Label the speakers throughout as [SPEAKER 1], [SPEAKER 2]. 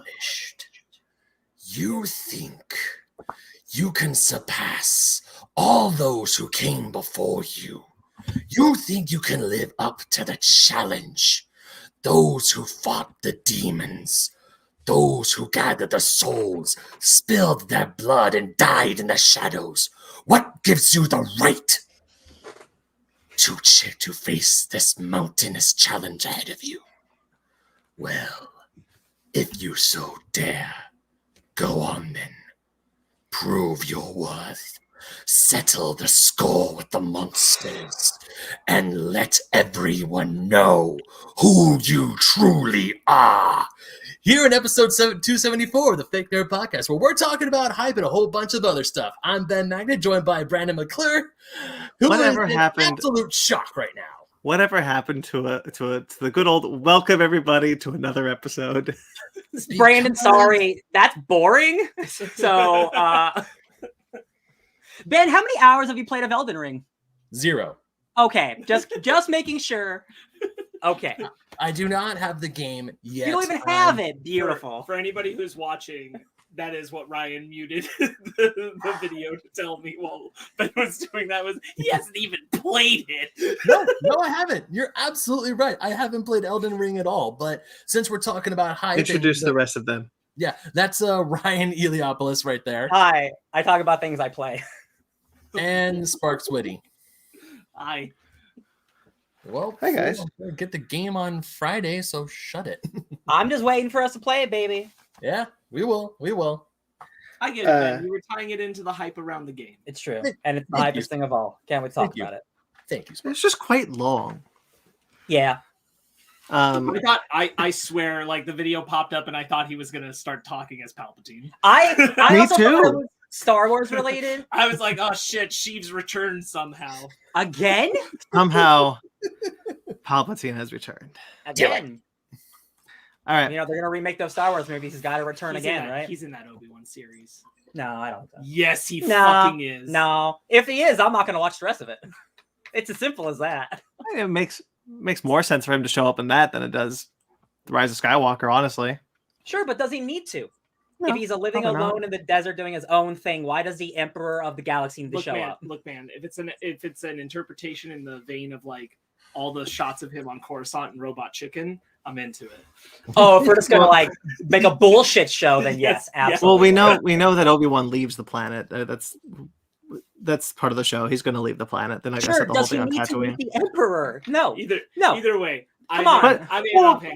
[SPEAKER 1] finished. You think you can surpass all those who came before you. You think you can live up to the challenge. Those who fought the demons. Those who gathered the souls, spilled their blood, and died in the shadows. What gives you the right to face this mountainous challenge ahead of you? Well, if you so dare, go on then. Prove your worth. Settle the score with the monsters. And let everyone know who you truly are. Here in episode 274 of the Fake Nerd Podcast, where we're talking about hype and a whole bunch of other stuff. I'm Ben Magnet, joined by Brandon McClure, who is in absolute shock right now.
[SPEAKER 2] Whatever happened to the good old welcome everybody to another episode?
[SPEAKER 3] Brandon, sorry, that's boring. So, Ben, how many hours have you played of Elden Ring?
[SPEAKER 1] 0.
[SPEAKER 3] Okay, just making sure. Okay.
[SPEAKER 1] I do not have the game yet.
[SPEAKER 3] You don't even have it. Beautiful.
[SPEAKER 4] For anybody who's watching, that is what Ryan muted the video to tell me while Ben was doing that. Was he hasn't even played it.
[SPEAKER 1] No, I haven't. You're absolutely right. I haven't played Elden Ring at all. But since we're talking about hype,
[SPEAKER 2] introduce the rest of them.
[SPEAKER 1] Yeah, that's Ryan Eliopoulos right there.
[SPEAKER 3] Hi, I talk about things I play.
[SPEAKER 1] And Sparks Witty.
[SPEAKER 4] Hi.
[SPEAKER 1] Well,
[SPEAKER 2] hi guys.
[SPEAKER 1] Get the game on Friday, so shut it.
[SPEAKER 3] I'm just waiting for us to play it, baby.
[SPEAKER 1] Yeah, we will.
[SPEAKER 4] I get it, Ben. You were tying it into the hype around the game.
[SPEAKER 3] It's true. And it's the hypest thing of all. Can't wait to talk about it.
[SPEAKER 1] Thank you. Sparks.
[SPEAKER 2] It's just quite long.
[SPEAKER 3] Yeah.
[SPEAKER 4] I swear, like the video popped up and I thought he was gonna start talking as Palpatine.
[SPEAKER 3] I
[SPEAKER 2] Me
[SPEAKER 3] also
[SPEAKER 2] too.
[SPEAKER 3] thought it was Star Wars related.
[SPEAKER 4] I was like, oh shit, Sheev's returned somehow.
[SPEAKER 3] Again?
[SPEAKER 2] Somehow Palpatine has returned.
[SPEAKER 3] Again.
[SPEAKER 2] All right.
[SPEAKER 3] You know, they're going to remake those Star Wars movies. He's got to return again, right?
[SPEAKER 4] He's in that Obi-Wan series.
[SPEAKER 3] No, I don't think so.
[SPEAKER 4] Yes, he fucking is.
[SPEAKER 3] No. If he is, I'm not going to watch the rest of it. It's as simple as that.
[SPEAKER 2] It makes more sense for him to show up in that than it does The Rise of Skywalker, honestly.
[SPEAKER 3] Sure, but does he need to?
[SPEAKER 2] No,
[SPEAKER 3] if he's living alone in the desert doing his own thing, why does the Emperor of the Galaxy need to show up?
[SPEAKER 4] Look, man, if it's an interpretation in the vein of like all the shots of him on Coruscant and Robot Chicken, I'm into it.
[SPEAKER 3] Oh, if we're just gonna like make a bullshit show, then yes, absolutely.
[SPEAKER 2] Well, we know that Obi-Wan leaves the planet. That's part of the show. He's going to leave the planet. Then I guess the whole thing on Tatooine.
[SPEAKER 3] The Emperor? No.
[SPEAKER 4] Either way.
[SPEAKER 2] Well,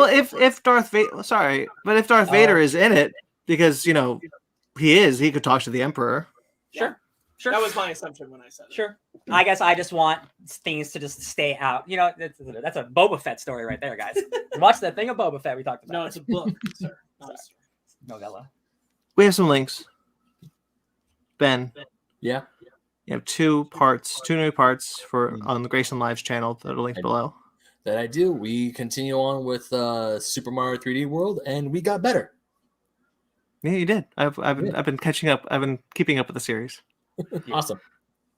[SPEAKER 2] if Darth Vader is in it, because he could talk to the Emperor.
[SPEAKER 3] Sure.
[SPEAKER 4] That was my assumption when I said it.
[SPEAKER 3] Sure. I guess I just want things to just stay out. You know, that's a Boba Fett story right there, guys. Watch that thing of Boba Fett we talked about.
[SPEAKER 4] No, it's a book, sir. Not a story.
[SPEAKER 3] Novella.
[SPEAKER 2] We have some links. Ben.
[SPEAKER 1] Yeah.
[SPEAKER 2] You have two new parts on the Grayson Lives channel that are linked below.
[SPEAKER 1] That I do. We continue on with Super Mario 3D World, and we got better.
[SPEAKER 2] Yeah, you did. I've been catching up. I've been keeping up with the series.
[SPEAKER 1] Awesome.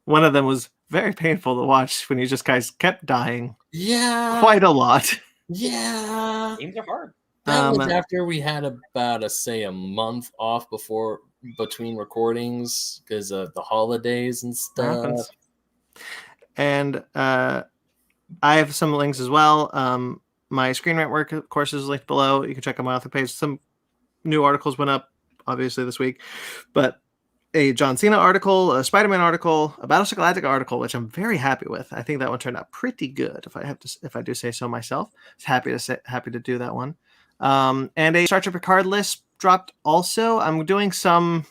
[SPEAKER 1] One
[SPEAKER 2] of them was very painful to watch when you guys kept dying.
[SPEAKER 1] Yeah.
[SPEAKER 2] Quite a lot.
[SPEAKER 1] Yeah.
[SPEAKER 3] Games are hard.
[SPEAKER 1] That was after we had about a month off between recordings because of the holidays and stuff.
[SPEAKER 2] And I have some links as well. My Screen Rant work course is linked below. You can check on my author page. Some new articles went up, obviously, this week. But a John Cena article, a Spider-Man article, a Battlestar Galactica article, which I'm very happy with. I think that one turned out pretty good, if I do say so myself. Happy to do that one. And a Star Trek Picard list dropped also. I'm doing some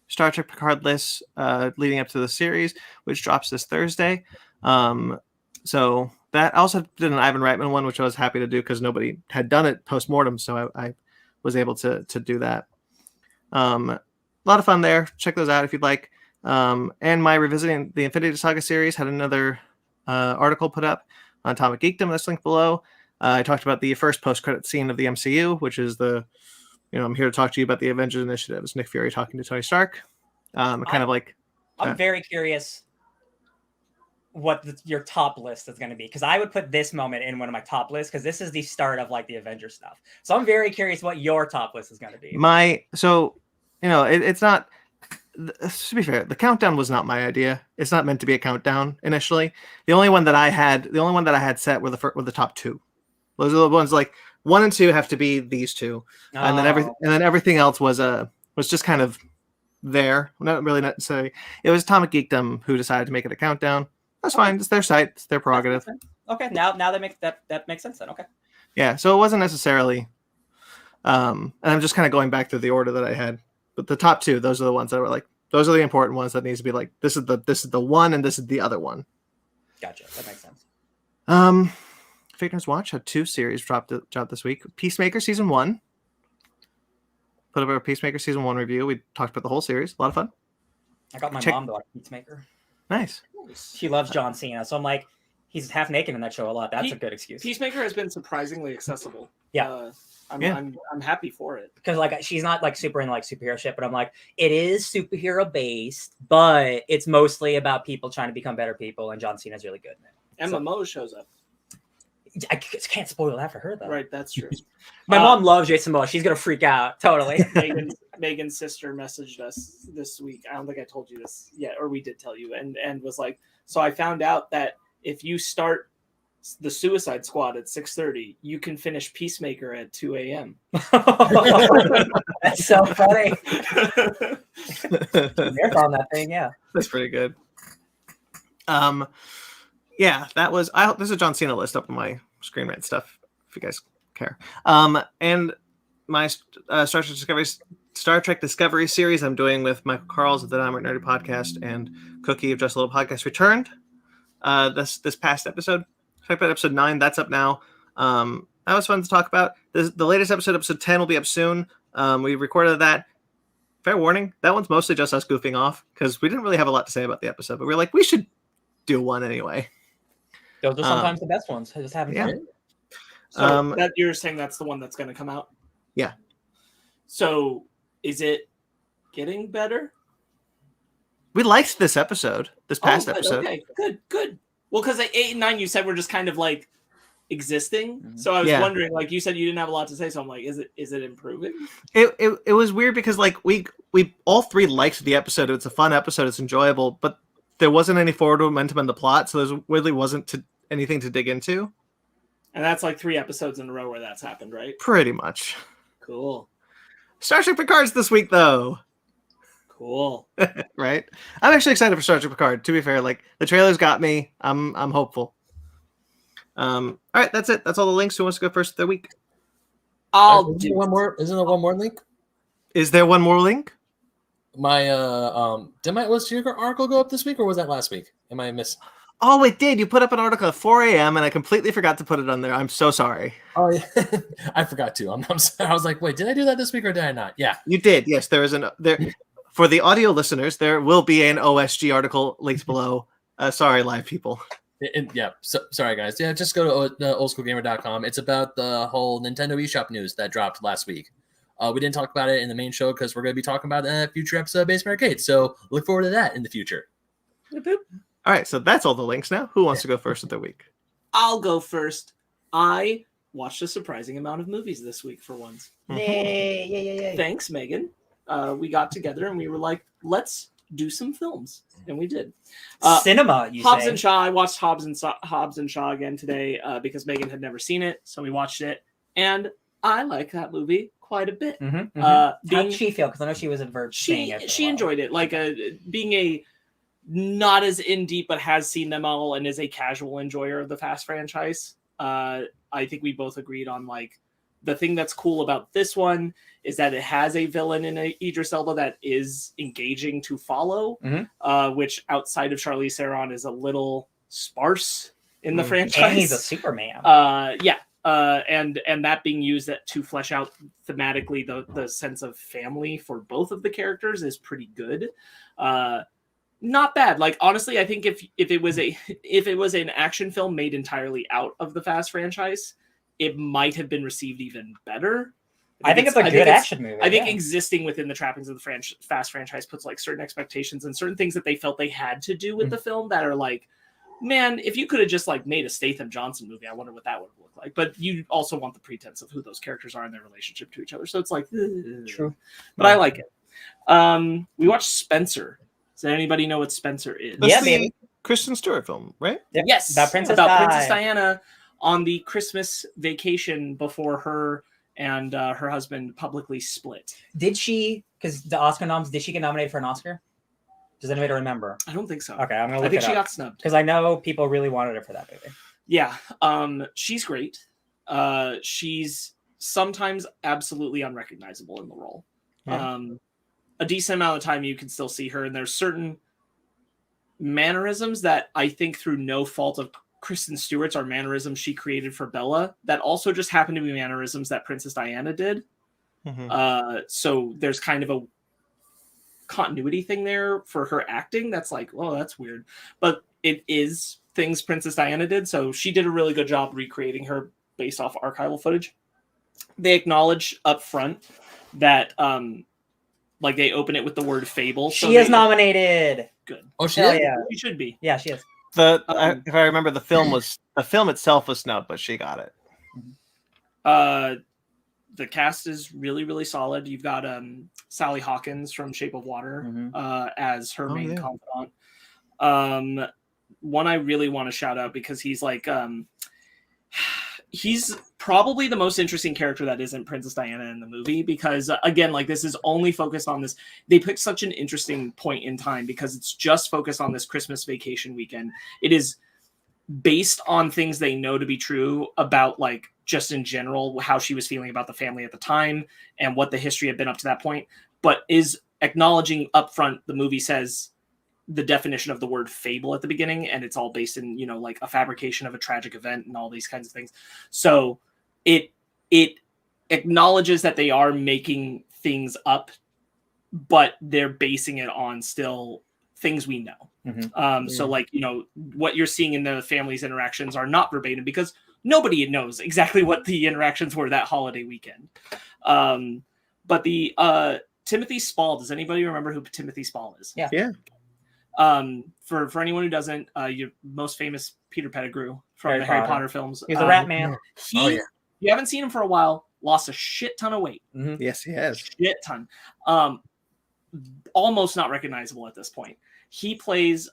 [SPEAKER 2] Star Trek Picard lists leading up to the series, which drops this Thursday. So that I also did an Ivan Reitman one, which I was happy to do because nobody had done it post-mortem, so I was able to do that. A lot of fun there. Check those out if you'd like. And my Revisiting the Infinity Saga series had another article put up on Atomic Geekdom that's linked below. I talked about the first post-credit scene of the MCU, which is I'm here to talk to you about the Avengers Initiatives. Nick Fury talking to Tony Stark. I'm very curious.
[SPEAKER 3] what your top list is going to be, because I would put this moment in one of my top lists because this is the start of like the Avengers stuff. So I'm very curious what your top list is going to be.
[SPEAKER 2] It's not. To be fair, the countdown was not my idea. It's not meant to be a countdown initially. The only one that I had set were the top two. Those are the ones like 1 and 2 have to be these two, and then everything else was just kind of there. Not really necessary. It was Atomic Geekdom who decided to make it a countdown. That's fine. It's their site. It's their prerogative.
[SPEAKER 3] Okay, now that makes sense then. Okay.
[SPEAKER 2] Yeah, so it wasn't necessarily. And I'm just kind of going back to the order that I had. But the top two, those are the ones that were like, those are the important ones that needs to be like, this is the one and this is the other one.
[SPEAKER 3] Gotcha. That makes sense.
[SPEAKER 2] Fake Nerds Watch had 2 series dropped this week. Peacemaker season 1. Put up our Peacemaker season 1 review. We talked about the whole series. A lot of fun.
[SPEAKER 3] I got my mom to watch Peacemaker.
[SPEAKER 2] Nice.
[SPEAKER 3] She loves John Cena, so I'm like, he's half naked in that show a lot. That's a good excuse.
[SPEAKER 4] Peacemaker has been surprisingly accessible.
[SPEAKER 3] Yeah.
[SPEAKER 4] I'm happy for it
[SPEAKER 3] because like she's not like super into like superhero shit, but I'm like, it is superhero based, but it's mostly about people trying to become better people, and John Cena's really good in it.
[SPEAKER 4] Emma Moe shows up.
[SPEAKER 3] I can't spoil that for her though.
[SPEAKER 4] Right, that's true.
[SPEAKER 3] My mom loves Jason Momoa. She's gonna freak out totally.
[SPEAKER 4] Megan's sister messaged us this week. I don't think I told you this yet, or we did tell you, and was like, so I found out that if you start the Suicide Squad at 6:30, you can finish Peacemaker at 2 a.m.
[SPEAKER 3] That's so funny. They're on that thing, yeah.
[SPEAKER 2] That's pretty good. Yeah, that was. There's a John Cena list up on my Screen Rant stuff, if you guys care. And my Star Trek Discovery series I'm doing with Michael Carls of the Downright Nerdy podcast and Cookie of Just a Little Podcast returned this past episode. Talked about episode 9. That's up now. That was fun to talk about. The latest episode 10, will be up soon. We recorded that. Fair warning, that one's mostly just us goofing off because we didn't really have a lot to say about the episode, but we were like, we should do one anyway.
[SPEAKER 3] Those are sometimes the best ones. I just haven't fun.
[SPEAKER 4] So that you're saying that's the one that's going to come out?
[SPEAKER 2] Yeah.
[SPEAKER 4] So is it getting better?
[SPEAKER 2] We liked this episode, this past episode.
[SPEAKER 4] Okay, good. Well, because at 8 and 9, you said we're just kind of like existing. Mm-hmm. So I was wondering, like you said, you didn't have a lot to say. So I'm like, is it improving?
[SPEAKER 2] It was weird because like we all 3 liked the episode. It's a fun episode. It's enjoyable, but there wasn't any forward momentum in the plot, so there really wasn't anything to dig into.
[SPEAKER 4] And that's like 3 episodes in a row where that's happened, right?
[SPEAKER 2] Pretty much.
[SPEAKER 4] Cool.
[SPEAKER 2] Star Trek Picard's this week, though.
[SPEAKER 4] Cool.
[SPEAKER 2] Right? I'm actually excited for Star Trek Picard. To be fair, like the trailers got me. I'm hopeful. All right, that's it. That's all the links. Who wants to go first the week?
[SPEAKER 5] I'll do one more. Isn't there one more link?
[SPEAKER 2] Is there one more link?
[SPEAKER 5] Was your article go up this week or was that last week? Am I missing?
[SPEAKER 2] Oh, it did. You put up an article at 4 a.m. and I completely forgot to put it on there. I'm so sorry.
[SPEAKER 5] Oh, yeah. I forgot to. I'm sorry. I was like, wait, did I do that this week or did I not? Yeah,
[SPEAKER 2] you did. Yes, there is there. For the audio listeners, there will be an OSG article linked below. Sorry, live people.
[SPEAKER 5] Sorry, guys. Yeah, just go to oldschoolgamer.com. It's about the whole Nintendo eShop news that dropped last week. We didn't talk about it in the main show because we're going to be talking about a future episode of Basement Arcade. So look forward to that in the future.
[SPEAKER 2] All right, so that's all the links now. Who wants to go first of the week?
[SPEAKER 4] I'll go first. I watched a surprising amount of movies this week for once.
[SPEAKER 3] Yay.
[SPEAKER 4] Thanks, Megan. We got together and we were like, let's do some films. And we did.
[SPEAKER 3] Cinema, you
[SPEAKER 4] Hobbs
[SPEAKER 3] say?
[SPEAKER 4] and Shaw. I watched Hobbs and Shaw again today because Megan had never seen it. So we watched it. And I like that movie quite a bit.
[SPEAKER 3] Mm-hmm. How did she feel? Because I know she was adverse.
[SPEAKER 4] She enjoyed it. Like being a not as in deep, but has seen them all and is a casual enjoyer of the Fast franchise. I think we both agreed on like the thing that's cool about this one is that it has a villain in Idris Elba that is engaging to follow, which outside of Charlize Theron is a little sparse in the franchise.
[SPEAKER 3] And he's a Superman.
[SPEAKER 4] And that being used to flesh out thematically the sense of family for both of the characters is pretty good. Not bad. Like honestly, I think if it was an action film made entirely out of the Fast franchise, it might have been received even better.
[SPEAKER 3] I think it's a good action movie.
[SPEAKER 4] I think existing within the trappings of the Fast franchise puts like certain expectations and certain things that they felt they had to do with the film that are like man, if you could have just like made a Statham Johnson movie, I wonder what that would have looked like. But you also want the pretense of who those characters are and their relationship to each other. So it's like,
[SPEAKER 3] True.
[SPEAKER 4] But I like it. We watched Spencer. Does anybody know what Spencer is?
[SPEAKER 2] That's
[SPEAKER 3] Yeah,
[SPEAKER 2] the
[SPEAKER 3] baby.
[SPEAKER 2] Kristen Stewart film, right?
[SPEAKER 3] Yep.
[SPEAKER 4] Yes,
[SPEAKER 3] About Princess
[SPEAKER 4] Princess
[SPEAKER 3] Di.
[SPEAKER 4] Diana on the Christmas vacation before her and her husband publicly split.
[SPEAKER 3] Did she? Because the Oscar noms. Did she get nominated for an Oscar? Does anybody remember?
[SPEAKER 4] I don't think so.
[SPEAKER 3] Okay, I'm gonna look
[SPEAKER 4] I think
[SPEAKER 3] it
[SPEAKER 4] she
[SPEAKER 3] up.
[SPEAKER 4] got snubbed.
[SPEAKER 3] Because I know people really wanted her for that movie.
[SPEAKER 4] Yeah, she's great. She's sometimes absolutely unrecognizable in the role.
[SPEAKER 2] Yeah.
[SPEAKER 4] A decent amount of time you can still see her, and there's certain mannerisms that I think through no fault of Kristen Stewart's are mannerisms she created for Bella that also just happen to be mannerisms that Princess Diana did. So there's kind of a continuity thing there for her acting that's like, oh, that's weird. But it is things Princess Diana did, so she did a really good job recreating her based off archival footage. They acknowledge up front that like they open it with the word fable.
[SPEAKER 3] She is nominated.
[SPEAKER 4] Good.
[SPEAKER 5] Oh, she
[SPEAKER 3] Hell
[SPEAKER 5] did?
[SPEAKER 3] yeah.
[SPEAKER 4] She should be.
[SPEAKER 3] Yeah, she is.
[SPEAKER 2] If I remember, the film itself was snubbed, but she got it.
[SPEAKER 4] The cast is really, really solid. You've got Sally Hawkins from Shape of Water as her main confidant. One I really want to shout out because he's like he's probably the most interesting character that isn't Princess Diana in the movie, because again, like, this is only focused on this. They picked such an interesting point in time because it's just focused on this Christmas vacation weekend. It is based on things they know to be true about, like, just in general, how she was feeling about the family at the time and what the history had been up to that point, but is acknowledging upfront, the movie says the definition of the word fable at the beginning, and it's all based in, you know, like a fabrication of a tragic event and all these kinds of things. So it acknowledges that they are making things up, but they're basing it on still things we know. So, like, you know, what you're seeing in the family's interactions are not verbatim because nobody knows exactly what the interactions were that holiday weekend. But the Timothy Spall, does anybody remember who Timothy Spall is?
[SPEAKER 2] Yeah.
[SPEAKER 4] For anyone who doesn't, your most famous Peter Pettigrew from
[SPEAKER 3] Harry
[SPEAKER 4] the Harry
[SPEAKER 3] Potter.
[SPEAKER 4] Potter films.
[SPEAKER 3] He's a rat man.
[SPEAKER 4] You haven't seen him for a while, lost a shit ton of weight.
[SPEAKER 2] Yes, he has.
[SPEAKER 4] Shit ton. Almost not recognizable at this point. He plays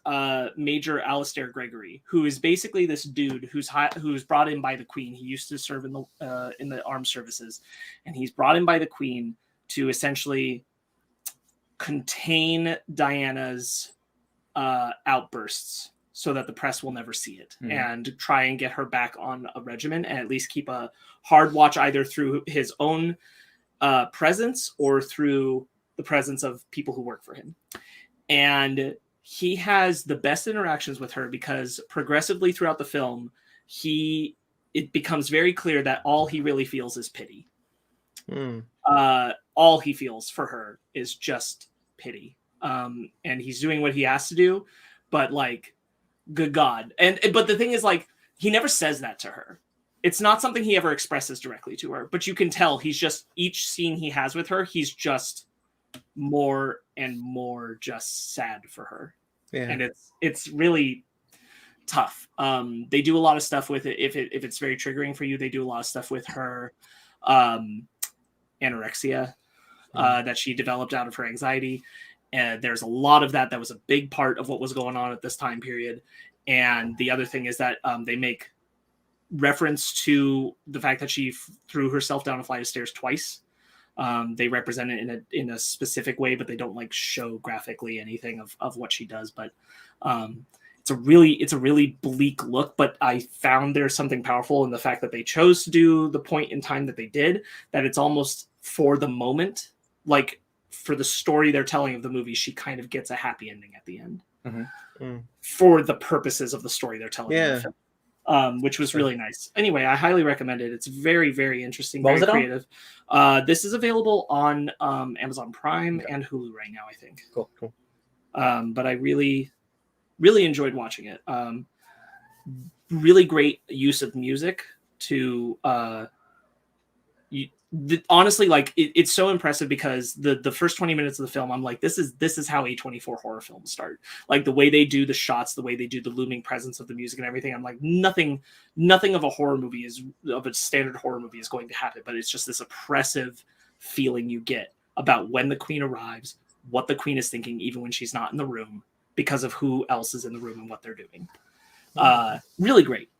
[SPEAKER 4] Major Alistair Gregory, who is basically this dude who's brought in by the Queen. He used to serve in the armed services, and he's brought in by the Queen to essentially contain Diana's outbursts so that the press will never see it, and try and get her back on a regimen, and at least keep a hard watch either through his own presence or through the presence of people who work for him. And he has the best interactions with her because progressively throughout the film, it becomes very clear that all he really feels is pity. All he feels for her is just pity. And he's doing what he has to do, but, like, good God. But the thing is, like, he never says that to her. It's not something he ever expresses directly to her, but you can tell he's just, each scene he has with her, he's just more and more just sad for her. And it's really tough. They do a lot of stuff with it. If it's very triggering for you, they do a lot of stuff with her anorexia that she developed out of her anxiety. And there's a lot of that was a big part of what was going on at this time period. And the other thing is that they make reference to the fact that she threw herself down a flight of stairs twice. They represent it in a specific way, but they don't, like, show graphically anything of what she does. But it's a really bleak look. But I found there's something powerful in the fact that they chose to do the point in time that they did, that it's almost for the moment, like, for the story they're telling of the movie, she kind of gets a happy ending at the end for the purposes of the story they're telling. In the film. Which was really nice. Anyway, I highly recommend it. It's very, very interesting, very creative. This is available on Amazon Prime and Hulu right now, I think.
[SPEAKER 3] Cool.
[SPEAKER 4] But I really, really enjoyed watching it. Really great use of music to honestly, like it's so impressive because the first 20 minutes of the film, I'm like, this is how A24 horror films start. Like the way they do the shots, the way they do the looming presence of the music and everything. I'm like, nothing of a horror movie of a standard horror movie is going to happen, but it's just this oppressive feeling you get about when the queen arrives, what the queen is thinking, even when she's not in the room, because of who else is in the room and what they're doing. Really great.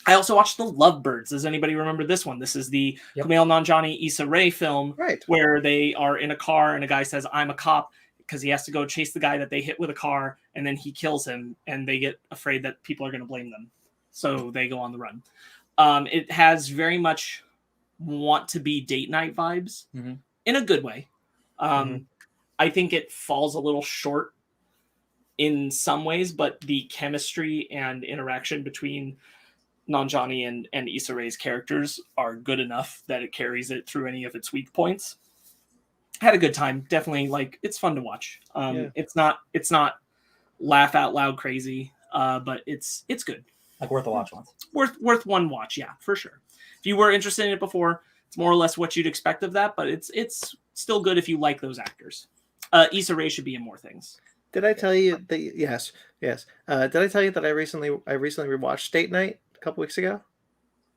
[SPEAKER 4] I also watched The Lovebirds. Does anybody remember this one? This is the Kumail Nanjiani Issa Rae film,
[SPEAKER 2] Right.
[SPEAKER 4] where they are in a car and a guy says, "I'm a cop," because he has to go chase the guy that they hit with a car, and then he kills him, and they get afraid that people are going to blame them. So they go on the run. It has very much want to be date night vibes in a good way. I think it falls a little short in some ways, but the chemistry and interaction between Nanjiani and Issa Rae's characters are good enough that it carries it through any of its weak points. Had a good time. Definitely, like, it's fun to watch. It's not laugh out loud crazy, but it's good.
[SPEAKER 3] Like worth a watch once.
[SPEAKER 4] Worth one watch, yeah, for sure. If you were interested in it before, it's more or less what you'd expect of that, but it's still good if you like those actors. Issa Rae should be in more things.
[SPEAKER 2] Did I tell you that? Yes. Did I tell you that I recently rewatched Date Night a couple weeks ago?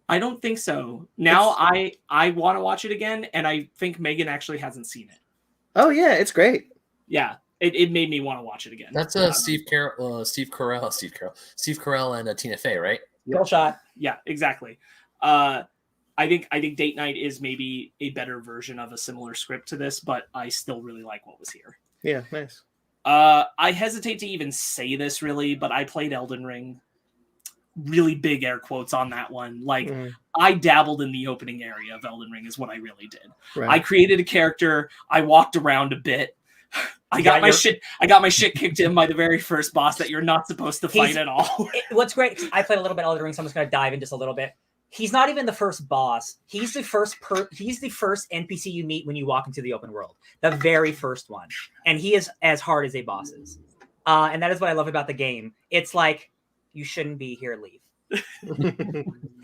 [SPEAKER 4] I don't think so. Now I want to watch it again, and I think Megan actually hasn't seen it.
[SPEAKER 2] Oh yeah, it's great.
[SPEAKER 4] Yeah, it made me want to watch it again.
[SPEAKER 5] That's Steve Carell and Tina Fey, right?
[SPEAKER 3] Kill shot.
[SPEAKER 4] Yeah, exactly. I think Date Night is maybe a better version of a similar script to this, but I still really like what was here.
[SPEAKER 2] Yeah, nice.
[SPEAKER 4] I hesitate to even say this really, but I played Elden Ring. Really big air quotes on that one. Like I dabbled in the opening area of Elden Ring is what I really did.
[SPEAKER 2] Right.
[SPEAKER 4] I created a character. I walked around a bit. I got my shit kicked in by the very first boss that you're not supposed to fight at all.
[SPEAKER 3] What's great, I played a little bit of Elden Ring, so I'm just going to dive in just a little bit. He's not even the first boss. He's the first NPC you meet when you walk into the open world. The very first one. And he is as hard as a boss is. And that is what I love about the game. It's like, you shouldn't be here, leave.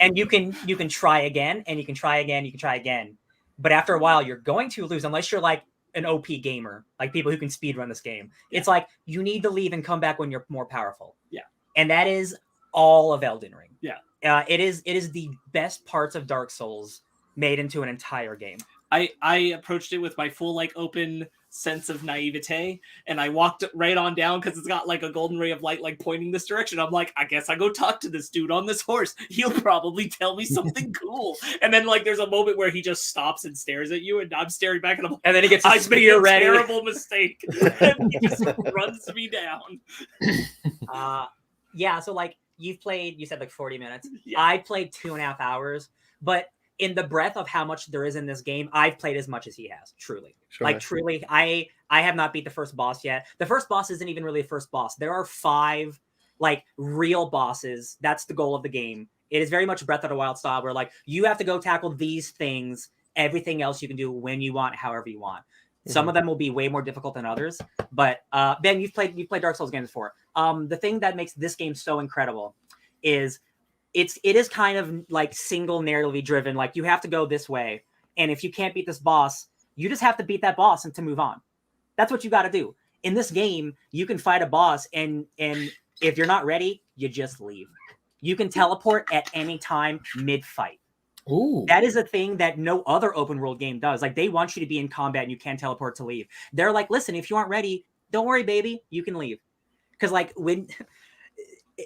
[SPEAKER 3] And you can try again, and you can try again, you can try again. But after a while, you're going to lose, unless you're like an OP gamer, like people who can speedrun this game. Yeah. It's like, you need to leave and come back when you're more powerful.
[SPEAKER 4] Yeah.
[SPEAKER 3] And that is all of Elden Ring.
[SPEAKER 4] Yeah.
[SPEAKER 3] It is the best parts of Dark Souls made into an entire game.
[SPEAKER 4] I approached it with my full like open sense of naivete, and I walked right on down because it's got like a golden ray of light like pointing this direction. I'm like, I guess I go talk to this dude on this horse. He'll probably tell me something cool. And then like there's a moment where he just stops and stares at you, and I'm staring back at him.
[SPEAKER 3] And then he gets
[SPEAKER 4] I made a terrible mistake. And he just runs me down.
[SPEAKER 3] Yeah, so like you said like 40 minutes.
[SPEAKER 4] Yeah.
[SPEAKER 3] I played 2.5 hours, but in the breadth of how much there is in this game, I've played as much as he has, truly.
[SPEAKER 2] Sure.
[SPEAKER 3] Like, truly, I have not beat the first boss yet. The first boss isn't even really the first boss. There are 5, like, real bosses. That's the goal of the game. It is very much Breath of the Wild style, where, like, you have to go tackle these things. Everything else you can do when you want, however you want. Some of them will be way more difficult than others. But, Ben, you've played Dark Souls games before. The thing that makes this game so incredible is it is kind of like single narratively driven. Like, you have to go this way, and if you can't beat this boss, you just have to beat that boss and to move on. That's what you got to do. In this game, you can fight a boss, and if you're not ready, you just leave. You can teleport at any time mid-fight.
[SPEAKER 5] Ooh.
[SPEAKER 3] That is a thing that no other open world game does. Like, they want you to be in combat and you can't teleport to leave. They're like, listen, if you aren't ready, don't worry, baby, you can leave. Because like when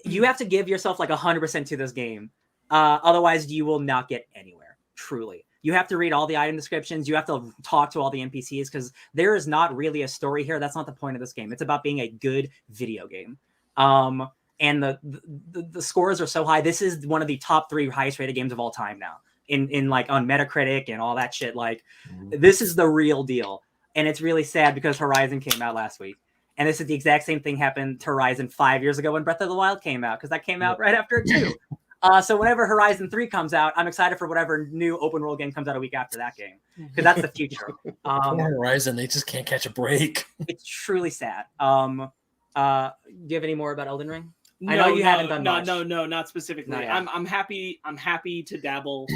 [SPEAKER 3] you have to give yourself like 100% to this game, otherwise you will not get anywhere. Truly, you have to read all the item descriptions. You have to talk to all the NPCs, because there is not really a story here. That's not the point of this game. It's about being a good video game. And the scores are so high. This is one of the top 3 highest rated games of all time now. In like on Metacritic and all that shit. Like, this is the real deal. And it's really sad because Horizon came out last week. And this is the exact same thing happened to Horizon 5 years ago when Breath of the Wild came out, because that came out right after it too. So whenever Horizon 3 comes out, I'm excited for whatever new open world game comes out a week after that game, because that's the future.
[SPEAKER 5] Horizon, they just can't catch a break.
[SPEAKER 3] It's truly sad. Do you have any more about Elden Ring? I know you haven't done much.
[SPEAKER 4] No, not specifically.
[SPEAKER 3] Not yet.
[SPEAKER 4] I'm happy. I'm happy to dabble.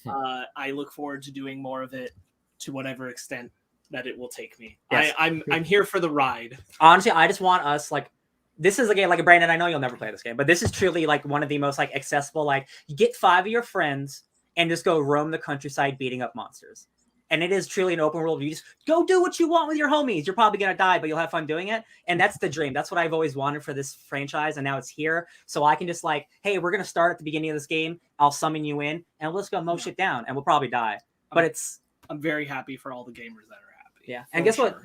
[SPEAKER 4] I look forward to doing more of it, to whatever extent that it will take me.
[SPEAKER 3] Yes.
[SPEAKER 4] I'm here for the ride.
[SPEAKER 3] Honestly, I just want us like. This is a game like Brandon. I know you'll never play this game, but this is truly like one of the most like accessible. Like you get 5 of your friends and just go roam the countryside beating up monsters. And it is truly an open world. You just go do what you want with your homies. You're probably gonna die, but you'll have fun doing it. And that's the dream. That's what I've always wanted for this franchise, and now it's here. So I can just like, hey, we're gonna start at the beginning of this game. I'll summon you in, and let's go mow shit down, and we'll probably die. But
[SPEAKER 4] I'm very happy for all the gamers that are happy.
[SPEAKER 3] Yeah. And guess what?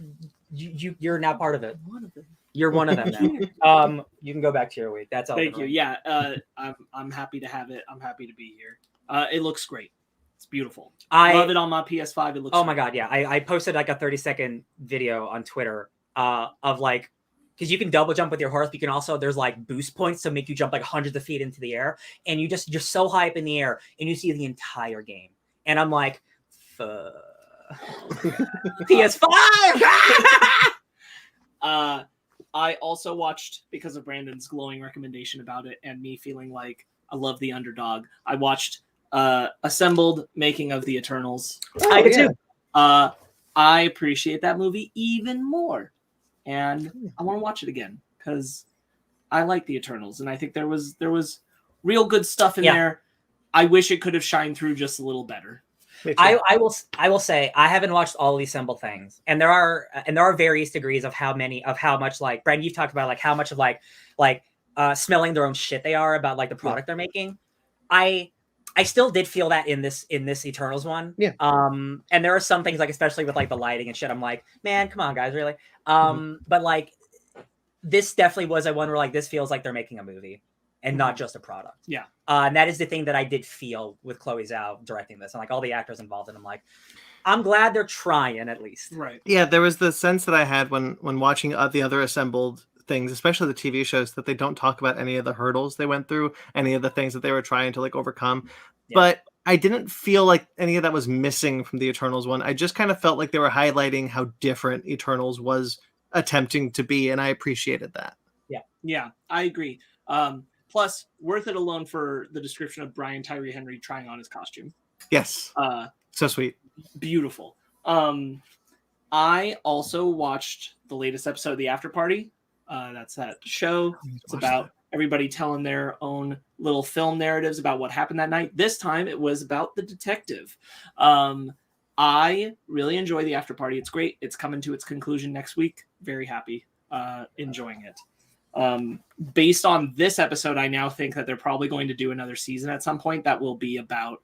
[SPEAKER 3] You're now part of it. You're one of them now. You can go back to your week. That's all.
[SPEAKER 4] Thank you. Yeah. I'm happy to have it. I'm happy to be here. It looks great. It's beautiful. I love it on my PS5. It looks.
[SPEAKER 3] Oh my god, yeah. I posted like a 30-second video on Twitter of like, because you can double jump with your horse, but you can also there's like boost points to make you jump like hundreds of feet into the air, and you're so high up in the air, and you see the entire game, and I'm like, PS5.
[SPEAKER 4] I also watched, because of Brandon's glowing recommendation about it and me feeling like I love the underdog, I watched Assembled Making of the Eternals.
[SPEAKER 3] I did too.
[SPEAKER 4] I appreciate that movie even more, and I want to watch it again because I like the Eternals, and I think there was real good stuff in there. I wish it could have shined through just a little better.
[SPEAKER 3] I will say I haven't watched all the assembled things, and there are various degrees of how much like Brandon, you've talked about like how much of like smelling their own shit they are about like the product they're making. I still did feel that in this Eternals one.
[SPEAKER 2] Yeah.
[SPEAKER 3] And there are some things like especially with like the lighting and shit. I'm like, man, come on, guys, really. But like this definitely was a one where like this feels like they're making a movie and not just a product.
[SPEAKER 4] Yeah.
[SPEAKER 3] And that is the thing that I did feel with Chloe Zhao directing this, and like all the actors involved, and I'm like, I'm glad they're trying at least.
[SPEAKER 4] Right.
[SPEAKER 2] Yeah, there was the sense that I had when watching the other assembled things, especially the TV shows, that they don't talk about any of the hurdles they went through, any of the things that they were trying to like overcome. Yeah. But I didn't feel like any of that was missing from the Eternals one. I just kind of felt like they were highlighting how different Eternals was attempting to be, and I appreciated that.
[SPEAKER 4] Yeah, I agree. Plus, worth it alone for the description of Brian Tyree Henry trying on his costume.
[SPEAKER 2] Yes. So sweet.
[SPEAKER 4] Beautiful. I also watched the latest episode of The After Party. That's that show. It's about everybody telling their own little film narratives about what happened that night. This time it was about the detective. I really enjoy The After Party. It's great. It's coming to its conclusion next week. Very happy. Enjoying it. Based on this episode, I now think that they're probably going to do another season at some point that will be about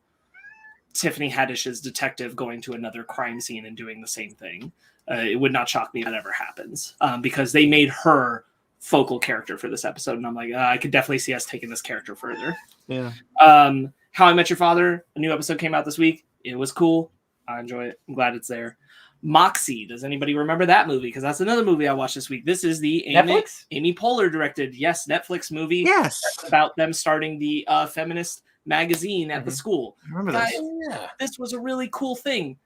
[SPEAKER 4] Tiffany Haddish's detective going to another crime scene and doing the same thing. It would not shock me if that ever happens, because they made her focal character for this episode, and I'm like, I could definitely see us taking this character further.
[SPEAKER 2] Yeah.
[SPEAKER 4] How I Met Your Father, a new episode came out this week. It was cool. I enjoy it. I'm glad it's there. Moxie. Does anybody remember that movie? Because that's another movie I watched this week. This is the Amy Poehler directed, Netflix movie.
[SPEAKER 2] Yes.
[SPEAKER 4] About them starting the feminist magazine at the school.
[SPEAKER 2] I remember
[SPEAKER 4] Guys,
[SPEAKER 2] this.
[SPEAKER 4] this was a really cool thing.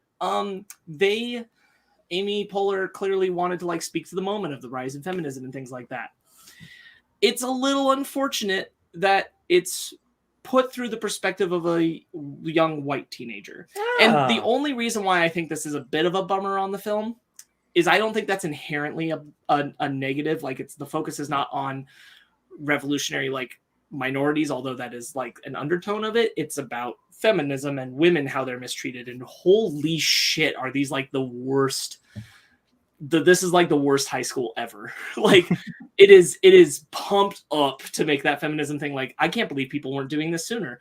[SPEAKER 4] Amy Poehler clearly wanted to like speak to the moment of the rise in feminism and things like that. It's a little unfortunate that it's put through the perspective of a young white teenager. And the only reason why I think this is a bit of a bummer on the film is I don't think that's inherently a negative. Like the focus is not on revolutionary like minorities, although that is like an undertone of it. It's about feminism and women, how they're mistreated, and holy shit, are these like the worst. This is like the worst high school ever. Like it is pumped up to make that feminism thing. Like, I can't believe people weren't doing this sooner,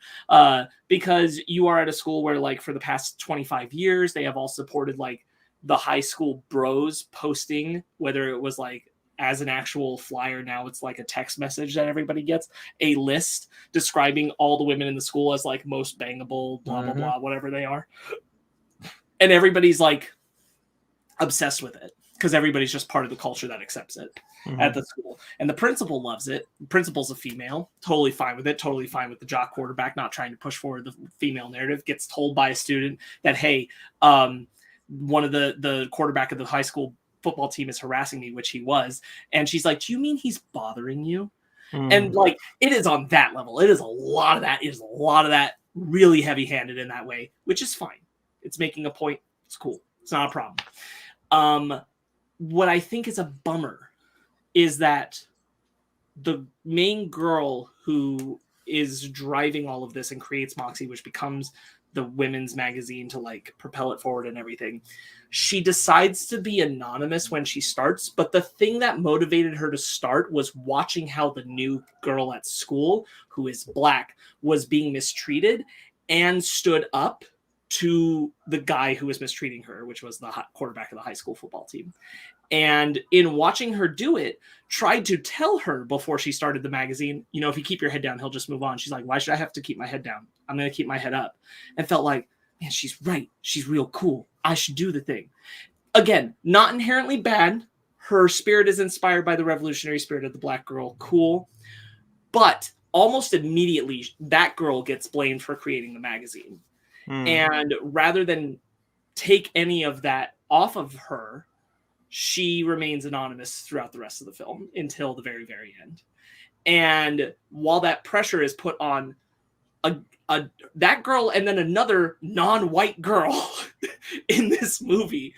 [SPEAKER 4] because you are at a school where like for the past 25 years, they have all supported like the high school bros posting, whether it was like as an actual flyer. Now it's like a text message that everybody gets, a list describing all the women in the school as like most bangable, blah, blah, blah, whatever they are. And everybody's like obsessed with it, because everybody's just part of the culture that accepts it at the school. And the principal loves it. The principal's a female, totally fine with it, totally fine with the jock quarterback not trying to push forward the female narrative. Gets told by a student that, hey, one of the quarterback of the high school football team is harassing me, which he was. And she's like, do you mean he's bothering you? And like it is on that level. It is a lot of that. It is a lot of that really heavy-handed in that way, which is fine. It's making a point. It's cool. It's not a problem. What I think is a bummer is that the main girl who is driving all of this and creates Moxie, which becomes the women's magazine to like propel it forward and everything, she decides to be anonymous when she starts. But the thing that motivated her to start was watching how the new girl at school, who is Black, was being mistreated and stood up to the guy who was mistreating her, which was the quarterback of the high school football team. And in watching her do it, tried to tell her before she started the magazine, you know, if you keep your head down, he'll just move on. She's like, why should I have to keep my head down? I'm going to keep my head up. And felt like, man, she's right. She's real cool. I should do the thing. Again, not inherently bad. Her spirit is inspired by the revolutionary spirit of the Black girl. Cool. But almost immediately, that girl gets blamed for creating the magazine. And rather than take any of that off of her, she remains anonymous throughout the rest of the film until the very, very end. And while that pressure is put on that girl and then another non-white girl in this movie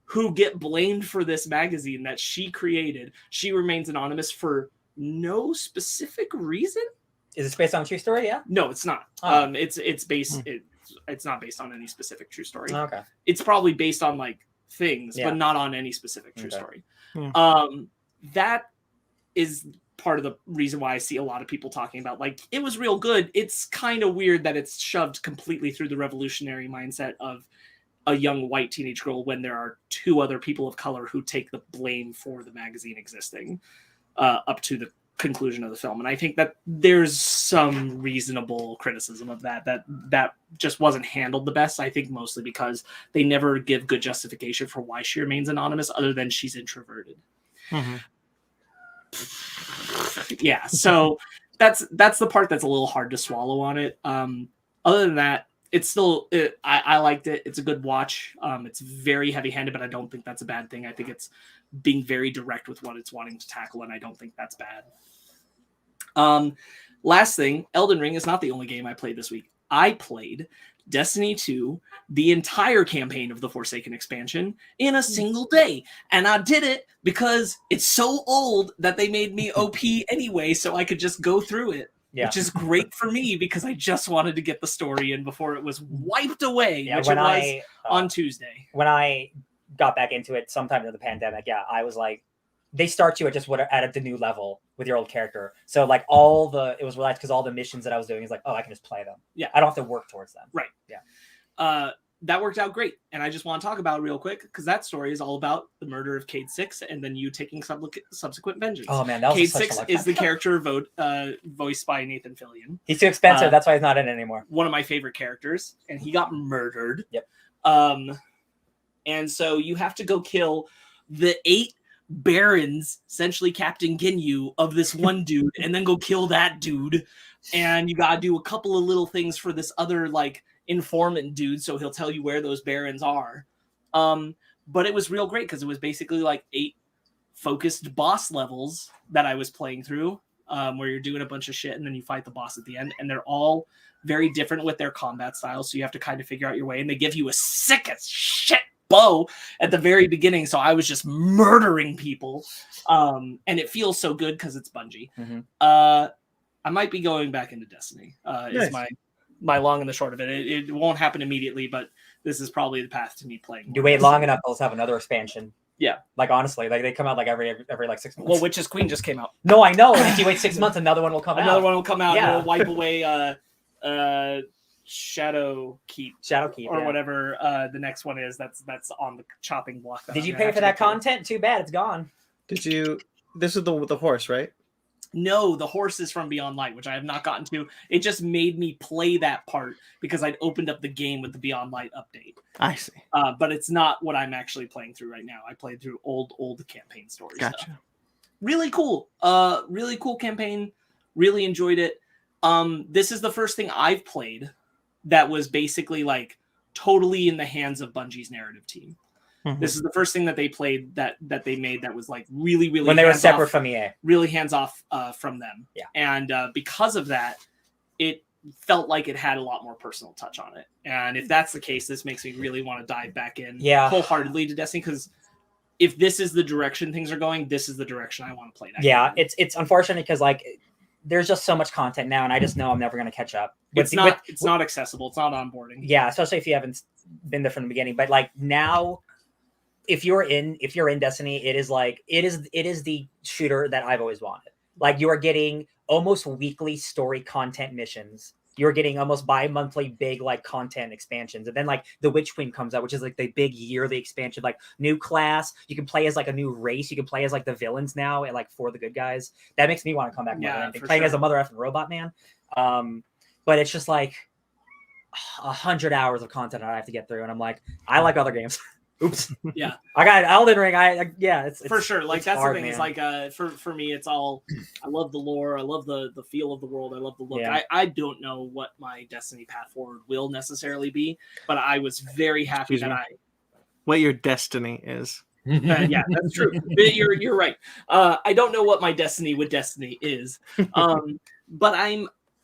[SPEAKER 4] who get blamed for this magazine that she created, she remains anonymous for no specific reason.
[SPEAKER 6] Is this based on a true story? Yeah.
[SPEAKER 4] No, it's not.
[SPEAKER 6] Oh.
[SPEAKER 4] It's based. It's not based on any specific true story.
[SPEAKER 6] Okay.
[SPEAKER 4] It's probably based on like things,
[SPEAKER 6] Yeah.
[SPEAKER 4] but not on any specific true
[SPEAKER 6] Okay.
[SPEAKER 4] story.
[SPEAKER 2] Yeah.
[SPEAKER 4] That is part of the reason why I see a lot of people talking about like it was real good. It's kind of weird that it's shoved completely through the revolutionary mindset of a young white teenage girl when there are two other people of color who take the blame for the magazine existing up to the conclusion of the film. And I think that there's some reasonable criticism of that just wasn't handled the best. I think mostly because they never give good justification for why she remains anonymous other than she's introverted. Yeah, so that's the part that's a little hard to swallow on it. Other than that, it's still I liked it. It's a good watch. It's very heavy-handed, but I don't think that's a bad thing. I think it's being very direct with what it's wanting to tackle, and I don't think that's bad. Last thing, Elden Ring is not the only game I played this week. I played Destiny 2, the entire campaign of the Forsaken expansion, in a single day. And I did it because it's so old that they made me OP anyway, so I could just go through it.
[SPEAKER 6] Yeah.
[SPEAKER 4] Which is great for me because I just wanted to get the story in before it was wiped away,
[SPEAKER 6] Yeah,
[SPEAKER 4] which
[SPEAKER 6] when
[SPEAKER 4] it was
[SPEAKER 6] I
[SPEAKER 4] on Tuesday.
[SPEAKER 6] when I got back into it sometime in the pandemic, yeah, I was like, they start you at just at the new level with your old character. So like it was relaxed because all the missions that I was doing is like, oh, I can just play them.
[SPEAKER 4] Yeah.
[SPEAKER 6] I don't have to work towards them.
[SPEAKER 4] Right.
[SPEAKER 6] Yeah.
[SPEAKER 4] That worked out great. And I just want to talk about it real quick because that story is all about the murder of Cade 6 and then you taking subsequent vengeance.
[SPEAKER 6] Oh man, that was
[SPEAKER 4] Cade
[SPEAKER 6] such
[SPEAKER 4] 6
[SPEAKER 6] a luck.
[SPEAKER 4] is the character voiced by Nathan Fillion.
[SPEAKER 6] He's too expensive. That's why he's not in it anymore.
[SPEAKER 4] One of my favorite characters, and he got murdered.
[SPEAKER 6] Yep.
[SPEAKER 4] And so you have to go kill the 8 barons, essentially Captain Ginyu, of this one dude, and then go kill that dude. And you gotta do a couple of little things for this other like informant dude, so he'll tell you where those barons are. But it was real great because it was basically like 8 focused boss levels that I was playing through, where you're doing a bunch of shit and then you fight the boss at the end, and they're all very different with their combat styles, so you have to kind of figure out your way, and they give you a sick as shit bow at the very beginning, so I was just murdering people, and it feels so good because it's Bungie. I might be going back into Destiny. Is my long and the short of it. It won't happen immediately, but this is probably the path to me playing.
[SPEAKER 6] You wait long enough, they'll have another expansion.
[SPEAKER 4] Yeah.
[SPEAKER 6] Like honestly, like they come out like every like 6 months.
[SPEAKER 4] Well, Witch's Queen just came out.
[SPEAKER 6] No, I know. And if you wait 6 months, another one will come out.
[SPEAKER 4] Another one will come out
[SPEAKER 6] Yeah.
[SPEAKER 4] and it'll wipe away Shadow Keep or
[SPEAKER 6] yeah.
[SPEAKER 4] whatever the next one is. That's on the chopping block.
[SPEAKER 6] Did you pay for that content? Too bad, it's gone.
[SPEAKER 2] Did you? This is the horse, right?
[SPEAKER 4] No, the horse is from Beyond Light, which I have not gotten to. It just made me play that part because I'd opened up the game with the Beyond Light update.
[SPEAKER 2] I see.
[SPEAKER 4] But it's not what I'm actually playing through right now. I played through old campaign stories.
[SPEAKER 2] Gotcha.
[SPEAKER 4] Stuff. Really cool. Really cool campaign. Really enjoyed it. This is the first thing I've played that was basically like totally in the hands of Bungie's narrative team.
[SPEAKER 2] Mhm.
[SPEAKER 4] This is the first thing that they played that they made that was like really
[SPEAKER 6] when they were separate
[SPEAKER 4] off,
[SPEAKER 6] from EA.
[SPEAKER 4] really hands off from them.
[SPEAKER 6] Yeah.
[SPEAKER 4] And because of that, it felt like it had a lot more personal touch on it. And if that's the case, this makes me really want to dive back in wholeheartedly to Destiny, because if this is the direction things are going, this is the direction I want to play that game.
[SPEAKER 6] It's unfortunate because like there's just so much content now, and I just know I'm never going to catch up.
[SPEAKER 4] It's not accessible. It's not onboarding.
[SPEAKER 6] Yeah, especially if you haven't been there from the beginning. But like now, if you're in Destiny, it is the shooter that I've always wanted. Like you are getting almost weekly story content missions. You're getting almost bi-monthly big like content expansions. And then like the Witch Queen comes out, which is like the big yearly expansion, like new class. You can play as like a new race. You can play as like the villains now and like for the good guys. That makes me want to come back more than anything. Playing as a mother effing robot man. But it's just like 100 hours of content I have to get through. And I'm like, I like other games. Oops.
[SPEAKER 4] Yeah.
[SPEAKER 6] I got Elden Ring. It's
[SPEAKER 4] for sure. Like that's
[SPEAKER 6] hard,
[SPEAKER 4] the thing.
[SPEAKER 6] man.
[SPEAKER 4] Is like for me, it's all. I love the lore. I love the feel of the world. I love the look.
[SPEAKER 6] Yeah.
[SPEAKER 4] I don't know what my Destiny path forward will necessarily be, but I was very happy
[SPEAKER 2] what your destiny is.
[SPEAKER 4] yeah, that's true. You're right. I don't know what my destiny with Destiny is, but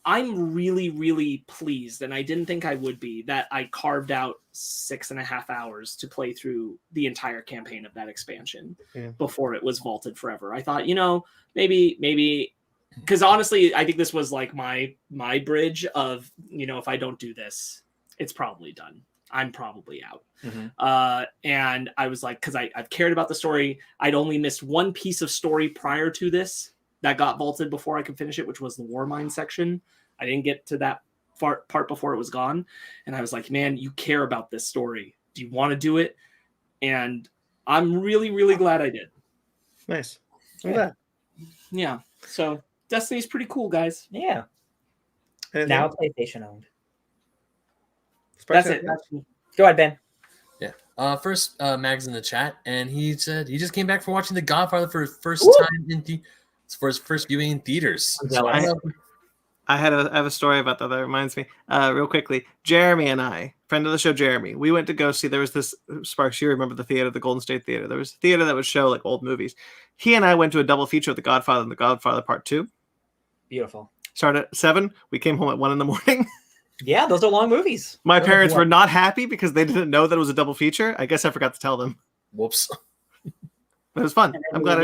[SPEAKER 4] I'm really, really pleased, and I didn't think I would be, that I carved out 6.5 hours to play through the entire campaign of that expansion before it was vaulted forever. I thought, maybe, because honestly, I think this was like my bridge of, if I don't do this, it's probably done. I'm probably out.
[SPEAKER 6] Mm-hmm.
[SPEAKER 4] And I was like, because I've cared about the story. I'd only missed one piece of story prior to this that got vaulted before I could finish it, which was the Warmind section. I didn't get to that part before it was gone. And I was like, man, you care about this story. Do you want to do it? And I'm really, really glad I did.
[SPEAKER 2] Nice. I'm glad.
[SPEAKER 4] Yeah. So Destiny's pretty cool, guys.
[SPEAKER 6] Yeah.
[SPEAKER 2] Anything?
[SPEAKER 6] Now PlayStation owned.
[SPEAKER 4] That's it.
[SPEAKER 6] Go ahead, Ben.
[SPEAKER 5] Yeah. First, Mag's in the chat, and he said he just came back from watching The Godfather for his first time for his first viewing in theaters. So
[SPEAKER 2] I have a story about that reminds me. Real quickly, Jeremy and I, friend of the show, Jeremy, we went to go see. There was this Sparks. You remember the theater, the Golden State Theater? There was a theater that would show like old movies. He and I went to a double feature of The Godfather and The Godfather Part 2.
[SPEAKER 6] Beautiful.
[SPEAKER 2] Started at 7. We came home at 1 a.m.
[SPEAKER 6] Yeah, those are long movies.
[SPEAKER 2] My parents were not happy because they didn't know that it was a double feature. I guess I forgot to tell them.
[SPEAKER 5] Whoops.
[SPEAKER 2] But it was fun. I'm glad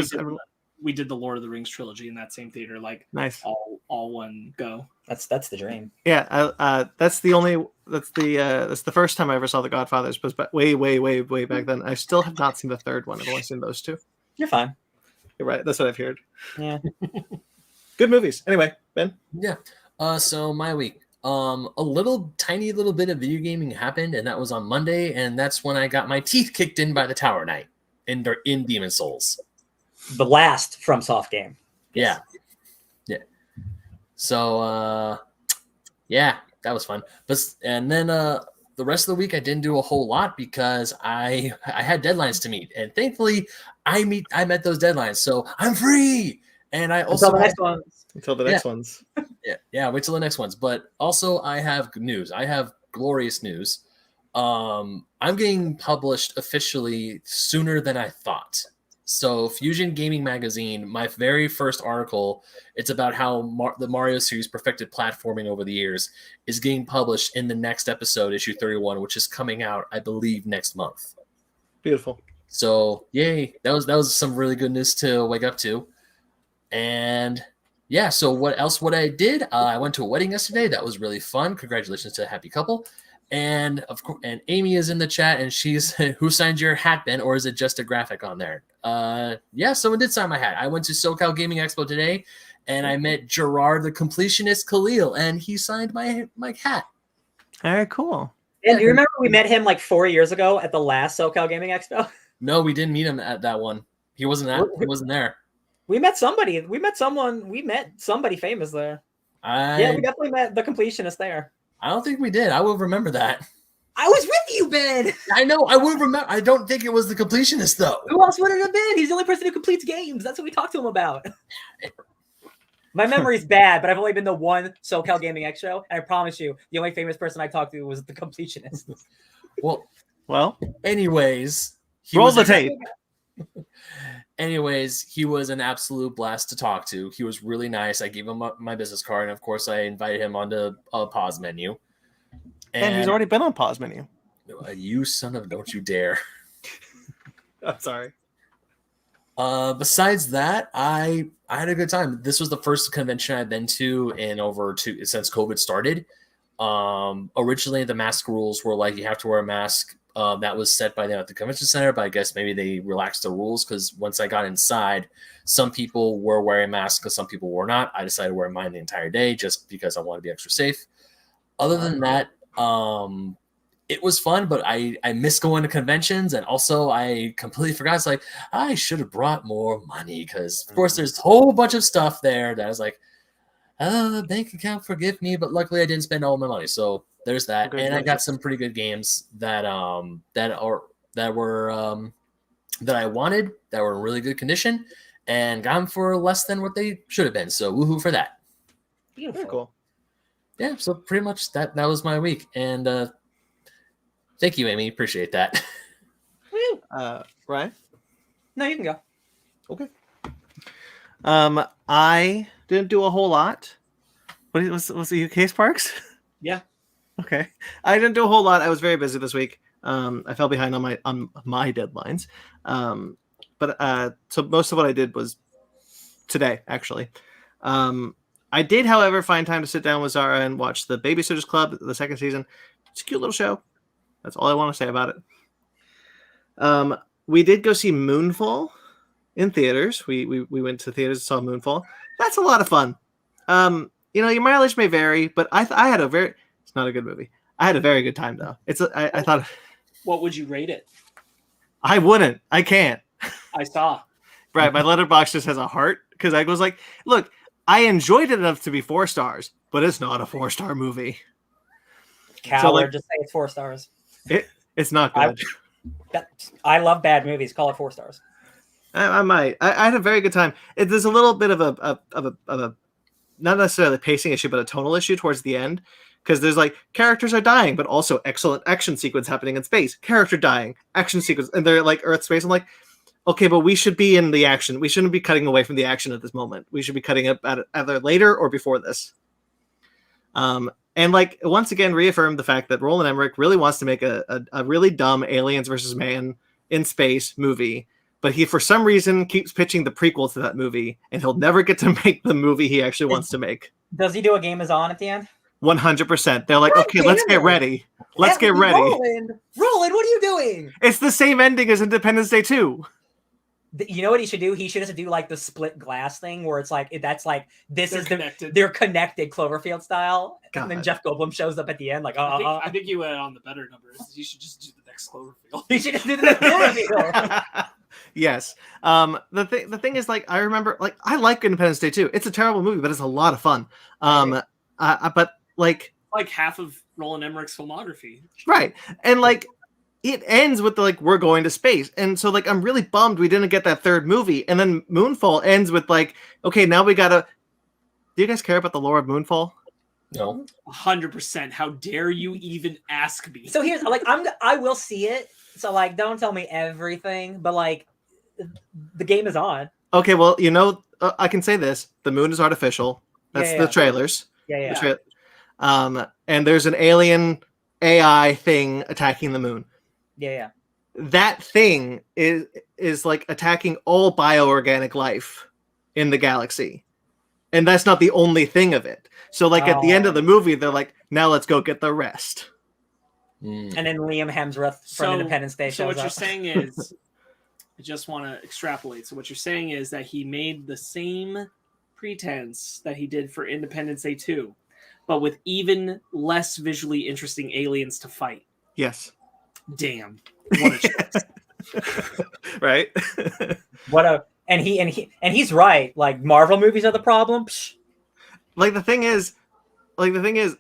[SPEAKER 4] we did the Lord of the Rings trilogy in that same theater, like
[SPEAKER 2] nice.
[SPEAKER 4] all one go.
[SPEAKER 6] That's the dream.
[SPEAKER 2] Yeah, that's the first time I ever saw The Godfathers, but way back then. I still have not seen the third one. I've only seen those 2.
[SPEAKER 6] You're fine.
[SPEAKER 2] You're right. That's what I've heard.
[SPEAKER 6] Yeah.
[SPEAKER 2] Good movies. Anyway, Ben.
[SPEAKER 5] Yeah. So my week. Tiny little bit of video gaming happened, and that was on Monday, and that's when I got my teeth kicked in by the Tower Knight in Demon Souls.
[SPEAKER 6] The last FromSoft game.
[SPEAKER 5] Yes. Yeah. So yeah, that was fun. And then the rest of the week I didn't do a whole lot because I had deadlines to meet, and thankfully I met those deadlines, so I'm free. And I also
[SPEAKER 2] until the next ones.
[SPEAKER 5] Yeah, wait till the next ones. But also I have news. I have glorious news. I'm getting published officially sooner than I thought. So Fusion Gaming Magazine, my very first article, it's about how the Mario series perfected platforming over the years, is getting published in the next episode, issue 31, which is coming out, I believe, next month.
[SPEAKER 2] Beautiful.
[SPEAKER 5] So yay, that was some really good news to wake up to. And yeah, so what I did? I went to a wedding yesterday. That was really fun. Congratulations to a happy couple. And of course, and Amy is in the chat, and she's who signed your hat, Ben, or is it just a graphic on there? Yeah, someone did sign my hat. I went to SoCal Gaming Expo today, and I met Gerard the Completionist Khalil, and he signed my hat.
[SPEAKER 2] All right, cool.
[SPEAKER 6] And do you remember we met him like 4 years ago at the last SoCal Gaming Expo?
[SPEAKER 5] No, we didn't meet him at that one. He wasn't there.
[SPEAKER 6] We met somebody. We met somebody famous there. Yeah, we definitely met the Completionist there.
[SPEAKER 5] I don't think we did. I will remember that.
[SPEAKER 6] I was with you, Ben.
[SPEAKER 5] I know. I will remember. I don't think it was the Completionist, though.
[SPEAKER 6] Who else would it have been? He's the only person who completes games. That's what we talked to him about. My memory's bad, but I've only been to one SoCal Gaming Expo, and I promise you, the only famous person I talked to was the Completionist.
[SPEAKER 5] Well. Anyways,
[SPEAKER 2] Roll the tape.
[SPEAKER 5] Anyways, he was an absolute blast to talk to. He was really nice. I gave him my business card, and of course, I invited him onto a pause menu.
[SPEAKER 2] And he's already been on pause menu.
[SPEAKER 5] You son of don't you dare.
[SPEAKER 2] I'm sorry.
[SPEAKER 5] Besides that, I had a good time. This was the first convention I've been to since COVID started. Originally, the mask rules were like you have to wear a mask. That was set by them at the convention center, but I guess maybe they relaxed the rules because once I got inside, some people were wearing masks and some people were not. I decided to wear mine the entire day just because I wanted to be extra safe. Other than that, it was fun, but I miss going to conventions, and also I completely forgot. It's like I should have brought more money because, of course, there's a whole bunch of stuff there that I was like, bank account, forgive me, but luckily I didn't spend all my money. So there's that, and I got some pretty good games that I wanted, that were in really good condition, and got them for less than what they should have been. So woohoo for that!
[SPEAKER 6] Beautiful.
[SPEAKER 2] Very cool.
[SPEAKER 5] Yeah, so pretty much that was my week, and thank you, Amy. Appreciate that.
[SPEAKER 6] Woo.
[SPEAKER 2] Ryan?
[SPEAKER 6] No, you can go.
[SPEAKER 2] Okay. I didn't do a whole lot. Was the UK Sparks?
[SPEAKER 4] Yeah.
[SPEAKER 2] Okay. I didn't do a whole lot. I was very busy this week. I fell behind on my deadlines. So most of what I did was today, actually. I did, however, find time to sit down with Zara and watch the Babysitters Club, the second season. It's a cute little show. That's all I want to say about it. We did go see Moonfall in theaters. We went to theaters and saw Moonfall. That's a lot of fun. Your mileage may vary, but I had it's not a good movie. I had a very good time though. I thought.
[SPEAKER 4] What would you rate it?
[SPEAKER 2] I wouldn't. I can't.
[SPEAKER 4] I saw.
[SPEAKER 2] Right, my letterbox just has a heart because I was like, look, I enjoyed it enough to be 4 stars, but it's not a 4-star movie.
[SPEAKER 6] Coward, just say it's 4 stars.
[SPEAKER 2] It's not good.
[SPEAKER 6] I love bad movies. Call it 4 stars.
[SPEAKER 2] I might. I had a very good time. There's a little bit of a not necessarily a pacing issue, but a tonal issue towards the end. Because there's like characters are dying, but also excellent action sequence happening in space. Character dying, action sequence, and they're like Earth space. I'm like, okay, but we should be in the action. We shouldn't be cutting away from the action at this moment. We should be cutting it at either later or before this. And like once again reaffirmed the fact that Roland Emmerich really wants to make a really dumb aliens versus man in space movie, but he for some reason keeps pitching the prequel to that movie, and he'll never get to make the movie he actually wants to make.
[SPEAKER 6] Does he do a Game Is On at the end?
[SPEAKER 2] 100%. They're like, okay, let's get ready. Let's get ready.
[SPEAKER 6] Roland, what are you doing?
[SPEAKER 2] It's the same ending as Independence Day 2.
[SPEAKER 6] You know what he should do? He should just do like the split glass thing where it's like they're connected Cloverfield style.
[SPEAKER 2] God.
[SPEAKER 6] And then Jeff Goldblum shows up at the end like,
[SPEAKER 4] I think you went on the better numbers. You should just do the next Cloverfield.
[SPEAKER 6] He should just do the next Cloverfield.
[SPEAKER 2] Yes. The thing is, like, I remember, like, I like Independence Day 2. It's a terrible movie, but it's a lot of fun. But like
[SPEAKER 4] half of Roland Emmerich's filmography.
[SPEAKER 2] Right. And like it ends with we're going to space. And so like I'm really bummed we didn't get that third movie. And then Moonfall ends with like, okay, now we gotta. Do you guys care about the lore of Moonfall?
[SPEAKER 5] No.
[SPEAKER 4] 100%. How dare you even ask me?
[SPEAKER 6] So here's like I will see it. So like don't tell me everything, but like the game is on.
[SPEAKER 2] Okay, well, I can say this. The moon is artificial. That's the trailers.
[SPEAKER 6] Yeah.
[SPEAKER 2] And there's an alien AI thing attacking the moon.
[SPEAKER 6] Yeah.
[SPEAKER 2] That thing is like attacking all bioorganic life in the galaxy. And that's not the only thing of it. So like at the end of the movie, they're like, now let's go get the rest.
[SPEAKER 6] And then Liam Hemsworth from Independence Day shows up.
[SPEAKER 4] So what you're saying is, I just want to extrapolate. So what you're saying is that he made the same pretense that he did for Independence Day 2, but with even less visually interesting aliens to fight.
[SPEAKER 2] Yes.
[SPEAKER 4] Damn. What a choice.
[SPEAKER 2] Right?
[SPEAKER 6] And he's right. Like Marvel movies are the problem. Psh.
[SPEAKER 2] Like the thing is,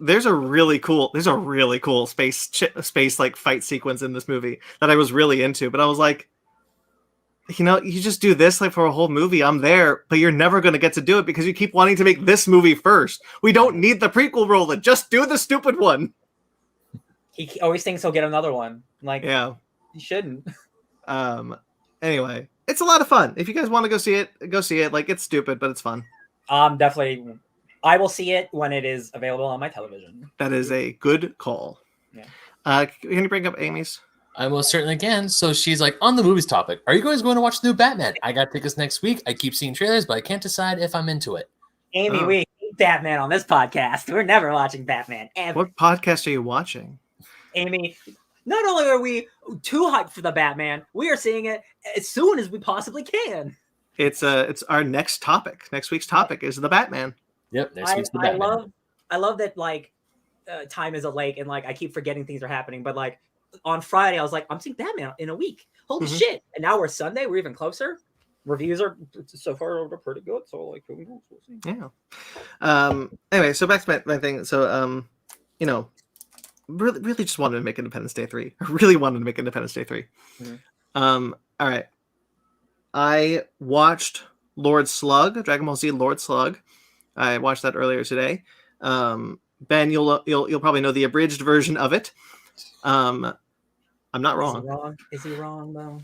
[SPEAKER 2] there's a really cool space like fight sequence in this movie that I was really into, but I was like, you just do this like for a whole movie. I'm there, but you're never going to get to do it because you keep wanting to make this movie first. We don't need the prequel, Roland. Just do the stupid one.
[SPEAKER 6] He always thinks he'll get another one. Like,
[SPEAKER 2] yeah,
[SPEAKER 6] he shouldn't.
[SPEAKER 2] Anyway, it's a lot of fun. If you guys want to go see it, go see it. Like, it's stupid, but it's fun.
[SPEAKER 6] Definitely. I will see it when it is available on my television.
[SPEAKER 2] That is a good call.
[SPEAKER 6] Yeah.
[SPEAKER 2] Can you bring up Amy's?
[SPEAKER 5] I most certainly can. So she's like, on the movies topic, are you guys going to watch the new Batman? I got tickets next week. I keep seeing trailers, but I can't decide if I'm into it.
[SPEAKER 6] Amy, we hate Batman on this podcast. We're never watching Batman ever.
[SPEAKER 2] What podcast are you watching?
[SPEAKER 6] Amy, not only are we too hyped for the Batman, we are seeing it as soon as we possibly can.
[SPEAKER 2] It's our next topic. Next week's topic is the Batman.
[SPEAKER 5] Yep, next week's the Batman.
[SPEAKER 6] I love that, like, time is a lake, and like I keep forgetting things are happening. But like on Friday, I was like, I'm seeing Batman in a week. Holy shit! And now we're Sunday. We're even closer. Reviews are so far pretty good. So like, who knows? We'll see.
[SPEAKER 2] Yeah. Anyway, so back to my thing. So you know, really just wanted to make Independence Day 3. I really wanted to make Independence Day 3. All right. I watched Lord Slug, Dragon Ball Z Lord Slug. I watched that earlier today. Ben, you'll probably know the abridged version of it. I'm not wrong.
[SPEAKER 6] Is he wrong though?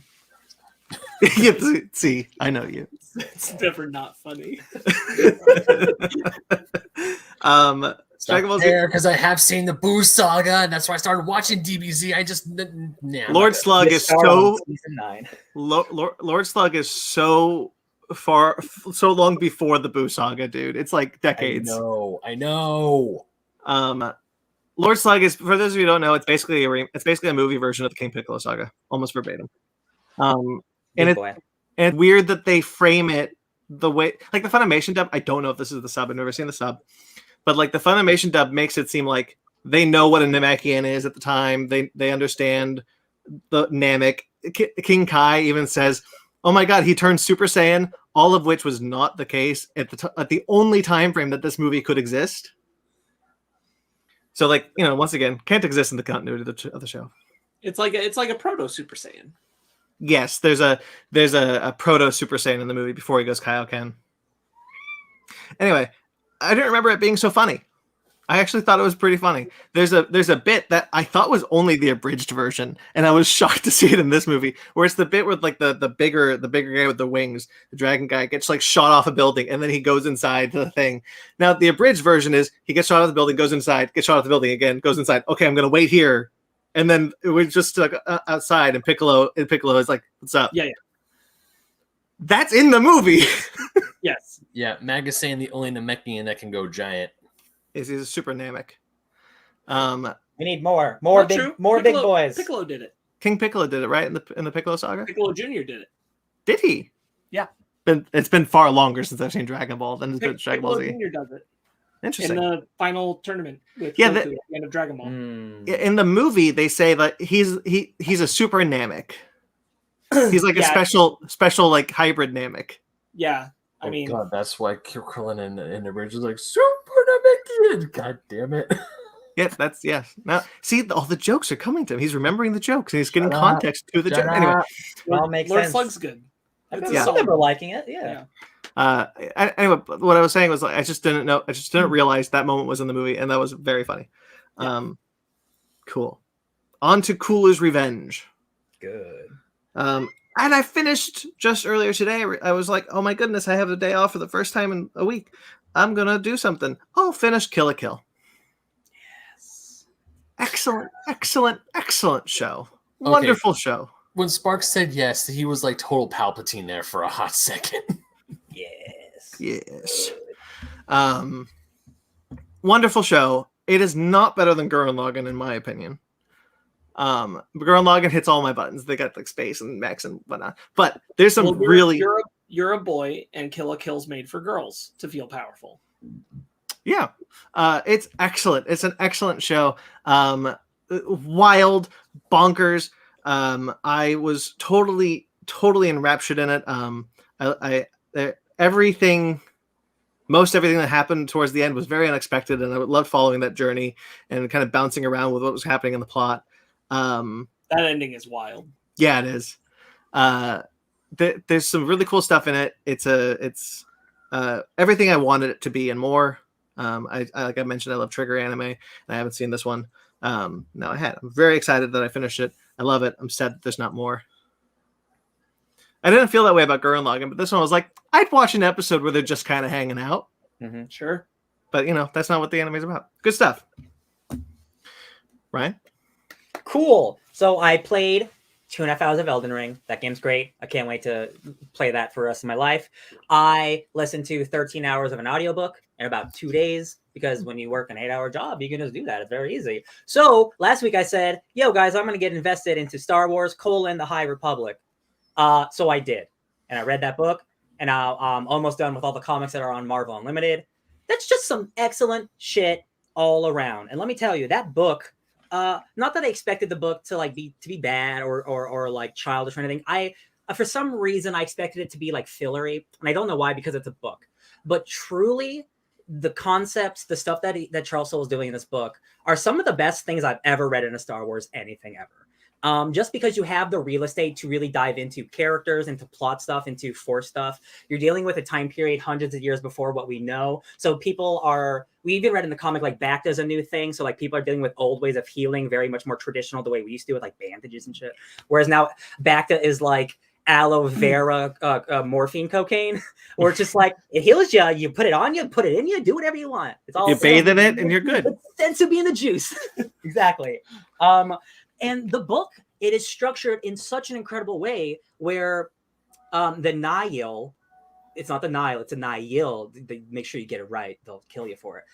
[SPEAKER 2] See, I know you.
[SPEAKER 4] It's never not funny.
[SPEAKER 2] Dragon Ball Z,
[SPEAKER 5] because I have seen the Boo Saga, and that's why I started watching DBZ. I just
[SPEAKER 2] Lord Slug is so
[SPEAKER 6] season 9.
[SPEAKER 2] Lord Slug is so long before the Boo Saga, dude. It's like decades.
[SPEAKER 5] I know.
[SPEAKER 2] Lord Slug is, for those of you who don't know, it's basically a movie version of the King Piccolo saga, almost verbatim. And it's weird that they frame it the way, like the Funimation dub. I don't know if this is the sub. I've never seen the sub, but like the Funimation dub makes it seem like they know what a Namekian is at the time. They understand the Namek. King Kai even says, "Oh my God, he turned Super Saiyan," all of which was not the case at the only time frame that this movie could exist. So, like, you know, once again, can't exist in the continuity of the show.
[SPEAKER 4] It's like a proto Super Saiyan.
[SPEAKER 2] Yes, there's a proto Super Saiyan in the movie before he goes Kaioken. Anyway, I didn't remember it being so funny. I actually thought it was pretty funny. There's a bit that I thought was only the abridged version, and I was shocked to see it in this movie, where it's the bit where like the bigger guy with the wings, the dragon guy, gets like shot off a building, and then he goes inside the thing. Now the abridged version is he gets shot off the building, goes inside, gets shot off the building again, goes inside. Okay, I'm gonna wait here, and then it was just like outside, and Piccolo is like, "What's up?"
[SPEAKER 4] Yeah.
[SPEAKER 2] That's in the movie.
[SPEAKER 4] Yes.
[SPEAKER 5] Yeah, Mag is saying the only Namekian that can go giant.
[SPEAKER 2] He's a super Namek.
[SPEAKER 6] We need more
[SPEAKER 4] Not
[SPEAKER 6] big
[SPEAKER 4] true.
[SPEAKER 6] big boys.
[SPEAKER 4] Piccolo did it.
[SPEAKER 2] King Piccolo did it, right? In the Piccolo saga?
[SPEAKER 4] Piccolo Jr. did it.
[SPEAKER 2] Did he?
[SPEAKER 4] Yeah.
[SPEAKER 2] It's been far longer since I've seen Dragon Ball than it's been Dragon Ball
[SPEAKER 4] Piccolo
[SPEAKER 2] Z.
[SPEAKER 4] Jr. does it.
[SPEAKER 2] Interesting.
[SPEAKER 4] In the final tournament with
[SPEAKER 2] Yeah,
[SPEAKER 4] Goku at the end of Dragon Ball.
[SPEAKER 2] In the movie, they say that he's a super Namek. He's like a special like hybrid Namek.
[SPEAKER 4] Yeah. I mean,
[SPEAKER 5] God, that's why Krillin in the bridge is like super Namekian. God damn it.
[SPEAKER 2] Yes. Now, see, all the jokes are coming to him. He's remembering the jokes, and he's getting context to the joke. Anyway,
[SPEAKER 6] Well, makes
[SPEAKER 4] Lord
[SPEAKER 6] sense.
[SPEAKER 4] Slug's good.
[SPEAKER 6] I
[SPEAKER 4] Yeah.
[SPEAKER 6] remember liking it. Yeah.
[SPEAKER 2] Anyway, what I was saying was like, I just didn't realize that moment was in the movie, and that was very funny. Cool. On to Cooler's Revenge.
[SPEAKER 6] Good.
[SPEAKER 2] And I finished just earlier today. I was like, oh my goodness, I have a day off for the first time in a week. I'm going to do something. I'll finish Kill la Kill.
[SPEAKER 6] Yes.
[SPEAKER 2] Excellent show. Okay. Wonderful show.
[SPEAKER 5] When Sparks said yes, he was like total Palpatine there for a hot second.
[SPEAKER 2] Yes. Wonderful show. It is not better than Gurren Lagann, in my opinion. Gurren Lagann hits all my buttons. They got like space and mechs and whatnot. But there's some
[SPEAKER 4] You're a boy, and Kill la Kill's made for girls to feel powerful.
[SPEAKER 2] Yeah. It's excellent. It's an excellent show. Wild, bonkers. I was totally enraptured in it. Most everything that happened towards the end was very unexpected, and I loved following that journey and kind of bouncing around with what was happening in the plot.
[SPEAKER 4] That ending is wild.
[SPEAKER 2] Yeah, it is. There's some really cool stuff in it. It's everything I wanted it to be and more. I like I mentioned, I love Trigger anime, and I haven't seen this one. No, I had. I'm very excited that I finished it. I love it. I'm sad that there's not more. I didn't feel that way about Gurren Lagann, but this one was like, I'd watch an episode where they're just kind of hanging out.
[SPEAKER 4] Sure.
[SPEAKER 2] But, that's not what the anime is about. Good stuff. Ryan?
[SPEAKER 6] Cool. So I played 2.5 hours of Elden Ring. That game's great. I can't wait to play that for the rest of my life. I listened to 13 hours of an audiobook in about 2 days, because when you work an 8-hour job, you can just do that. It's very easy. So last week I said, yo, guys, I'm going to get invested into Star Wars, the High Republic. So I did. And I read that book. And now I'm almost done with all the comics that are on Marvel Unlimited. That's just some excellent shit all around. And let me tell you, that book, not that I expected the book to be bad or like childish or anything. For some reason I expected it to be like fillery, and I don't know why, because it's a book. But truly, the concepts, the stuff that Charles Soule is doing in this book are some of the best things I've ever read in a Star Wars anything ever. Just because you have the real estate to really dive into characters, into plot stuff, into Force stuff. You're dealing with a time period hundreds of years before what we know. So we even read in the comic, like Bacta's a new thing. So like people are dealing with old ways of healing, very much more traditional, the way we used to with like bandages and shit. Whereas now Bacta is like aloe vera morphine cocaine, where it's just like, it heals you, you put it on you, put it in you, do whatever you want. It's all
[SPEAKER 2] You bathe in it and you're good.
[SPEAKER 6] Sensu be in the juice. Exactly. And the book, it is structured in such an incredible way where the Nihil, it's not the Nile, it's a Nihil. They make sure you get it right. They'll kill you for it.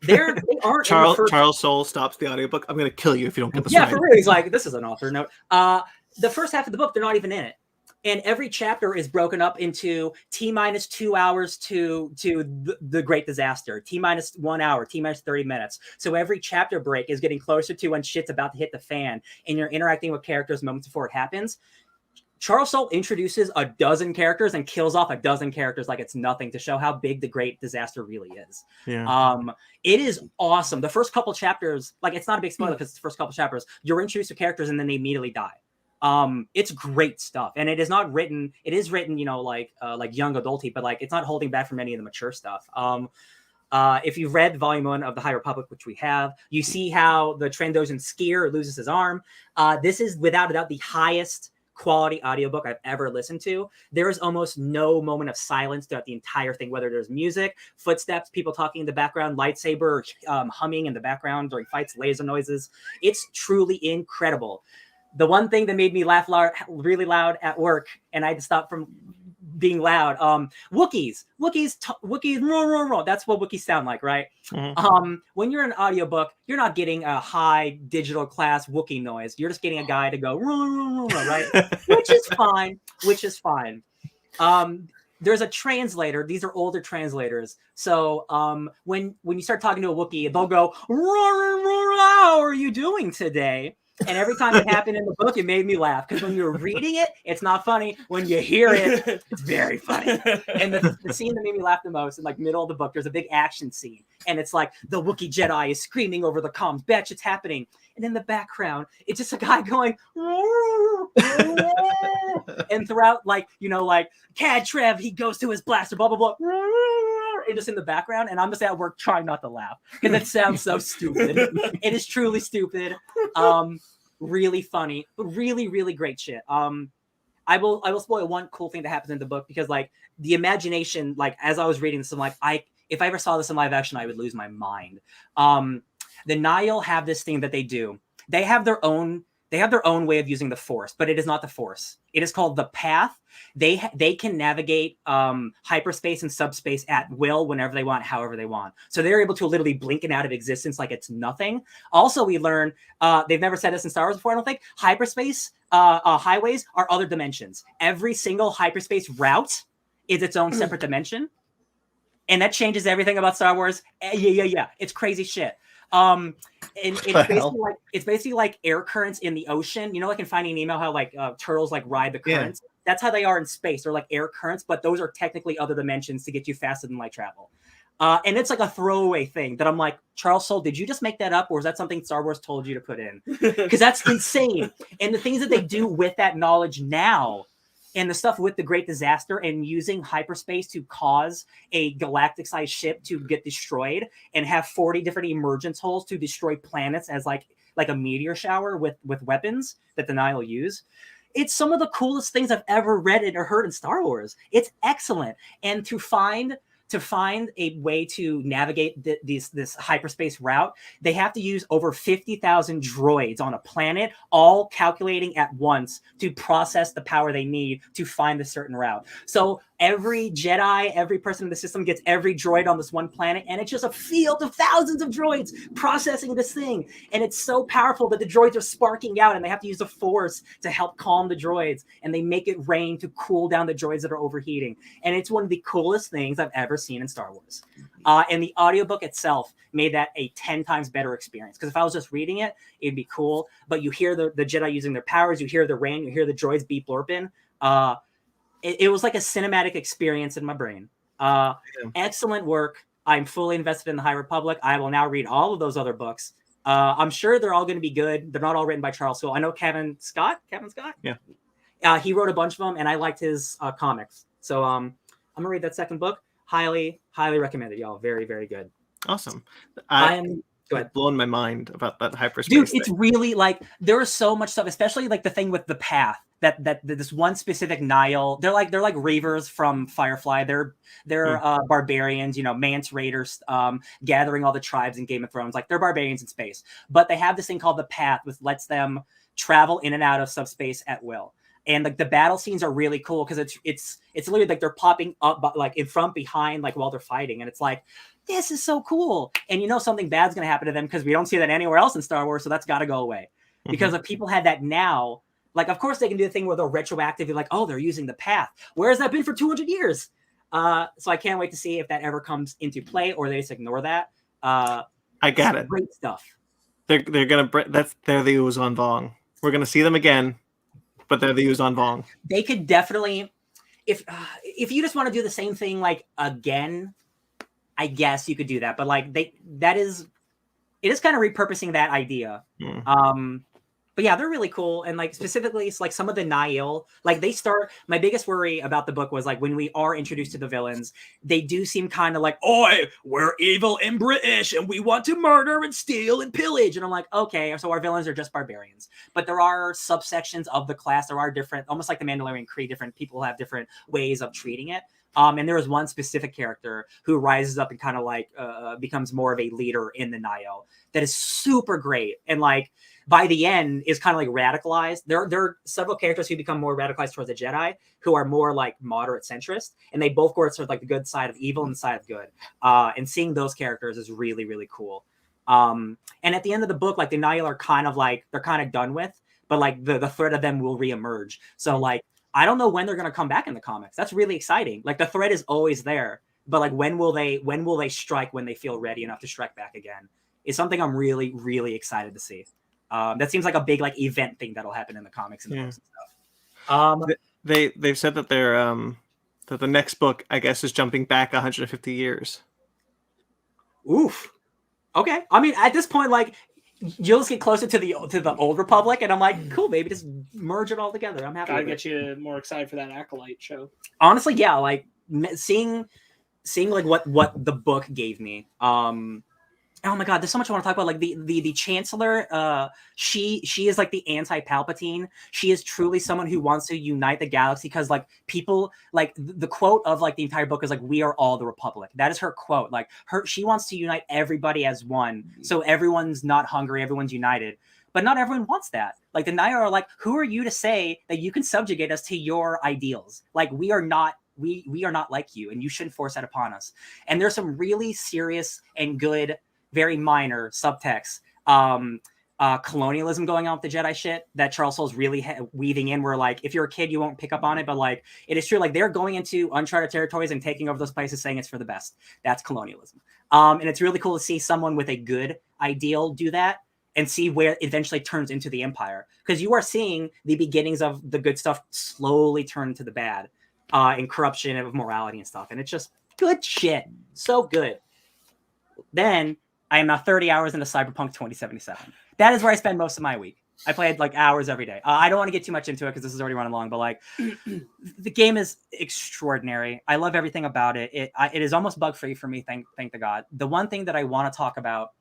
[SPEAKER 6] They aren't
[SPEAKER 2] Charles Soule stops the audiobook. I'm going to kill you if you don't get this right.
[SPEAKER 6] Yeah, for real. He's like, this is an author note. The first half of the book, they're not even in it. And every chapter is broken up into T-minus 2 hours to the great disaster, T-minus 1 hour, T-minus 30 minutes. So every chapter break is getting closer to when shit's about to hit the fan, and you're interacting with characters moments before it happens. Charles Soule introduces a dozen characters and kills off a dozen characters like it's nothing, to show how big the great disaster really is.
[SPEAKER 2] Yeah.
[SPEAKER 6] It is awesome. The first couple chapters, like, it's not a big spoiler because it's the first couple chapters, you're introduced to characters and then they immediately die. It's great stuff, and it is written, like young adulty, but like it's not holding back from any of the mature stuff. If you've read Volume 1 of the High Republic, which we have, you see how the Trandoshan skier loses his arm. This is without a doubt the highest quality audiobook I've ever listened to. There is almost no moment of silence throughout the entire thing, whether there's music, footsteps, people talking in the background, lightsaber humming in the background during fights, laser noises. It's truly incredible. The one thing that made me laugh really loud at work, and I had to stop from being loud, Wookiees, that's what Wookiees sound like, right? Mm-hmm. When you're in an audiobook, you're not getting a high digital class Wookiee noise. You're just getting a guy to go, right? Which is fine. There's a translator. These are older translators. So when you start talking to a Wookiee, they'll go, how are you doing today? And every time it happened in the book, it made me laugh, because when you're reading it, it's not funny. When you hear it, it's very funny. And the scene that made me laugh the most, in like middle of the book, there's a big action scene, and it's like the Wookiee Jedi is screaming over the comms, "Betch, it's happening!" And in the background, it's just a guy going, and throughout, like Cad Trev, he goes to his blaster, blah blah blah. And just in the background, and I'm just at work trying not to laugh because it sounds so stupid. It is truly stupid. Really funny, but really, really great shit. I will spoil one cool thing that happens in the book, because like the imagination, like as I was reading this, I'm like, if I ever saw this in live action, I would lose my mind. The Nihil have this thing that they do. They have their own way of using the Force, but it is not the Force. It is called the Path. They can navigate hyperspace and subspace at will, whenever they want, however they want. So they're able to literally blink it out of existence like it's nothing. Also, we learn, they've never said this in Star Wars before, I don't think, hyperspace highways are other dimensions. Every single hyperspace route is its own separate dimension. And that changes everything about Star Wars. Yeah. It's crazy shit. And it's basically like air currents in the ocean. Like in Finding Nemo, how like turtles like ride the currents. Yeah. That's how they are in space. They're like air currents, but those are technically other dimensions to get you faster than light travel. And it's like a throwaway thing that I'm like, Charles Soule, did you just make that up, or is that something Star Wars told you to put in? Because that's insane. And the things that they do with that knowledge now, and the stuff with the Great Disaster and using hyperspace to cause a galactic-sized ship to get destroyed and have 40 different emergence holes to destroy planets as like a meteor shower with weapons that the Nihil use.
[SPEAKER 3] it's some of the coolest things I've ever read or heard in Star Wars. It's excellent. And to find a way to navigate this hyperspace route, they have to use over 50,000 droids on a planet, all calculating at once to process the power they need to find a certain route. So every Jedi, every person in the system gets every droid on this one planet, and it's just a field of thousands of droids processing this thing. And it's so powerful that the droids are sparking out, and they have to use the Force to help calm the droids, and they make it rain to cool down the droids that are overheating. And it's one of the coolest things I've ever seen in Star Wars. And the audiobook itself made that a 10 times better experience. Because if I was just reading it, it'd be cool. But you hear the Jedi using their powers, you hear the rain, you hear the droids beep blorping. It was like a cinematic experience in my brain. Excellent work. I'm fully invested in the High Republic. I will now read all of those other books. I'm sure they're all going to be good. They're not all written by Charles Soule. I know Kevin Scott. Yeah. He wrote a bunch of them, and I liked his comics. So I'm gonna read that second book. Highly recommend it, y'all. Very, very good.
[SPEAKER 2] Awesome.
[SPEAKER 3] I am
[SPEAKER 2] blown my mind about that hyperspace.
[SPEAKER 3] Dude,
[SPEAKER 2] thing.
[SPEAKER 3] it's really like there is so much stuff, especially like the thing with the path that this one specific Nihil. They're like Reavers from Firefly. They're barbarians, Mance Raiders, gathering all the tribes in Game of Thrones. Like they're barbarians in space, but they have this thing called the path, which lets them travel in and out of subspace at will. And like the battle scenes are really cool because it's literally like they're popping up like in front, behind, like while they're fighting, and it's like, this is so cool. And something bad's gonna happen to them because we don't see that anywhere else in Star Wars, so that's got to go away. Because if people had that now, like of course they can do the thing where they're retroactively like, oh, they're using the path. Where has that been for 200 years? So I can't wait to see if that ever comes into play or they just ignore that.
[SPEAKER 2] I got it.
[SPEAKER 3] Great stuff.
[SPEAKER 2] They're gonna they're the Uzon Vong. We're gonna see them again. But they're the Uzon Vong.
[SPEAKER 3] They could definitely, if you just want to do the same thing like again, I guess you could do that. But like it is kind of repurposing that idea. But yeah, they're really cool. And like specifically, it's like some of the Nihil, like my biggest worry about the book was like when we are introduced to the villains, they do seem kind of like, oi, we're evil and British and we want to murder and steal and pillage. And I'm like, okay, so our villains are just barbarians. But there are subsections of the class. There are different, almost like the Mandalorian Creed, different people have different ways of treating it. And there is one specific character who rises up and kind of like becomes more of a leader in the Nihil that is super great. And like, by the end is kind of like radicalized. There are several characters who become more radicalized towards the Jedi who are more like moderate centrist, and they both go sort of like the good side of evil and the side of good. And seeing those characters is really, really cool. And at the end of the book, like the Nihil are kind of like, they're kind of done with, but like the threat of them will reemerge. So like, I don't know when they're going to come back in the comics. That's really exciting. Like the threat is always there, but like when will they strike when they feel ready enough to strike back again is something I'm really, really excited to see. That seems like a big like event thing that'll happen in the comics and the books and stuff.
[SPEAKER 2] They've said that they're that the next book, I guess, is jumping back 150 years.
[SPEAKER 3] Oof. Okay. I mean, at this point, like you'll just get closer to the old Republic, and I'm like, cool, baby, just merge it all together. I'm happy.
[SPEAKER 4] Gotta get you more excited for that Acolyte show.
[SPEAKER 3] Honestly, yeah, like seeing like what the book gave me. Oh my god, there's so much I want to talk about. Like the Chancellor, she is like the anti-Palpatine. She is truly someone who wants to unite the galaxy because like people like the quote of like the entire book is like, we are all the Republic. That is her quote. Like she wants to unite everybody as one. So everyone's not hungry, everyone's united. But not everyone wants that. Like the Nihil are like, who are you to say that you can subjugate us to your ideals? Like we are not like you, and you shouldn't force that upon us. And there's some really serious and good, very minor subtext, colonialism going on with the Jedi shit that Charles Soule's really weaving in, where like if you're a kid you won't pick up on it, but like it is true, like they're going into uncharted territories and taking over those places saying it's for the best. That's colonialism. And it's really cool to see someone with a good ideal do that and see where it eventually turns into the Empire, because you are seeing the beginnings of the good stuff slowly turn to the bad, and corruption of morality and stuff, and it's just good shit. So good. Then I am now 30 hours into Cyberpunk 2077. That is where I spend most of my week. I played like hours every day. I don't want to get too much into it because this is already running long, but like the game is extraordinary. I love everything about it. It is almost bug free for me. Thank the God. The one thing that I want to talk about,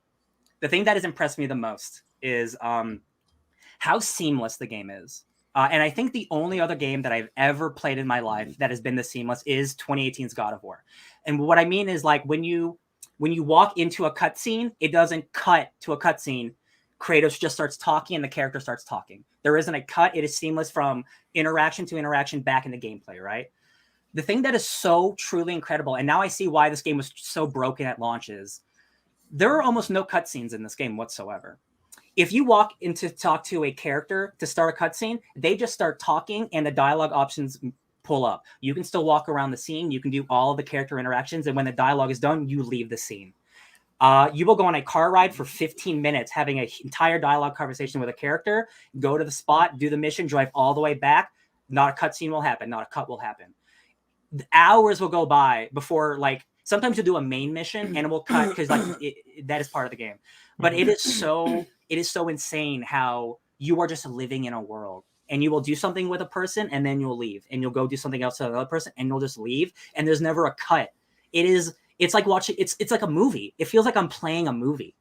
[SPEAKER 3] the thing that has impressed me the most is how seamless the game is. And I think the only other game that I've ever played in my life that has been this seamless is 2018's God of War. And what I mean is like when you walk into a cutscene, it doesn't cut to a cutscene. Kratos just starts talking and the character starts talking. There isn't a cut. It is seamless from interaction to interaction back into gameplay, right? The thing that is so truly incredible, and now I see why this game was so broken at launch, is there are almost no cutscenes in this game whatsoever. If you walk in to talk to a character to start a cutscene, they just start talking and the dialogue options pull up. You can still walk around the scene. You can do all of the character interactions. And when the dialogue is done, you leave the scene. You will go on a car ride for 15 minutes, having an entire dialogue conversation with a character, go to the spot, do the mission, drive all the way back. Not a cutscene will happen. Not a cut will happen. The hours will go by before, like, sometimes you'll do a main mission and it will cut because like that is part of the game. But it is so insane how you are just living in a world and you will do something with a person and then you'll leave and you'll go do something else to another person and you'll just leave and there's never a cut. It's like watching it's like a movie. It feels like I'm playing a movie.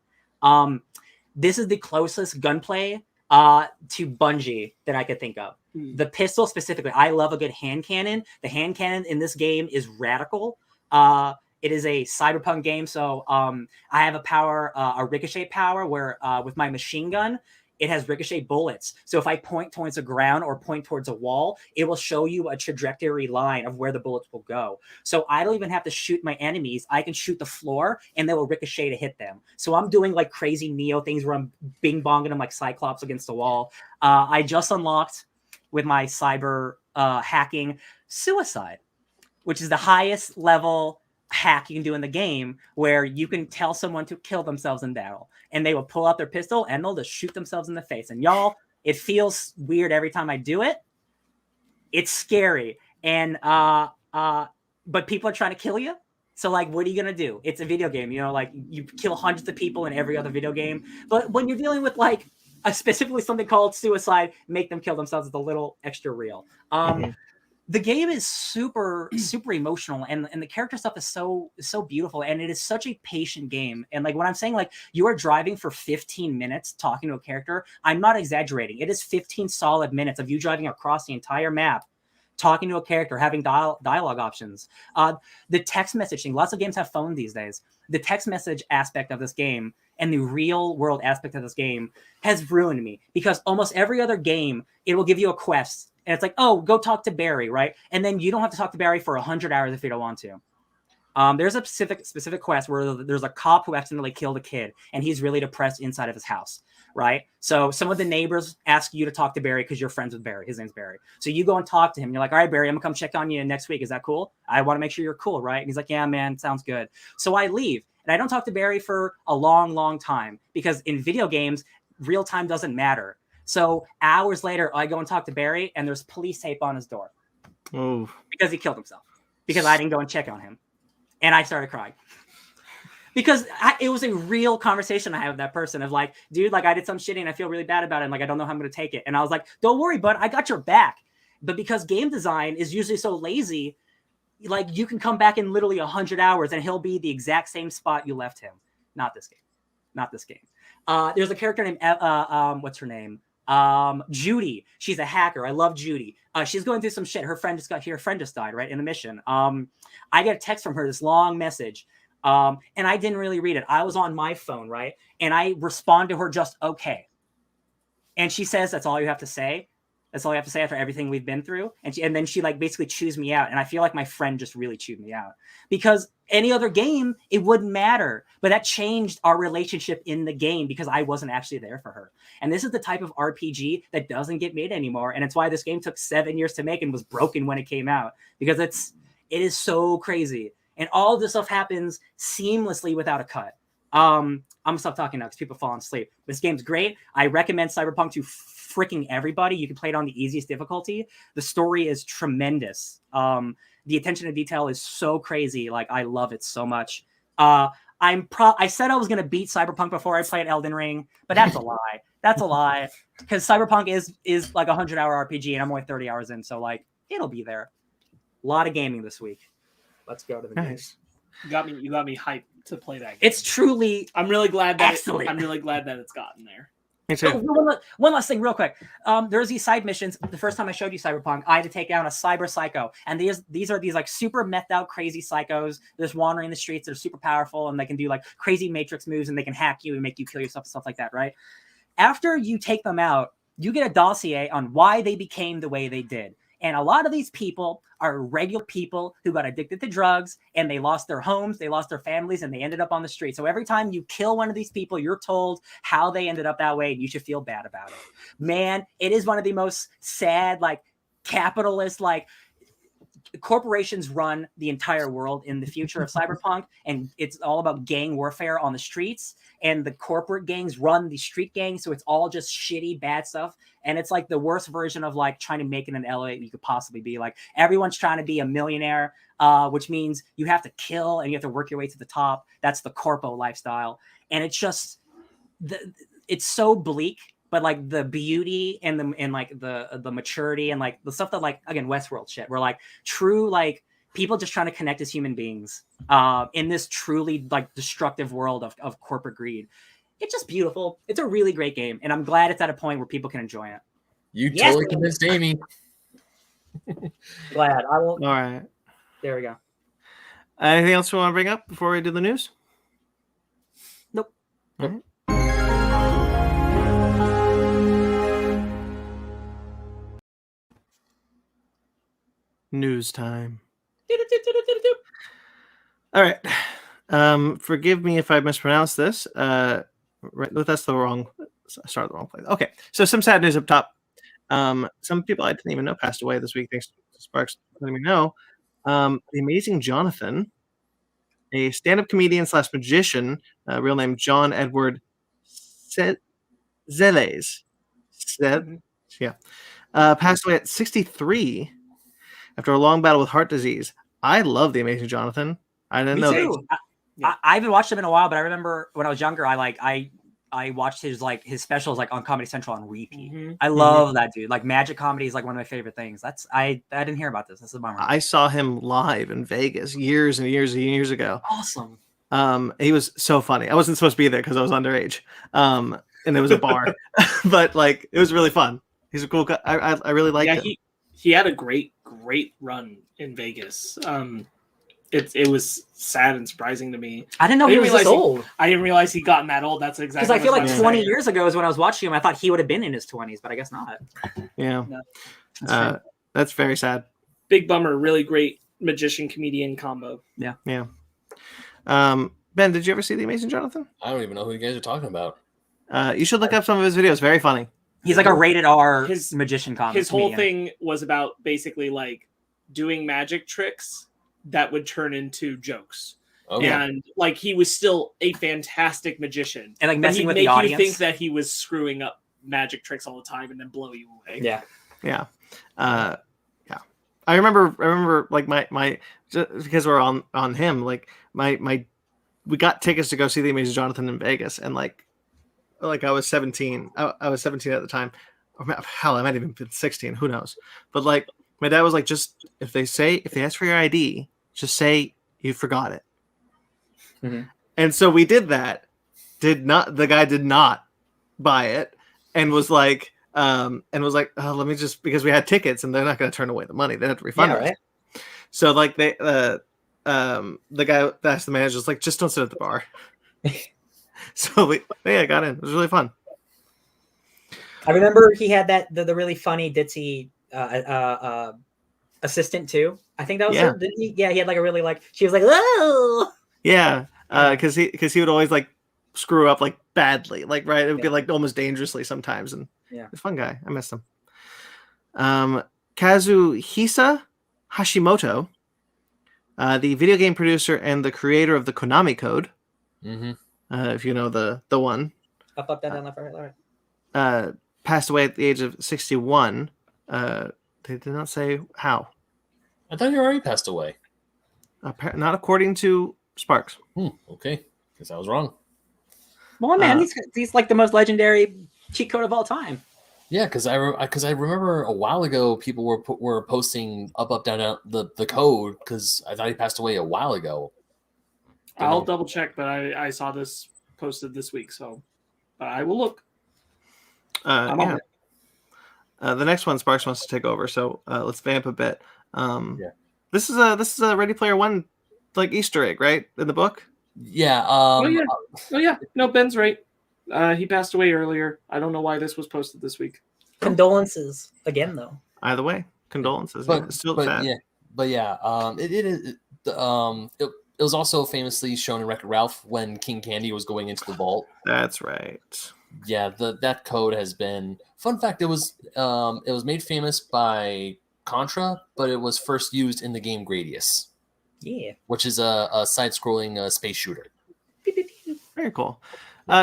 [SPEAKER 3] This is the closest gunplay to Bungie that I could think of. The pistol specifically, I love a good hand cannon. The hand cannon in this game is radical. It is a cyberpunk game, so I have a ricochet power where with my machine gun, it has ricochet bullets. So if I point towards the ground or point towards a wall, it will show you a trajectory line of where the bullets will go. So I don't even have to shoot my enemies. I can shoot the floor and they will ricochet to hit them. So I'm doing like crazy Neo things where I'm bing-bonging them like Cyclops against the wall. I just unlocked with my cyber hacking Suicide, which is the highest level hack you can do in the game where you can tell someone to kill themselves in battle and they will pull out their pistol and they'll just shoot themselves in the face. And y'all, it feels weird every time I do it. It's scary. And but people are trying to kill you. So like, what are you going to do? It's a video game, you know, like you kill hundreds of people in every other video game. But when you're dealing with like specifically something called Suicide, make them kill themselves is a little extra real. The game is super emotional and the character stuff is so beautiful and it is such a patient game. And like when I'm saying like you are driving for 15 minutes talking to a character, I'm not exaggerating. It is 15 solid minutes of you driving across the entire map, talking to a character, having dialogue options. The text messaging, lots of games have phone these days. The text message aspect of this game and the real world aspect of this game has ruined me because almost every other game, it will give you a quest. And it's like, oh, go talk to Barry, right? And then you don't have to talk to Barry for 100 hours if you don't want to. There's a specific quest where there's a cop who accidentally killed a kid, and he's really depressed inside of his house, right? So some of the neighbors ask you to talk to Barry because you're friends with Barry. His name's Barry. So you go and talk to him. You're like, all right, Barry, I'm going to come check on you next week. Is that cool? I want to make sure you're cool, right? And he's like, yeah, man, sounds good. So I leave, and I don't talk to Barry for a long time because in video games, real time doesn't matter. So hours later, I go and talk to Barry, and there's police tape on his door.
[SPEAKER 2] Oh,
[SPEAKER 3] because he killed himself. Because I didn't go and check on him, and I started crying because it was a real conversation I had with that person of like, dude, like I did some shitty and I feel really bad about it, and like I don't know how I'm going to take it. And I was like, don't worry, bud, I got your back. But because game design is usually so lazy, like you can come back in literally 100 hours, and he'll be the exact same spot you left him. Not this game. There's a character named what's her name? Judy. She's a hacker. I love Judy. She's going through some shit. Her friend just died, right, in the mission. I get a text from her, this long message, and I didn't really read it. I was on my phone, right, and I respond to her just okay, and she says, "That's all you have to say." That's all I have to say after everything we've been through. And then she like basically chews me out. And I feel like my friend just really chewed me out because any other game, it wouldn't matter. But that changed our relationship in the game because I wasn't actually there for her. And this is the type of RPG that doesn't get made anymore. And it's why this game took 7 years to make and was broken when it came out because it is so crazy. And all this stuff happens seamlessly without a cut. I'm gonna stop talking now because people fall asleep. This game's great. I recommend Cyberpunk to freaking everybody. You can play it on the easiest difficulty. The story is tremendous. The attention to detail is so crazy. Like I love it so much. I said I was gonna beat Cyberpunk before I played Elden Ring, but that's a lie. That's a lie because Cyberpunk is like a 100-hour RPG and I'm only 30 hours in, so like it'll be there. A lot of gaming this week. Let's go to the
[SPEAKER 2] nice.
[SPEAKER 4] You got me hyped to play that game.
[SPEAKER 3] It's truly
[SPEAKER 4] I'm really glad that
[SPEAKER 3] excellent.
[SPEAKER 4] I'm really glad that it's gotten there.
[SPEAKER 2] Me too.
[SPEAKER 3] Oh, one last thing, real quick. There's these side missions. The first time I showed you Cyberpunk, I had to take down a cyber psycho, and these are like super methed out, crazy psychos. They're just wandering the streets. They're super powerful, and they can do like crazy Matrix moves, and they can hack you and make you kill yourself and stuff like that, right? After you take them out, you get a dossier on why they became the way they did. And a lot of these people are regular people who got addicted to drugs, and they lost their homes, they lost their families, and they ended up on the street. So every time you kill one of these people, you're told how they ended up that way, and you should feel bad about it. Man, it is one of the most sad, like, capitalist, like, corporations run the entire world in the future of Cyberpunk, and it's all about gang warfare on the streets, and the corporate gangs run the street gangs, so it's all just shitty bad stuff, and it's like the worst version of like trying to make it in LA you could possibly be. Like, everyone's trying to be a millionaire, which means you have to kill and you have to work your way to the top. That's the corpo lifestyle, and it's just it's so bleak. But like the beauty and the maturity and like the stuff that, like, again, Westworld shit, where like true, like, people just trying to connect as human beings in this truly like destructive world of corporate greed. It's just beautiful. It's a really great game, and I'm glad it's at a point where people can enjoy it.
[SPEAKER 5] You
[SPEAKER 3] Yes,
[SPEAKER 5] totally convinced Amy.
[SPEAKER 3] Glad I will.
[SPEAKER 2] All right.
[SPEAKER 3] There we go.
[SPEAKER 2] Anything else you want to bring up before we do the news?
[SPEAKER 3] Nope.
[SPEAKER 2] All right. News time. All right. Forgive me if I mispronounced this. Right, that's the wrong. I started the wrong place. Okay, so some sad news up top. Some people I didn't even know passed away this week. Thanks to Sparks letting me know. The amazing Jonathan, a stand-up comedian / magician, real name John Edward Zeles. Passed away at 63 after a long battle with heart disease. I love the amazing Jonathan. I didn't know
[SPEAKER 3] Me too. I haven't watched him in a while, but I remember when I was younger, I watched his specials like on Comedy Central on repeat.
[SPEAKER 4] Mm-hmm.
[SPEAKER 3] I love that dude. Like, magic comedy is like one of my favorite things. I didn't hear about this. That's a bummer.
[SPEAKER 2] I saw him live in Vegas years and years and years ago.
[SPEAKER 3] Awesome.
[SPEAKER 2] He was so funny. I wasn't supposed to be there because I was underage. And it was a bar, but like, it was really fun. He's a cool guy. I really liked him.
[SPEAKER 4] He had a great run in Vegas. It was sad and surprising to me.
[SPEAKER 3] I didn't know he was this old.
[SPEAKER 4] I didn't realize he'd gotten that old. That's exactly
[SPEAKER 3] because I feel like 20 years ago is when I was watching him. I thought he would have been in his 20s, but I guess not.
[SPEAKER 2] Yeah,
[SPEAKER 4] no,
[SPEAKER 2] that's very sad.
[SPEAKER 4] Big bummer. Really great magician comedian combo.
[SPEAKER 2] Yeah. Ben, did you ever see The Amazing Jonathan?
[SPEAKER 5] I don't even know who you guys are talking about.
[SPEAKER 2] You should look up some of his videos. Very funny.
[SPEAKER 3] He's like a rated R magician comedian.
[SPEAKER 4] His whole thing was about basically like doing magic tricks that would turn into jokes.
[SPEAKER 5] Okay.
[SPEAKER 4] And like, he was still a fantastic magician.
[SPEAKER 3] And like messing with the
[SPEAKER 4] He'd make
[SPEAKER 3] audience.
[SPEAKER 4] you think that he was screwing up magic tricks all the time and then blow you away.
[SPEAKER 2] Yeah. I remember like my just because we're on him, like we got tickets to go see The Amazing Jonathan in Vegas, and like I was 17. I was 17 at the time. Or hell, I might have even been 16. Who knows? But like, my dad was like, just if they ask for your ID, just say you forgot it.
[SPEAKER 3] Mm-hmm.
[SPEAKER 2] And so we did that. The guy did not buy it, and was like, oh, let me just, because we had tickets and they're not going to turn away the money. They have to refund us.
[SPEAKER 3] Right?
[SPEAKER 2] So like the guy asked the manager, like, just don't sit at the bar. So we got in. It was really fun.
[SPEAKER 6] I remember he had the really funny ditzy assistant too. I think that was her, didn't he? Yeah, he had like a really like, she was like, oh
[SPEAKER 2] yeah, because he would always like screw up like badly, like, right, it would be like almost dangerously sometimes, and
[SPEAKER 6] yeah,
[SPEAKER 2] he's a fun guy. I missed him. Kazuhisa Hashimoto, the video game producer and the creator of the Konami Code.
[SPEAKER 5] Mm-hmm.
[SPEAKER 2] If you know the one.
[SPEAKER 6] Up, down, left, right.
[SPEAKER 2] Passed away at the age of 61. They did not say how.
[SPEAKER 5] I thought he already passed away.
[SPEAKER 2] Not according to Sparks.
[SPEAKER 5] Okay, because I was wrong.
[SPEAKER 3] Well, man, he's like the most legendary cheat code of all time.
[SPEAKER 5] Yeah, because I remember a while ago people were posting up, down the code, because I thought he passed away a while ago.
[SPEAKER 4] I'll double check, but I saw this posted this week, so I will look. I'm on
[SPEAKER 2] Yeah. The next one Sparks wants to take over, so let's vamp a bit.
[SPEAKER 5] Yeah.
[SPEAKER 2] This is a Ready Player One like Easter egg, right, in the book?
[SPEAKER 5] Yeah.
[SPEAKER 4] Oh yeah. No, Ben's right. He passed away earlier. I don't know why this was posted this week.
[SPEAKER 6] Condolences again, though.
[SPEAKER 2] Either way, condolences.
[SPEAKER 5] but
[SPEAKER 2] It's still
[SPEAKER 5] but
[SPEAKER 2] sad.
[SPEAKER 5] yeah, it was also famously shown in Wreck-It Ralph when King Candy was going into the vault.
[SPEAKER 2] That's right.
[SPEAKER 5] Yeah, that code has been. Fun fact: it was made famous by Contra, but it was first used in the game Gradius,
[SPEAKER 6] Yeah.
[SPEAKER 5] which is a side-scrolling space shooter.
[SPEAKER 2] Very cool.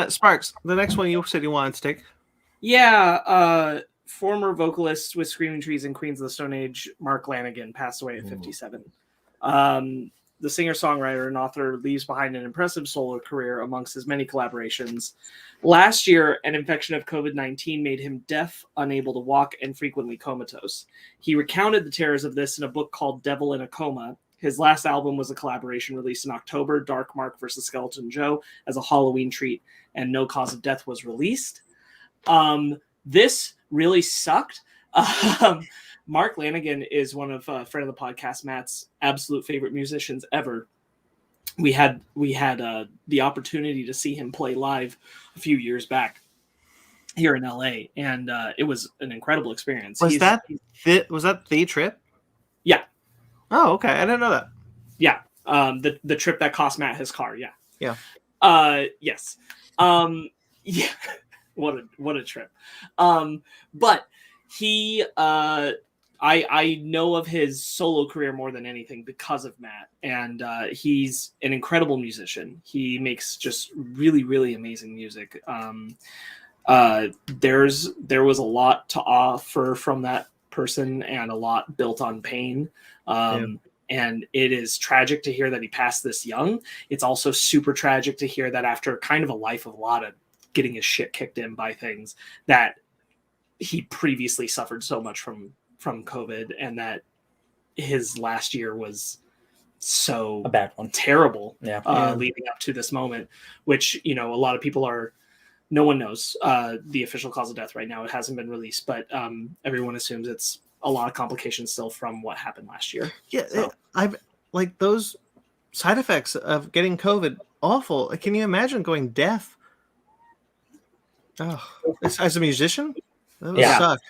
[SPEAKER 2] Sparks, the next one you said you wanted to take.
[SPEAKER 4] Yeah, former vocalist with Screaming Trees and Queens of the Stone Age, Mark Lanigan, passed away at 57. The singer-songwriter and author leaves behind an impressive solo career amongst his many collaborations. Last year, an infection of COVID-19 made him deaf, unable to walk, and frequently comatose. He recounted the terrors of this in a book called Devil in a Coma. His last album was a collaboration released in October, Dark Mark vs. Skeleton Joe, as a Halloween treat, and No Cause of Death was released. This really sucked. Mark Lanigan is one of friend of the podcast, Matt's absolute favorite musicians ever. We had the opportunity to see him play live a few years back here in LA, and it was an incredible experience.
[SPEAKER 2] Was that the trip?
[SPEAKER 4] Yeah.
[SPEAKER 2] Oh, okay. I didn't know that.
[SPEAKER 4] Yeah. The trip that cost Matt his car. Yeah.
[SPEAKER 2] Yeah.
[SPEAKER 4] Yes. Yeah. What a trip. But he I know of his solo career more than anything because of Matt, and he's an incredible musician. He makes just really, really amazing music. There was a lot to offer from that person, and a lot built on pain. And it is tragic to hear that he passed this young. It's also super tragic to hear that after kind of a life of a lot of getting his shit kicked in by things, that he previously suffered so much from COVID, and that his last year was so
[SPEAKER 6] A bad one.
[SPEAKER 4] terrible.
[SPEAKER 6] Yeah.
[SPEAKER 4] Leading up to this moment, which, a lot of people no one knows the official cause of death right now. It hasn't been released, but everyone assumes it's a lot of complications still from what happened last year.
[SPEAKER 2] Yeah,
[SPEAKER 4] So.
[SPEAKER 2] I've like those side effects of getting COVID. Awful. Can you imagine going deaf? Oh, as a musician, that would suck.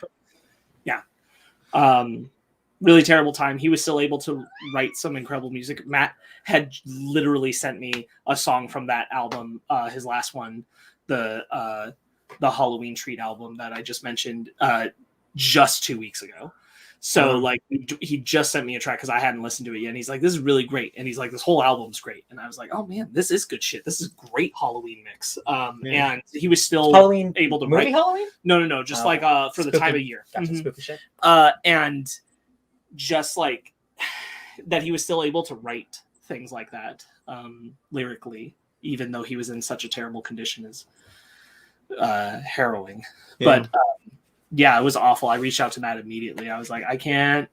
[SPEAKER 4] Really terrible time. He was still able to write some incredible music. Matt had literally sent me a song from that album, his last one, the Halloween Treat album that I just mentioned, just 2 weeks ago. So he just sent me a track because I hadn't listened to it yet. And he's like, this is really great. And he's like, this whole album's great. And I was like, oh man, this is good shit. This is great Halloween mix. And he was still
[SPEAKER 6] Halloween
[SPEAKER 4] able to
[SPEAKER 6] movie
[SPEAKER 4] write.
[SPEAKER 6] Halloween?
[SPEAKER 4] No, just for
[SPEAKER 6] spooky.
[SPEAKER 4] the time of year.
[SPEAKER 6] Gotcha, spooky shit.
[SPEAKER 4] And just like that, he was still able to write things like that lyrically, even though he was in such a terrible condition, is harrowing.
[SPEAKER 2] Yeah.
[SPEAKER 4] But yeah, it was awful. I reached out to Matt immediately. I was like, I can't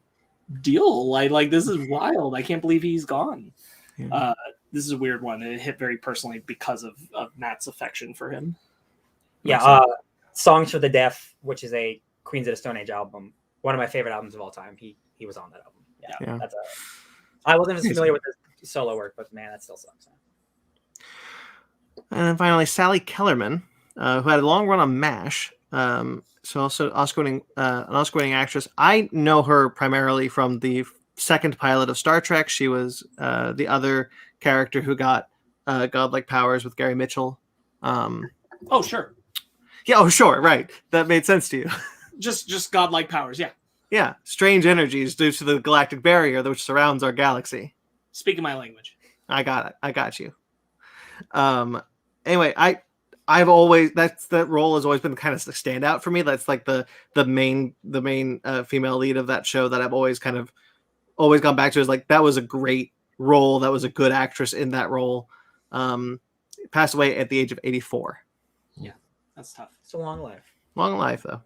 [SPEAKER 4] deal. Like this is wild. I can't believe he's gone.
[SPEAKER 2] Yeah.
[SPEAKER 4] This is a weird one. It hit very personally because of Matt's affection for him.
[SPEAKER 6] Yeah. Songs for the Deaf, which is a Queens of the Stone Age album. One of my favorite albums of all time. He was on that album.
[SPEAKER 2] Yeah.
[SPEAKER 6] I wasn't as familiar with his solo work, but man, that still sucks.
[SPEAKER 2] And then finally, Sally Kellerman, who had a long run on MASH. So also an Oscar-winning actress. I know her primarily from the second pilot of Star Trek. She was the other character who got godlike powers with Gary Mitchell.
[SPEAKER 4] Oh, sure.
[SPEAKER 2] Yeah, oh, sure, right. That made sense to you.
[SPEAKER 4] Just godlike powers, yeah.
[SPEAKER 2] Yeah, strange energies due to the galactic barrier which surrounds our galaxy.
[SPEAKER 4] Speaking my language.
[SPEAKER 2] I got it. I got you. Anyway, I've always that role has always been kind of a standout for me. That's like the main female lead of that show that I've always gone back to. Is like that was a great role. That was a good actress in that role. Passed away at the age of 84.
[SPEAKER 4] Yeah, that's tough.
[SPEAKER 6] It's a long life.
[SPEAKER 2] Long life though.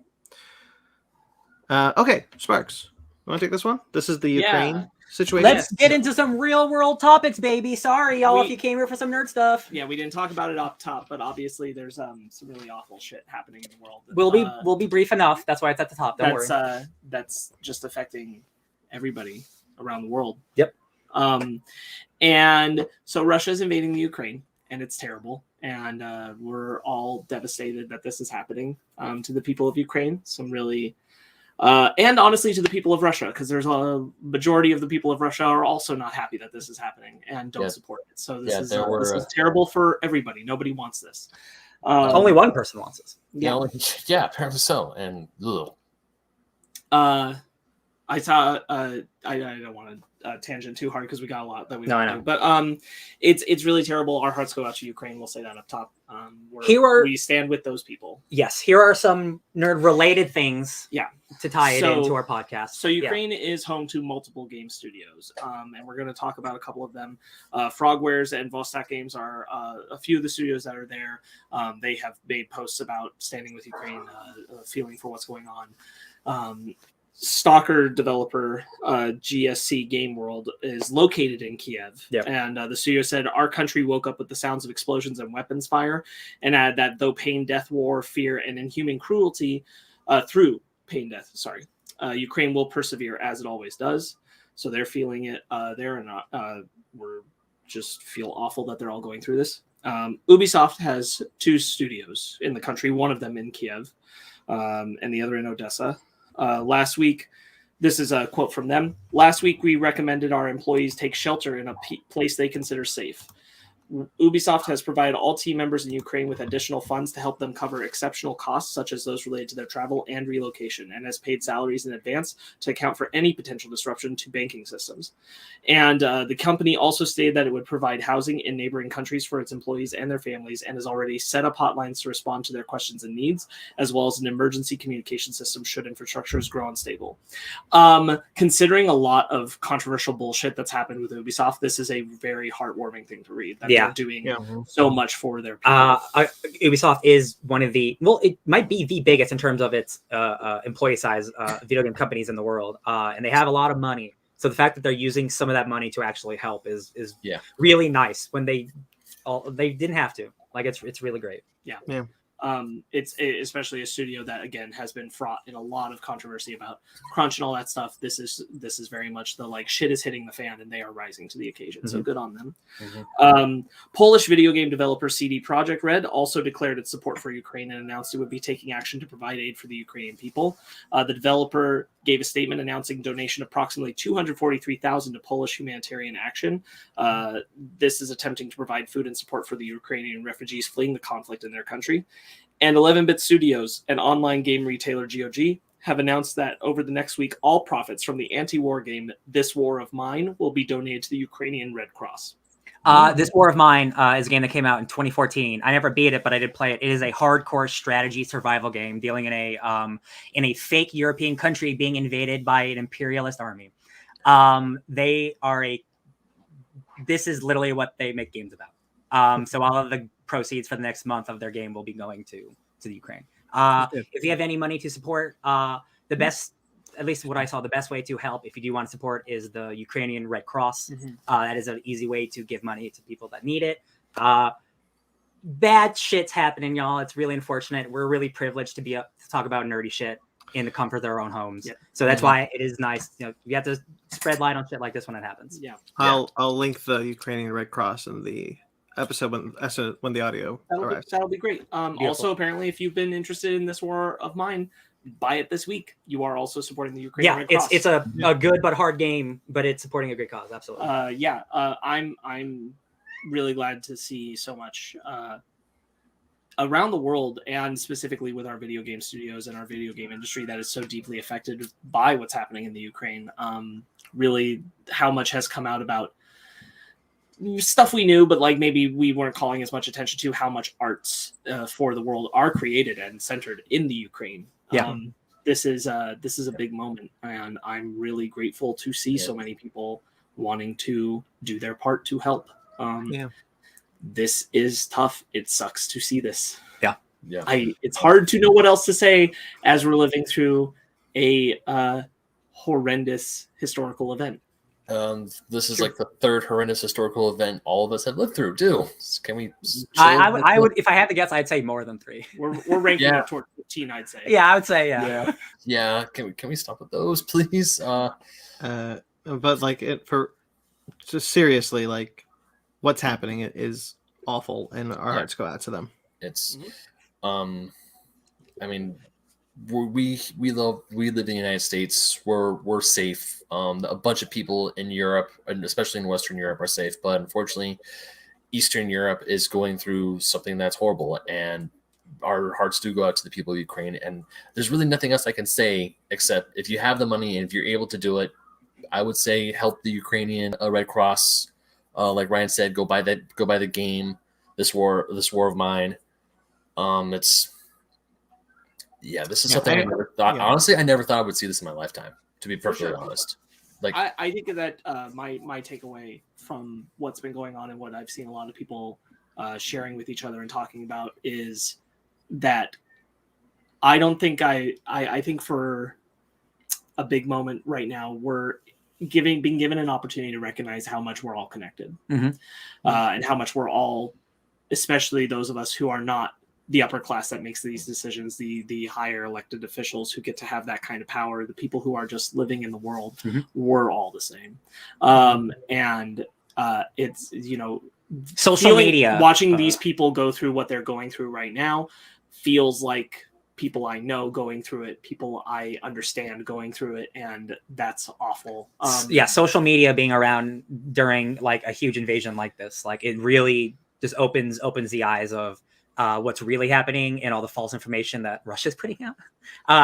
[SPEAKER 2] Okay, Sparks. Want to take this one? This is the
[SPEAKER 4] Yeah.
[SPEAKER 2] Ukraine situation.
[SPEAKER 3] Let's get into some real world topics, baby. Sorry, y'all, if you came here for some nerd stuff.
[SPEAKER 4] Yeah, we didn't talk about it up top, but obviously there's some really awful shit happening in the world.
[SPEAKER 3] We'll be brief enough. That's why it's at the top. Don't worry.
[SPEAKER 4] That's just affecting everybody around the world.
[SPEAKER 3] Yep.
[SPEAKER 4] And so Russia's invading the Ukraine, and it's terrible. And we're all devastated that this is happening to the people of Ukraine. Some really, and honestly to the people of Russia, because there's a majority of the people of Russia are also not happy that this is happening and don't support it. So this is terrible for everybody. Nobody wants this.
[SPEAKER 3] Only one person wants this.
[SPEAKER 5] Yeah, apparently so. And
[SPEAKER 4] I saw. I don't want to tangent too hard because we got a lot that we.
[SPEAKER 3] I know.
[SPEAKER 4] But it's really terrible. Our hearts go out to Ukraine. We'll say that up top. We stand with those people.
[SPEAKER 3] Yes, here are some nerd-related things.
[SPEAKER 4] Yeah.
[SPEAKER 3] To tie it into our podcast.
[SPEAKER 4] So Ukraine is home to multiple game studios, and we're going to talk about a couple of them. Frogwares and Vostok Games are a few of the studios that are there. They have made posts about standing with Ukraine, feeling for what's going on. Stalker developer GSC Game World is located in Kiev.
[SPEAKER 3] Yep.
[SPEAKER 4] And the studio said, our country woke up with the sounds of explosions and weapons fire, and add that though pain, death, war, fear, and inhuman cruelty through pain, death, Ukraine will persevere as it always does. So they're feeling it there, and we're just feel awful that they're all going through this. Ubisoft has 2 studios in the country, one of them in Kiev, and the other in Odessa. Last week, this is a quote from them. Last week, we recommended our employees take shelter in a place they consider safe. Ubisoft has provided all team members in Ukraine with additional funds to help them cover exceptional costs, such as those related to their travel and relocation, and has paid salaries in advance to account for any potential disruption to banking systems. And the company also stated that it would provide housing in neighboring countries for its employees and their families, and has already set up hotlines to respond to their questions and needs, as well as an emergency communication system should infrastructures grow unstable. Considering a lot of controversial bullshit that's happened with Ubisoft, this is a very heartwarming thing to read. They're doing so much for their people.
[SPEAKER 3] Ubisoft is one of the, it might be the biggest in terms of its employee size video game companies in the world, and they have a lot of money. So the fact that they're using some of that money to actually help is really nice. When they didn't have to. Like it's really great.
[SPEAKER 4] Yeah. It's especially a studio that again has been fraught in a lot of controversy about crunch and all that stuff. This is very much the like shit is hitting the fan and they are rising to the occasion. So good on them. Polish video game developer CD Projekt Red also declared its support for Ukraine and announced it would be taking action to provide aid for the Ukrainian people. The developer gave a statement announcing donation of approximately $243,000 to Polish humanitarian action. This is attempting to provide food and support for the Ukrainian refugees fleeing the conflict in their country. And 11-Bit Studios, an online game retailer GOG, have announced that over the next week, all profits from the anti-war game This War of Mine will be donated to the Ukrainian Red Cross.
[SPEAKER 3] This War of Mine is a game that came out in 2014. I never beat it, but I did play it. It is a hardcore strategy survival game dealing in a fake European country being invaded by an imperialist army. This is literally what they make games about. So all of the proceeds for the next month of their game will be going to the Ukraine. If you have any money to support, the best, at least what I saw, the best way to help if you do want to support is the Ukrainian Red Cross. That is an easy way to give money to people that need it. Bad shit's happening, y'all. It's really unfortunate. We're really privileged to be up to talk about nerdy shit in the comfort of our own homes. So that's why it is nice. You have to spread light on shit like this when it happens.
[SPEAKER 2] I'll link the Ukrainian Red Cross in the episode when the audio arrives.
[SPEAKER 4] That'll be great. Also, apparently, if you've been interested in This War of Mine, buy it this week. You are also supporting the Ukrainian Red Cross.
[SPEAKER 3] It's a good but hard game, but it's supporting a great cause. Absolutely.
[SPEAKER 4] I'm really glad to see so much around the world, and specifically with our video game studios and our video game industry that is so deeply affected by what's happening in the Ukraine. Really, how much has come out about stuff we knew, but like maybe we weren't calling as much attention to how much arts for the world are created and centered in the Ukraine. This is a big moment, and I'm really grateful to see so many people wanting to do their part to help. This is tough. It sucks to see this. It's hard to know what else to say as we're living through a horrendous historical event.
[SPEAKER 5] This is like the third horrendous historical event all of us have lived through too. Can we?
[SPEAKER 3] I would, if I had to guess, I'd say more than 3.
[SPEAKER 4] We're ranking up toward 15, I'd say.
[SPEAKER 3] Yeah, I would say yeah.
[SPEAKER 5] Can we stop with those, please?
[SPEAKER 2] But like just seriously, like what's happening is awful, and our hearts go out to them.
[SPEAKER 5] It's, I mean, we live in the United States. We're safe. A bunch of people in Europe, and especially in Western Europe, are safe. But unfortunately, Eastern Europe is going through something that's horrible, and our hearts do go out to the people of Ukraine. And there's really nothing else I can say except if you have the money and if you're able to do it, I would say help the Ukrainian Red Cross. Like Ryan said, go buy the game. This war of mine. This is something I never thought. Yeah. Honestly, I never thought I would see this in my lifetime. To be perfectly honest, like
[SPEAKER 4] I think that my takeaway from what's been going on and what I've seen a lot of people sharing with each other and talking about is that I don't think I think for a big moment right now we're being given an opportunity to recognize how much we're all connected, and how much we're all, especially those of us who are not the upper class that makes these decisions, the higher elected officials who get to have that kind of power, the people who are just living in the world, we're all the same. And it's,
[SPEAKER 3] social media,
[SPEAKER 4] watching these people go through what they're going through right now feels like people I know going through it, people I understand going through it, and that's awful.
[SPEAKER 3] Social media being around during like a huge invasion like this, like it really just opens the eyes of what's really happening and all the false information that Russia's putting out.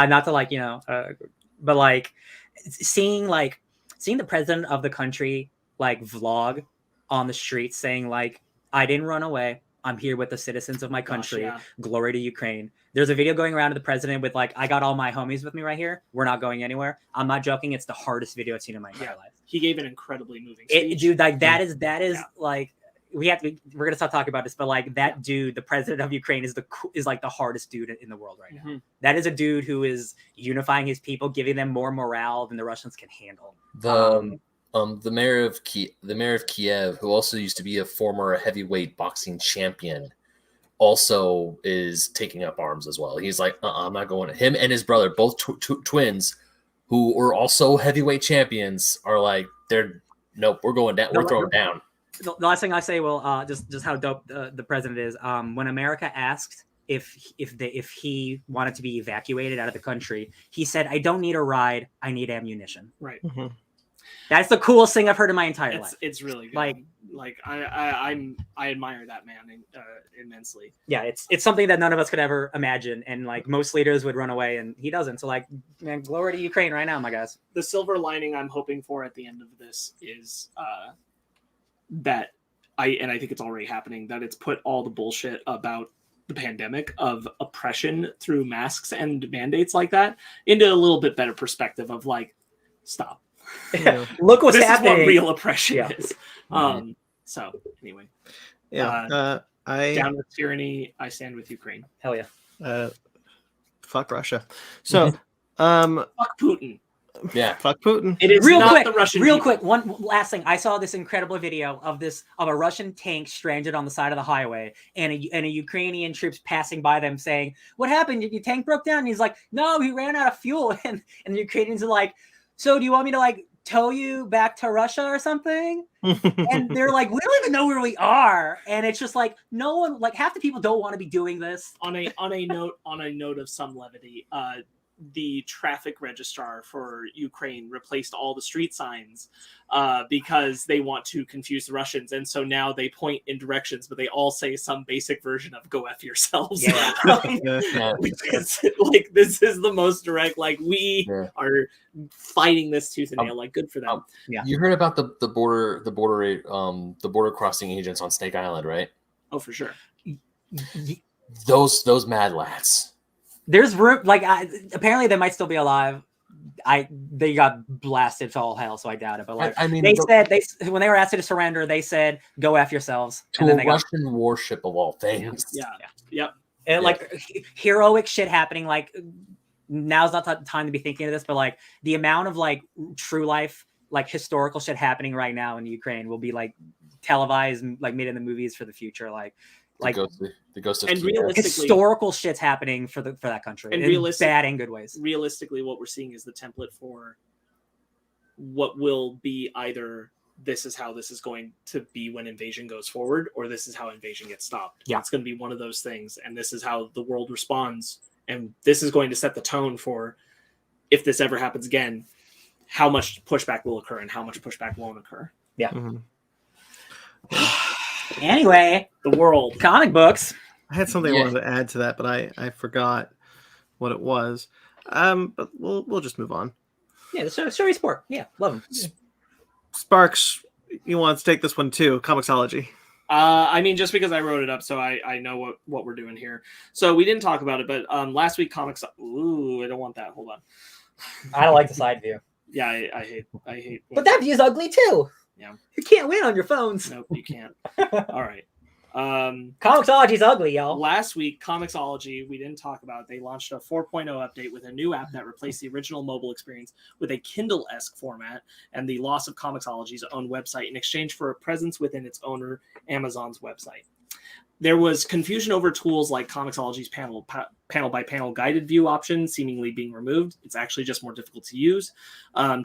[SPEAKER 3] Not to but like seeing the president of the country like vlog on the streets saying like, I didn't run away. I'm here with the citizens of my country. Glory to Ukraine. There's a video going around of the president with like, I got all my homies with me right here. We're not going anywhere. I'm not joking. It's the hardest video I've seen in my entire life.
[SPEAKER 4] He gave an incredibly moving speech.
[SPEAKER 3] Dude, like that is like, we're gonna stop talking about this, but like that dude, the president of Ukraine, is like the hardest dude in the world right now. That is a dude who is unifying his people, giving them more morale than the Russians can handle.
[SPEAKER 5] The mayor of Kiev, who also used to be a former heavyweight boxing champion, also is taking up arms as well. He's like, I'm not going. Him and his brother, both twins, who were also heavyweight champions, are like, nope, we're going down. We're throwing down.
[SPEAKER 3] The last thing I say, just how dope the president is. When America asked if he wanted to be evacuated out of the country, he said, "I don't need a ride. I need ammunition."
[SPEAKER 4] Right.
[SPEAKER 3] That's the coolest thing I've heard in my entire life.
[SPEAKER 4] It's really good. Like I admire that man immensely.
[SPEAKER 3] Yeah, it's something that none of us could ever imagine, and like most leaders would run away, and he doesn't. So like, man, glory to Ukraine right now, my guys.
[SPEAKER 4] The silver lining I'm hoping for at the end of this is that I think it's already happening, that it's put all the bullshit about the pandemic of oppression through masks and mandates like that into a little bit better perspective of like, stop.
[SPEAKER 3] Yeah. Look what's happening.
[SPEAKER 4] This is what real oppression is. So anyway, down with tyranny. I stand with Ukraine.
[SPEAKER 3] Hell yeah.
[SPEAKER 2] Fuck Russia. So,
[SPEAKER 4] fuck Putin.
[SPEAKER 5] Yeah,
[SPEAKER 2] fuck Putin.
[SPEAKER 4] It is
[SPEAKER 3] real
[SPEAKER 4] not
[SPEAKER 3] quick.
[SPEAKER 4] The Russian
[SPEAKER 3] real
[SPEAKER 4] people.
[SPEAKER 3] quick. One last thing. I saw this incredible video of a Russian tank stranded on the side of the highway, and a Ukrainian troops passing by them saying, "What happened? Your tank broke down?" And he's like, "No, he ran out of fuel." And the Ukrainians are like, "So do you want me to like tow you back to Russia or something?" And they're like, "We don't even know where we are." And it's just like, no one, like half the people don't want to be doing this.
[SPEAKER 4] On a note of some levity, the traffic registrar for Ukraine replaced all the street signs because they want to confuse the Russians, and so now they point in directions, but they all say some basic version of "Go F yourselves."
[SPEAKER 3] Yeah.
[SPEAKER 4] Because like this is the most direct. Like we are fighting this tooth and nail. Like good for them.
[SPEAKER 3] Yeah.
[SPEAKER 5] You heard about the border crossing agents on Snake Island, right?
[SPEAKER 4] Oh, for sure.
[SPEAKER 5] Those mad lads.
[SPEAKER 3] There's room, like apparently they might still be alive. They got blasted to all hell, so I doubt it. But like, they said when they were asked to surrender, they said, "Go F yourselves."
[SPEAKER 5] To and then a Russian warship of all things.
[SPEAKER 4] Yeah. Yep.
[SPEAKER 3] And like heroic shit happening. Like now's not the time to be thinking of this, but like the amount of like true life, like historical shit happening right now in Ukraine will be like televised and like made in the movies for the future. Like
[SPEAKER 5] The ghost of
[SPEAKER 4] And
[SPEAKER 5] Kiev.
[SPEAKER 4] realistically,
[SPEAKER 3] historical shit's happening for that country,
[SPEAKER 4] And
[SPEAKER 3] in bad and good ways.
[SPEAKER 4] realistically, what we're seeing is the template for what will be either this is how this is going to be when invasion goes forward, or this is how invasion gets stopped.
[SPEAKER 3] Yeah.
[SPEAKER 4] It's going to be one of those things, and this is how the world responds, and this is going to set the tone for if this ever happens again, how much pushback will occur and how much pushback won't occur.
[SPEAKER 2] Mhm.
[SPEAKER 3] Anyway,
[SPEAKER 4] The world.
[SPEAKER 3] comic books.
[SPEAKER 2] I had something
[SPEAKER 5] Yeah.
[SPEAKER 2] I wanted to add to that, but I forgot what it was. But we'll just move on.
[SPEAKER 3] Yeah, the story sport. Yeah, love them.
[SPEAKER 2] Sparks, you want to take this one too? Comicsology.
[SPEAKER 4] I mean, just because I wrote it up, so I know what we're doing here. So we didn't talk about it, but last week comics. Ooh, I don't want that. Hold on.
[SPEAKER 6] I don't like the side view.
[SPEAKER 4] Yeah, I hate.
[SPEAKER 6] But that view's ugly too.
[SPEAKER 4] Yeah.
[SPEAKER 3] You can't win on your phones.
[SPEAKER 4] Nope, you can't. All right.
[SPEAKER 6] Comicsology's ugly, y'all.
[SPEAKER 4] Last week, Comicsology, we didn't talk about it. They launched a 4.0 update with a new app that replaced the original mobile experience with a Kindle-esque format and the loss of Comicsology's own website in exchange for a presence within its owner, Amazon's website. There was confusion over tools like Comicsology's panel-by-panel guided view option seemingly being removed. It's actually just more difficult to use.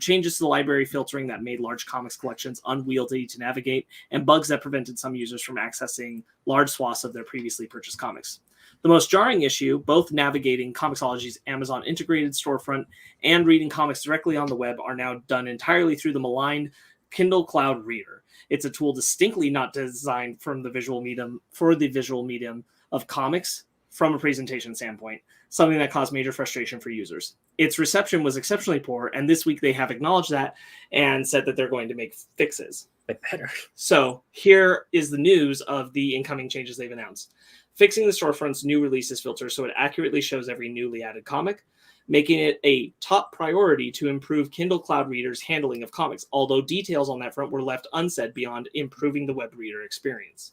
[SPEAKER 4] Changes to the library filtering that made large comics collections unwieldy to navigate, and bugs that prevented some users from accessing large swaths of their previously purchased comics. The most jarring issue, both navigating Comicsology's Amazon integrated storefront and reading comics directly on the web, are now done entirely through the maligned Kindle Cloud Reader. It's a tool distinctly not designed for the visual medium of comics from a presentation standpoint, something that caused major frustration for users. Its reception was exceptionally poor, and this week they have acknowledged that and said that they're going to make fixes.
[SPEAKER 6] They better.
[SPEAKER 4] So here is the news of the incoming changes they've announced. Fixing the storefront's new releases filter so it accurately shows every newly added comic, making it a top priority to improve Kindle Cloud Reader's handling of comics, although details on that front were left unsaid beyond improving the web reader experience.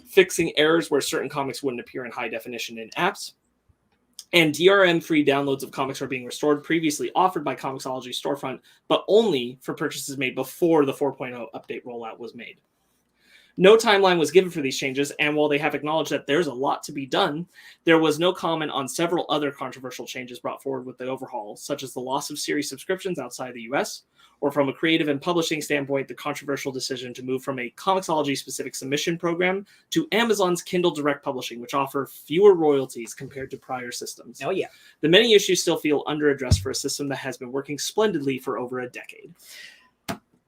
[SPEAKER 4] Fixing errors where certain comics wouldn't appear in high definition in apps, and DRM-free downloads of comics are being restored, previously offered by Comicsology storefront, but only for purchases made before the 4.0 update rollout was made. No timeline was given for these changes, and while they have acknowledged that there's a lot to be done, there was no comment on several other controversial changes brought forward with the overhaul, such as the loss of series subscriptions outside the US, or from a creative and publishing standpoint, the controversial decision to move from a Comicsology-specific submission program to Amazon's Kindle Direct Publishing, which offer fewer royalties compared to prior systems.
[SPEAKER 6] Oh, yeah.
[SPEAKER 4] The many issues still feel under-addressed for a system that has been working splendidly for over a decade.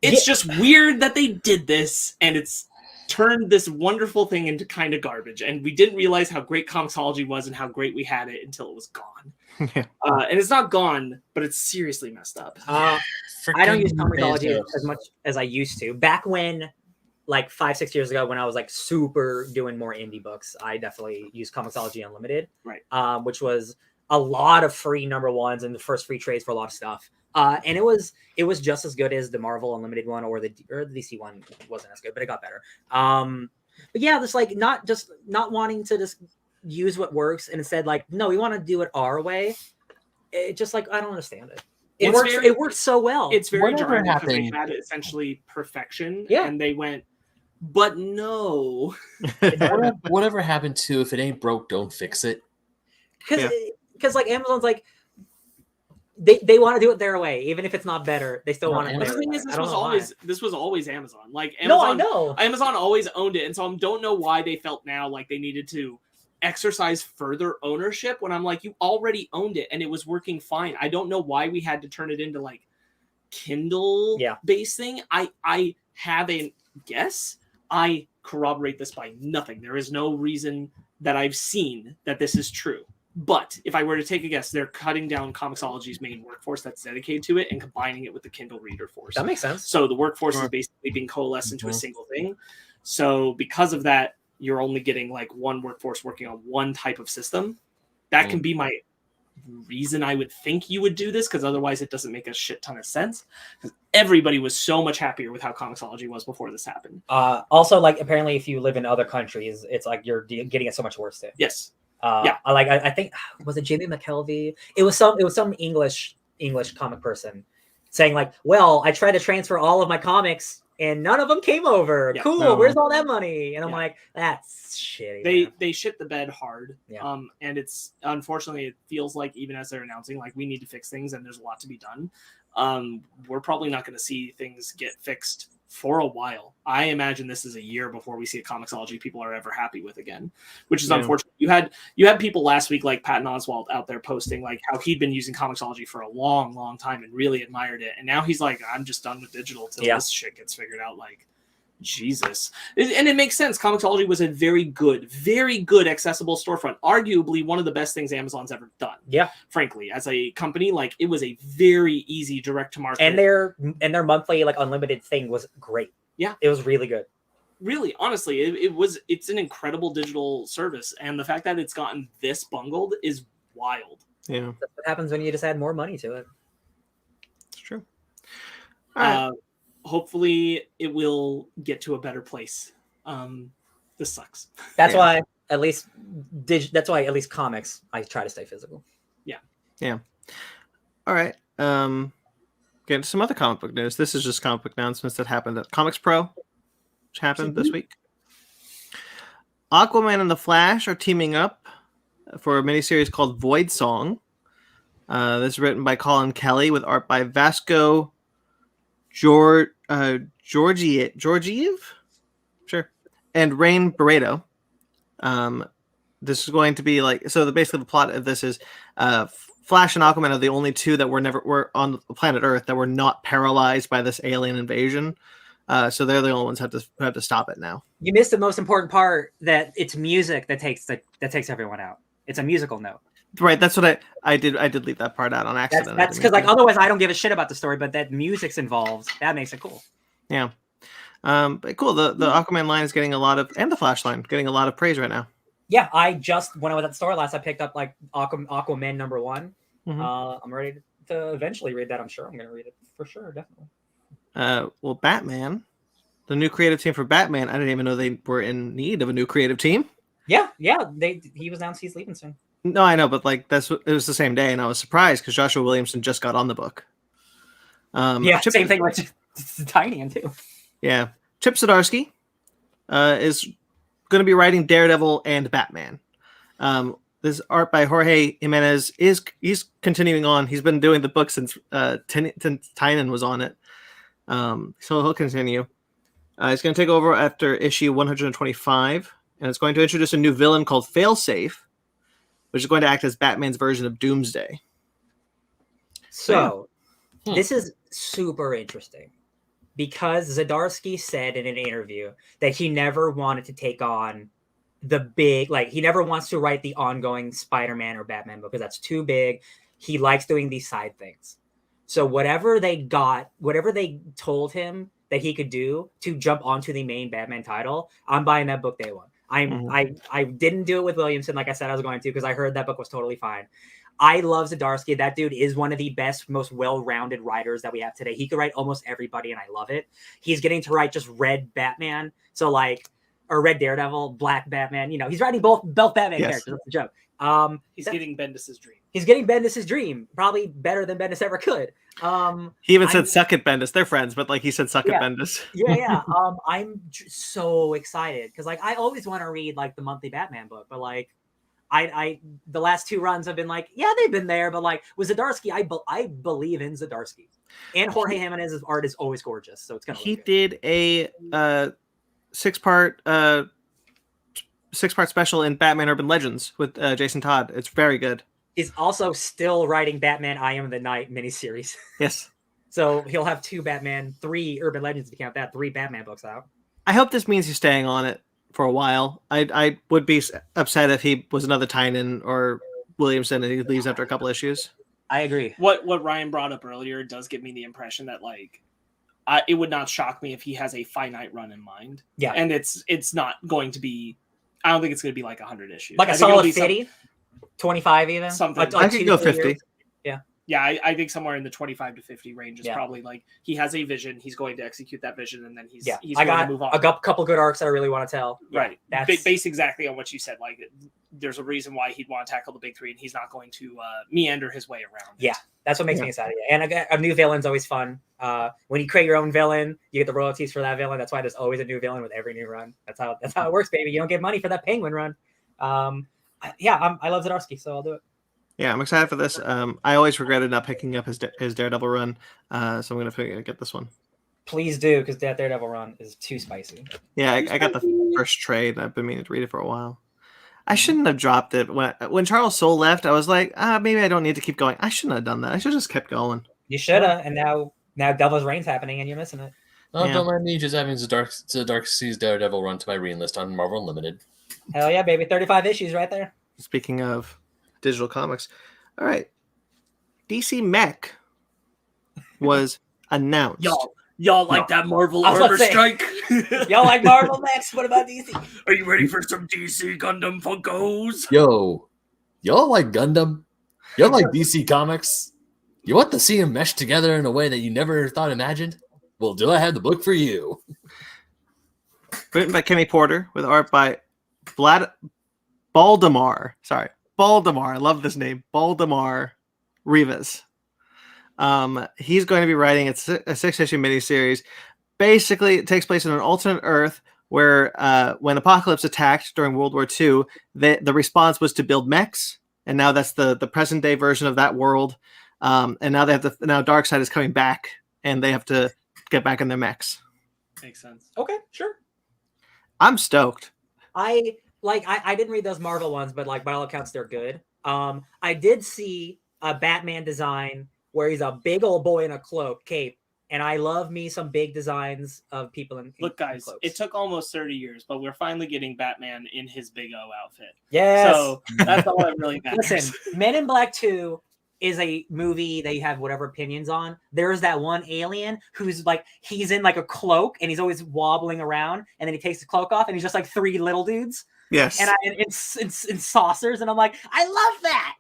[SPEAKER 4] It's just weird that they did this, and it's turned this wonderful thing into kind of garbage, and we didn't realize how great Comicsology was and how great we had it until it was gone.
[SPEAKER 2] Yeah.
[SPEAKER 4] And it's not gone, but it's seriously messed up.
[SPEAKER 6] I don't use
[SPEAKER 5] Freaking
[SPEAKER 6] Comicsology
[SPEAKER 5] Bezos.
[SPEAKER 6] as much as I used to. Back when, like 5-6 years ago, when I was like super doing more indie books, I definitely used Comicsology Unlimited,
[SPEAKER 4] Right.
[SPEAKER 6] Which was a lot of free number ones and the first free trades for a lot of stuff. And it was just as good as the Marvel Unlimited one, or the DC one wasn't as good, but it got better. But yeah, just like not wanting to just use what works, and instead like, no, we want to do it our way. It just like, I don't understand it. It works so well.
[SPEAKER 4] It's very
[SPEAKER 5] Whatever
[SPEAKER 4] jarring because they
[SPEAKER 5] happened-
[SPEAKER 4] had essentially perfection,
[SPEAKER 6] Yeah.
[SPEAKER 4] and they went, but no.
[SPEAKER 5] Whatever happened to if it ain't broke, don't fix it?
[SPEAKER 6] because like Amazon's like they want to do it their way, even if it's not better. They still
[SPEAKER 5] No,
[SPEAKER 6] want to.
[SPEAKER 4] The thing is, this was always Amazon. Like
[SPEAKER 6] No,
[SPEAKER 4] Amazon,
[SPEAKER 6] I know.
[SPEAKER 4] Amazon always owned it, and so I don't know why they felt now like they needed to exercise further ownership when I'm like, you already owned it and it was working fine. I don't know why we had to turn it into like Kindle based thing. I have a guess. I corroborate this by nothing. There is no reason that I've seen that this is true. But if I were to take a guess, they're cutting down Comicsology's main workforce that's dedicated to it and combining it with the Kindle reader force.
[SPEAKER 6] That makes sense.
[SPEAKER 4] So the workforce is basically being coalesced into a single thing. So because of that, you're only getting like one workforce working on one type of system. That can be my reason I would think you would do this, because otherwise it doesn't make a shit ton of sense. Because everybody was so much happier with how Comicsology was before this happened.
[SPEAKER 6] Also, like apparently, if you live in other countries, it's like you're getting it so much worse too.
[SPEAKER 4] Yes.
[SPEAKER 6] I think was it Jamie McKelvey? It was some English comic person saying like, well, I tried to transfer all of my comics and none of them came over.
[SPEAKER 4] Yeah.
[SPEAKER 6] Cool.
[SPEAKER 2] No.
[SPEAKER 6] Where's all that money? And I'm
[SPEAKER 4] Yeah.
[SPEAKER 6] like, that's shitty.
[SPEAKER 4] They shit the bed hard.
[SPEAKER 6] Yeah.
[SPEAKER 4] And it's unfortunately it feels like even as they're announcing like we need to fix things and there's a lot to be done. We're probably not going to see things get fixed for a while. I imagine this is a year before we see a Comixology people are ever happy with again, which is unfortunate. You had people last week like Patton Oswalt out there posting like how he'd been using Comixology for a long time and really admired it, and now he's like, I'm just done with digital till this shit gets figured out. Like, Jesus. And it makes sense. Comixology was a very good accessible storefront. Arguably one of the best things Amazon's ever done.
[SPEAKER 6] Yeah.
[SPEAKER 4] Frankly, as a company, like it was a very easy direct to market.
[SPEAKER 6] And their monthly like unlimited thing was great.
[SPEAKER 4] Yeah.
[SPEAKER 6] It was really good.
[SPEAKER 4] Really, honestly, it's an incredible digital service. And the fact that it's gotten this bungled is wild.
[SPEAKER 2] Yeah.
[SPEAKER 6] That's what happens when you just add more money to it.
[SPEAKER 2] It's true. All right.
[SPEAKER 4] Hopefully it will get to a better place. This sucks.
[SPEAKER 6] That's why at least comics I try to stay physical.
[SPEAKER 2] Yeah. All right. Get into some other comic book news. This is just comic book announcements that happened at Comics Pro, which happened this week. Aquaman and the Flash are teaming up for a miniseries called Void Song. This is written by Colin Kelly with art by Vasco Georgiev, sure, and Rain Barreto. This is going to be like basically the plot of this is Flash and Aquaman are the only two that were on the planet Earth that were not paralyzed by this alien invasion. So they're the only ones who have to stop it now.
[SPEAKER 6] You missed the most important part, that it's music that takes everyone out. It's a musical note.
[SPEAKER 2] Right, that's what I did. I did leave that part out on accident.
[SPEAKER 6] That's because like otherwise I don't give a shit about the story, but that music's involved. That makes it cool.
[SPEAKER 2] Yeah. But cool. The Aquaman line is getting a lot of, and the Flash line getting a lot of praise right now.
[SPEAKER 6] Yeah, when I was at the store last, I picked up like Aquaman #1.
[SPEAKER 2] Mm-hmm.
[SPEAKER 6] I'm ready to eventually read that. I'm sure I'm going to read it for sure, definitely.
[SPEAKER 2] Well, Batman, the new creative team for Batman. I didn't even know they were in need of a new creative team.
[SPEAKER 6] Yeah. He was announced he's leaving soon.
[SPEAKER 2] No, I know, but like it was the same day, and I was surprised because Joshua Williamson just got on the book.
[SPEAKER 6] Same thing with Tiny too.
[SPEAKER 2] Yeah, Chip Zdarsky is going to be writing Daredevil and Batman. This art by Jorge Jimenez he's continuing on. He's been doing the book since Tynan was on it, so he'll continue. He's going to take over after issue 125, and it's going to introduce a new villain called Failsafe, which is going to act as Batman's version of Doomsday.
[SPEAKER 6] So, this is super interesting because Zdarsky said in an interview that he never wanted to take on the big, like he never wants to write the ongoing Spider-Man or Batman book because that's too big. He likes doing these side things. So whatever they told him that he could do to jump onto the main Batman title, I'm buying that book day one. I didn't do it with Williamson like I said I was going to because I heard that book was totally fine. I love Zdarsky. That dude is one of the best, most well-rounded writers that we have today. He could write almost everybody, and I love it. He's getting to write just Red Batman, or Red Daredevil, Black Batman. You know, he's writing both Batman characters. That's the joke.
[SPEAKER 4] He's getting Bendis's dream.
[SPEAKER 6] He's getting Bendis's dream, probably better than Bendis ever could.
[SPEAKER 2] He even said "suck it, Bendis." They're friends, but like he said "suck it, Bendis."
[SPEAKER 6] Yeah. I'm so excited because like I always want to read like the monthly Batman book, but like I the last two runs have been like they've been there, but like with Zdarsky, I believe in Zdarsky, and Jorge Jimenez's art is always gorgeous, so it's gonna.
[SPEAKER 2] He did a six-part special in Batman Urban Legends with Jason Todd. It's very good.
[SPEAKER 6] He's also still writing Batman I Am the Night miniseries.
[SPEAKER 2] Yes.
[SPEAKER 6] So he'll have 3 Urban Legends to count that, 3 Batman books out.
[SPEAKER 2] I hope this means he's staying on it for a while. I would be upset if he was another Tynan or Williamson and he leaves after a couple issues.
[SPEAKER 6] I agree.
[SPEAKER 4] What Ryan brought up earlier does give me the impression that like it would not shock me if he has a finite run in mind.
[SPEAKER 6] Yeah.
[SPEAKER 4] And it's not going to be, I don't think it's going to be like 100 issues.
[SPEAKER 6] Like a solid 50? 25 even?
[SPEAKER 4] Something.
[SPEAKER 2] I could go 50.
[SPEAKER 6] Yeah.
[SPEAKER 4] Yeah, I think somewhere in the 25 to 50 range is
[SPEAKER 6] Yeah.
[SPEAKER 4] probably like he has a vision, he's going to execute that vision, and then he's
[SPEAKER 6] Yeah,
[SPEAKER 4] he's
[SPEAKER 6] I
[SPEAKER 4] going
[SPEAKER 6] got
[SPEAKER 4] to move on.
[SPEAKER 6] a couple good arcs that I really want to tell. Yeah,
[SPEAKER 4] Right.
[SPEAKER 6] that's
[SPEAKER 4] Based exactly on what you said. Like, there's a reason why he'd want to tackle the big three, and he's not going to meander his way around.
[SPEAKER 6] Yeah. That's what makes
[SPEAKER 2] Yeah.
[SPEAKER 6] me excited. And a new villain's always fun. When you create your own villain, you get the royalties for that villain. That's why there's always a new villain with every new run. That's how it works, baby. You don't get money for that Penguin run. I love Zdarsky, so I'll do it.
[SPEAKER 2] Yeah, I'm excited for this. I always regretted not picking up his Daredevil run, so I'm gonna get this one.
[SPEAKER 6] Please do, because that Daredevil run is too spicy.
[SPEAKER 2] Yeah, I got the first trade. I've been meaning to read it for a while. I shouldn't have dropped it when Charles Soule left. I was like, maybe I don't need to keep going. I shouldn't have done that. I should have just kept going.
[SPEAKER 6] You should have, and now Devil's Reign's happening, and you're missing it.
[SPEAKER 5] Oh,
[SPEAKER 2] Yeah.
[SPEAKER 5] don't mind me just having the Dark Seas Daredevil run to my reading list on Marvel Unlimited.
[SPEAKER 6] Hell yeah, baby! 35 issues right there.
[SPEAKER 2] Speaking of digital comics, all right, DC Mech was announced.
[SPEAKER 4] Y'all like that Marvel
[SPEAKER 6] I was about
[SPEAKER 4] Armor
[SPEAKER 6] to say,
[SPEAKER 4] Strike?
[SPEAKER 6] Y'all like Marvel Max? What about DC?
[SPEAKER 4] Are you ready for some DC Gundam Funkos?
[SPEAKER 5] Yo, y'all like Gundam? Y'all like DC Comics? You want to see them mesh together in a way that you never thought imagined? Well, do I have the book for you?
[SPEAKER 2] Written by Kenny Porter with art by Baldemar. Sorry, Baldemar. I love this name, Baldemar Rivas. He's going to be writing a 6-issue miniseries. Basically, it takes place in an alternate Earth where when Apocalypse attacked during World War II, the response was to build mechs, and now that's the present day version of that world. And now now Darkseid is coming back, and they have to get back in their mechs.
[SPEAKER 4] Makes sense.
[SPEAKER 6] Okay, sure.
[SPEAKER 2] I'm stoked.
[SPEAKER 6] I didn't read those Marvel ones, but like by all accounts, they're good. I did see a Batman design where he's a big old boy in a cape, and I love me some big designs of people in
[SPEAKER 4] Look, guys,
[SPEAKER 6] cloaks.
[SPEAKER 4] it took almost 30 years, but we're finally getting Batman in his Big O outfit.
[SPEAKER 6] Yes.
[SPEAKER 4] So that's all that really matters.
[SPEAKER 6] Listen, Men in Black 2 is a movie that you have whatever opinions on. There's that one alien who's like, he's in like a cloak and he's always wobbling around, and then he takes the cloak off and he's just like 3 little dudes.
[SPEAKER 2] Yes.
[SPEAKER 6] And in saucers, and I'm like, I love that.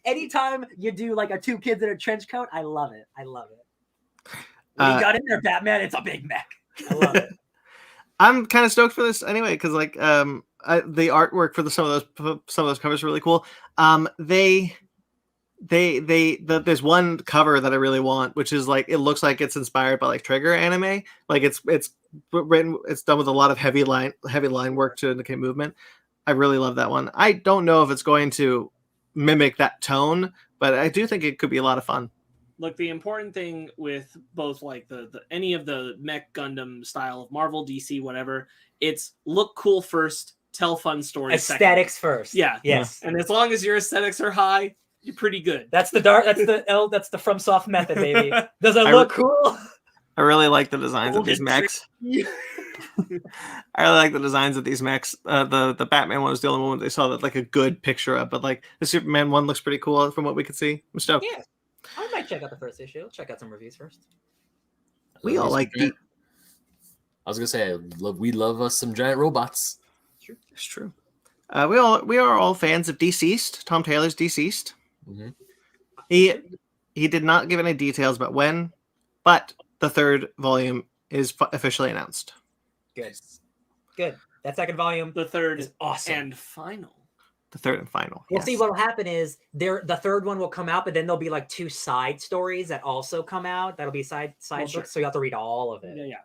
[SPEAKER 6] Anytime you do like a 2 kids in a trench coat, I love it. I love it. When you got in there, Batman, it's a big mech. I love it.
[SPEAKER 2] I'm kind of stoked for this anyway because like the artwork for some of those covers are really cool. There's one cover that I really want, which is like it looks like it's inspired by like Trigger anime. Like it's written, it's done with a lot of heavy line work to indicate movement. I really love that one. I don't know if it's going to mimic that tone, but I do think it could be a lot of fun.
[SPEAKER 4] Look, the important thing with both like the any of the mech Gundam style of Marvel, DC, whatever, it's look cool first, tell fun stories.
[SPEAKER 6] Aesthetics
[SPEAKER 4] second.
[SPEAKER 6] first.
[SPEAKER 4] Yeah.
[SPEAKER 6] Yes.
[SPEAKER 4] And as long as your aesthetics are high, you're pretty good.
[SPEAKER 6] That's the FromSoft method, baby. Does it look cool?
[SPEAKER 2] I really like the designs of these mechs. I really like the designs of these mechs. The Batman one was the only one they saw that like a good picture of, but like the Superman one looks pretty cool from what we could see. I'm stoked.
[SPEAKER 6] Yeah. I might check out the first issue. I'll check out some reviews first.
[SPEAKER 2] We all like
[SPEAKER 5] I was gonna say we love us some giant robots.
[SPEAKER 2] It's true. We are all fans of Deceased. Tom Taylor's Deceased.
[SPEAKER 5] Mm-hmm.
[SPEAKER 2] He did not give any details about when, but the 3rd volume is officially announced.
[SPEAKER 6] Good. That second volume
[SPEAKER 4] The third
[SPEAKER 6] is awesome.
[SPEAKER 4] and final.
[SPEAKER 2] The 3rd and final.
[SPEAKER 6] We'll
[SPEAKER 2] yes.
[SPEAKER 6] see what will happen is the 3rd one will come out, but then there'll be like 2 side stories that also come out. That'll be side
[SPEAKER 4] Well,
[SPEAKER 6] books,
[SPEAKER 4] sure.
[SPEAKER 6] so you have to read all of it.
[SPEAKER 4] Yeah.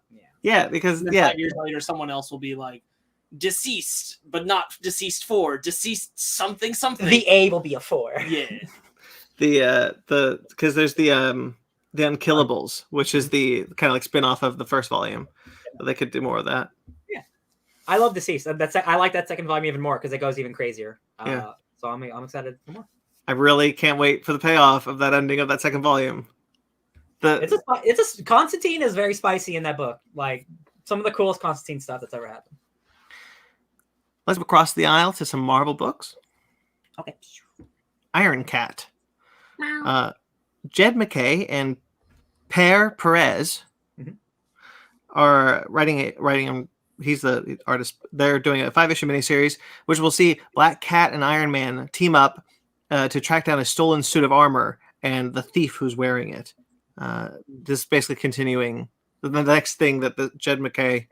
[SPEAKER 2] Yeah, because
[SPEAKER 4] And then 5 years later, someone else will be like, deceased, but not deceased 4, deceased something.
[SPEAKER 6] The A will be a 4.
[SPEAKER 4] Yeah.
[SPEAKER 2] because there's the Unkillables, which is the kind of like spin-off of the first volume. They could do more of that.
[SPEAKER 6] I love Deceased. I like that second volume even more because it goes even crazier.
[SPEAKER 2] Yeah.
[SPEAKER 6] So I'm excited for more.
[SPEAKER 2] I really can't wait for the payoff of that ending of that second volume.
[SPEAKER 6] Constantine is very spicy in that book. Like some of the coolest Constantine stuff that's ever happened.
[SPEAKER 2] Let's cross the aisle to some Marvel books.
[SPEAKER 6] Okay.
[SPEAKER 2] Iron Cat. Jed McKay and Per Perez are writing. He's the artist. They're doing a 5-issue miniseries, which will see Black Cat and Iron Man team up to track down a stolen suit of armor and the thief who's wearing it. This is basically continuing the next thing that the Jed McKay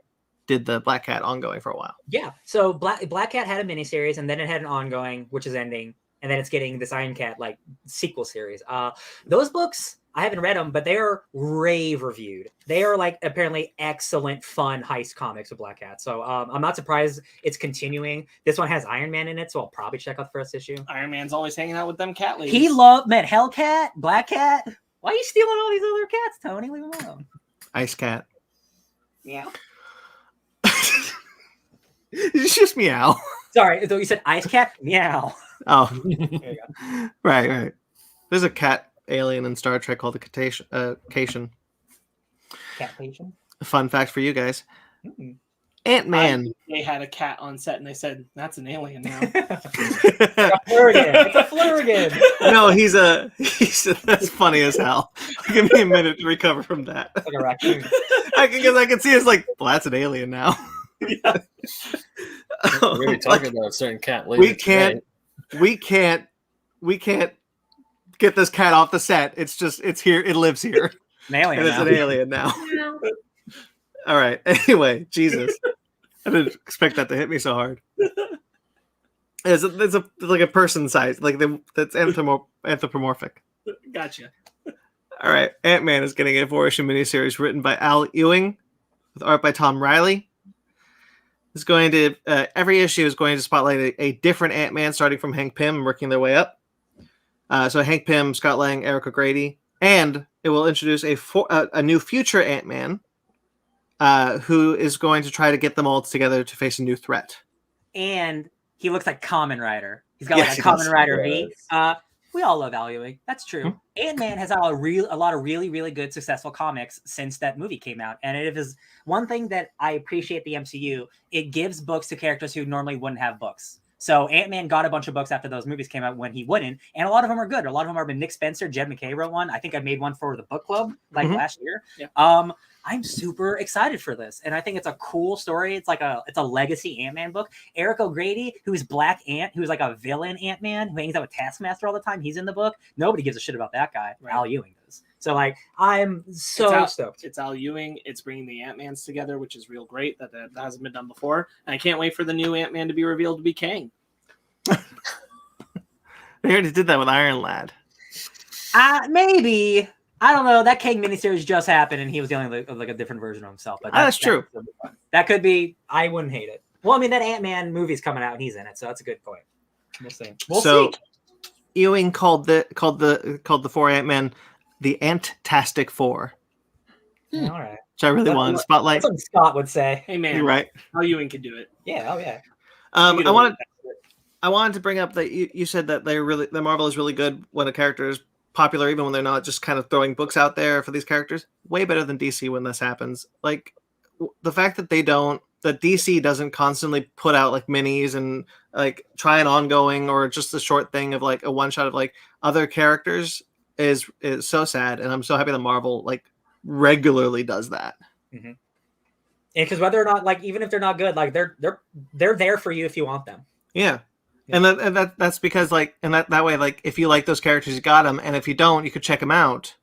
[SPEAKER 2] did the Black Cat ongoing for a while.
[SPEAKER 6] Yeah. So Black Cat had a miniseries, and then it had an ongoing, which is ending, and then it's getting this Iron Cat like sequel series. Those books, I haven't read them, but they are rave reviewed. They are like apparently excellent, fun heist comics with Black Cat. So I'm not surprised it's continuing. This one has Iron Man in it, so I'll probably check out the first issue.
[SPEAKER 4] Iron Man's always hanging out with them cat ladies.
[SPEAKER 3] He loved Hellcat, Black Cat. Why are you stealing all these other cats, Tony? Leave him alone.
[SPEAKER 2] Ice Cat.
[SPEAKER 3] Yeah.
[SPEAKER 2] It's just meow.
[SPEAKER 6] Sorry, though you said Ice Cat, meow.
[SPEAKER 2] Oh,
[SPEAKER 6] There you go.
[SPEAKER 2] right. There's a cat alien in Star Trek called the Cation.
[SPEAKER 6] Cat patient.
[SPEAKER 2] Fun fact for you guys.
[SPEAKER 6] Mm.
[SPEAKER 2] Ant-Man.
[SPEAKER 4] They had a cat on set, and they said, "That's an alien now."
[SPEAKER 6] Flurrigan. It's a Flurrigan.
[SPEAKER 2] No, he's a. That's funny as hell. Give me a minute to recover from that.
[SPEAKER 6] Like a raccoon.
[SPEAKER 2] Because I can see it's like, well, that's an alien now.
[SPEAKER 4] Yeah.
[SPEAKER 5] We're going to be talking about a certain cat later.
[SPEAKER 2] We can't get this cat off the set. It's here. It lives here.
[SPEAKER 3] An alien
[SPEAKER 2] And it's
[SPEAKER 3] now.
[SPEAKER 2] an alien now. All right. Anyway, Jesus. I didn't expect that to hit me so hard. It's like a person size, that's anthropomorphic.
[SPEAKER 4] Gotcha.
[SPEAKER 2] All right. Ant-Man is getting a 4-issue miniseries written by Al Ewing with art by Tom Riley. It's going to every issue is going to spotlight a different Ant-Man, starting from Hank Pym and working their way up. So Hank Pym, Scott Lang, Eric O'Grady, and it will introduce a new future Ant-Man, who is going to try to get them all together to face a new threat.
[SPEAKER 3] And he looks like Kamen Rider. He's got
[SPEAKER 2] Yes,
[SPEAKER 3] like
[SPEAKER 2] he
[SPEAKER 3] a Kamen
[SPEAKER 2] does.
[SPEAKER 3] Rider
[SPEAKER 5] Yes.
[SPEAKER 3] V. We all love Al Ewing. That's true.
[SPEAKER 2] Hmm.
[SPEAKER 3] Ant-Man has had a lot of really, really good, successful comics since that movie came out. And it is one thing that I appreciate the MCU. It gives books to characters who normally wouldn't have books. So Ant-Man got a bunch of books after those movies came out when he wouldn't. And a lot of them are good. A lot of them are by Nick Spencer. Jed McKay wrote one. I think I made one for the book club last year.
[SPEAKER 4] Yeah.
[SPEAKER 3] I'm super excited for this. And I think it's a cool story. It's a legacy Ant-Man book. Eric O'Grady, who's Black Ant, who's like a villain Ant-Man who hangs out with Taskmaster all the time. He's in the book. Nobody gives a shit about that guy.
[SPEAKER 4] Right.
[SPEAKER 3] Al Ewing does. So I'm so stoked.
[SPEAKER 4] It's Al Ewing. It's bringing the Ant-Mans together, which is real great. That hasn't been done before. And I can't wait for the new Ant-Man to be revealed to be Kang.
[SPEAKER 2] They already did that with Iron Lad.
[SPEAKER 3] Maybe. I don't know. That Kang miniseries just happened, and he was dealing with like a different version of himself. But
[SPEAKER 2] That's true.
[SPEAKER 3] That could be.
[SPEAKER 6] I wouldn't hate it.
[SPEAKER 3] Well, I mean, that Ant-Man movie's coming out, and he's in it, so that's a good point.
[SPEAKER 6] We'll see.
[SPEAKER 3] We'll
[SPEAKER 2] So
[SPEAKER 3] see.
[SPEAKER 2] Ewing called the 4 Ant-Men the Antastic 4,
[SPEAKER 6] All right.
[SPEAKER 2] which I really wanted to spotlight.
[SPEAKER 6] That's what Scott would say.
[SPEAKER 4] Hey man,
[SPEAKER 2] You're right.
[SPEAKER 4] Al Ewing can do it.
[SPEAKER 6] Yeah. Oh yeah.
[SPEAKER 2] I wanted to bring up that you said that the Marvel is really good when a character is popular, even when they're not just kind of throwing books out there for these characters. Way better than DC when this happens. Like the fact that DC doesn't constantly put out like minis and like try an ongoing or just a short thing of like a one shot of like other characters is so sad, and I'm so happy that Marvel like regularly does that.
[SPEAKER 6] Mm-hmm. Because whether or not, like, even if they're not good, like they're there for you if you want them.
[SPEAKER 2] Yeah. And that's because like, and that way, like, if you like those characters, you got them, and if you don't, you could check them out,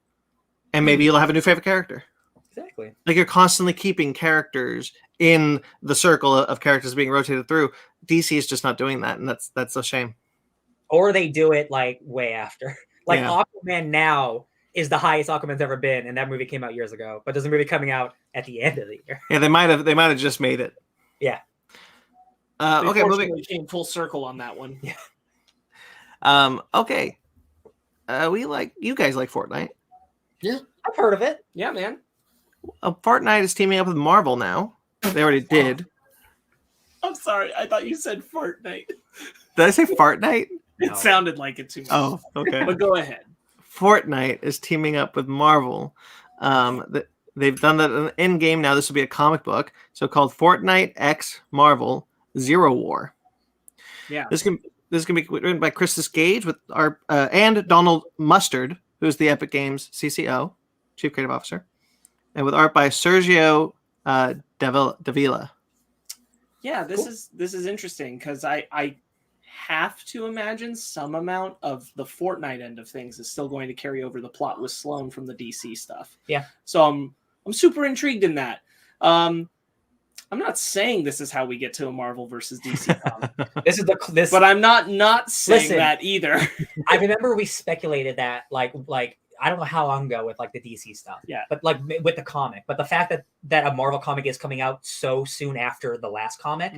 [SPEAKER 2] and maybe you'll have a new favorite character.
[SPEAKER 6] Exactly.
[SPEAKER 2] Like you're constantly keeping characters in the circle of characters being rotated through. DC is just not doing that, and that's a shame.
[SPEAKER 6] Or they do it like way after. Like
[SPEAKER 2] Yeah.
[SPEAKER 6] Aquaman now is the highest Aquaman's ever been, and that movie came out years ago. But there's a movie coming out at the end of the year.
[SPEAKER 2] Yeah, they might have just made it.
[SPEAKER 6] Yeah.
[SPEAKER 2] Okay, moving.
[SPEAKER 4] Unfortunately, came full circle on that one.
[SPEAKER 6] Yeah.
[SPEAKER 2] Okay. You guys like Fortnite?
[SPEAKER 6] I've heard of it.
[SPEAKER 4] Yeah, man.
[SPEAKER 2] Fortnite is teaming up with Marvel now. They already did.
[SPEAKER 4] I'm sorry. I thought you said Fortnite.
[SPEAKER 2] Did I say Fortnite?
[SPEAKER 4] It
[SPEAKER 6] No.
[SPEAKER 4] sounded like it too much.
[SPEAKER 2] Oh, okay.
[SPEAKER 4] But go ahead.
[SPEAKER 2] Fortnite is teaming up with Marvel. They've done that in game now. This will be a comic book, so called Fortnite X Marvel Zero War.
[SPEAKER 4] Yeah.
[SPEAKER 2] This can be written by Chris Gage with our and Donald Mustard, who's the Epic Games CCO, Chief Creative Officer, and with art by Sergio Davila.
[SPEAKER 4] Yeah, this is interesting because I have to imagine some amount of the Fortnite end of things is still going to carry over the plot with Sloane from the DC stuff.
[SPEAKER 6] Yeah.
[SPEAKER 4] So I'm super intrigued in that. I'm not saying this is how we get to a Marvel versus DC comic, but I'm not saying that either.
[SPEAKER 6] I remember we speculated that like I don't know how long ago with like the DC stuff.
[SPEAKER 4] Yeah.
[SPEAKER 6] But like with the comic, but the fact that a Marvel comic is coming out so soon after the last comic,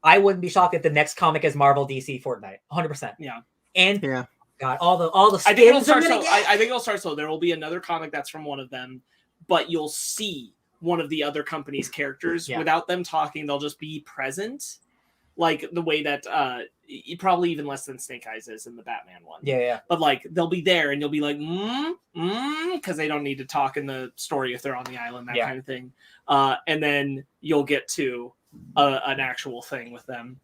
[SPEAKER 6] I wouldn't be shocked if the next comic is Marvel DC Fortnite. 100%.
[SPEAKER 4] Yeah.
[SPEAKER 6] And
[SPEAKER 2] Yeah.
[SPEAKER 6] God, all the
[SPEAKER 4] I think it'll start so. I think it'll start so. There will be another comic that's from one of them, but you'll see one of the other company's characters without them talking. They'll just be present, like the way that probably even less than Snake Eyes is in the Batman one.
[SPEAKER 6] Yeah.
[SPEAKER 4] But like they'll be there, and you'll be like, because they don't need to talk in the story if they're on the island, that kind of thing. And then you'll get to an actual thing with them.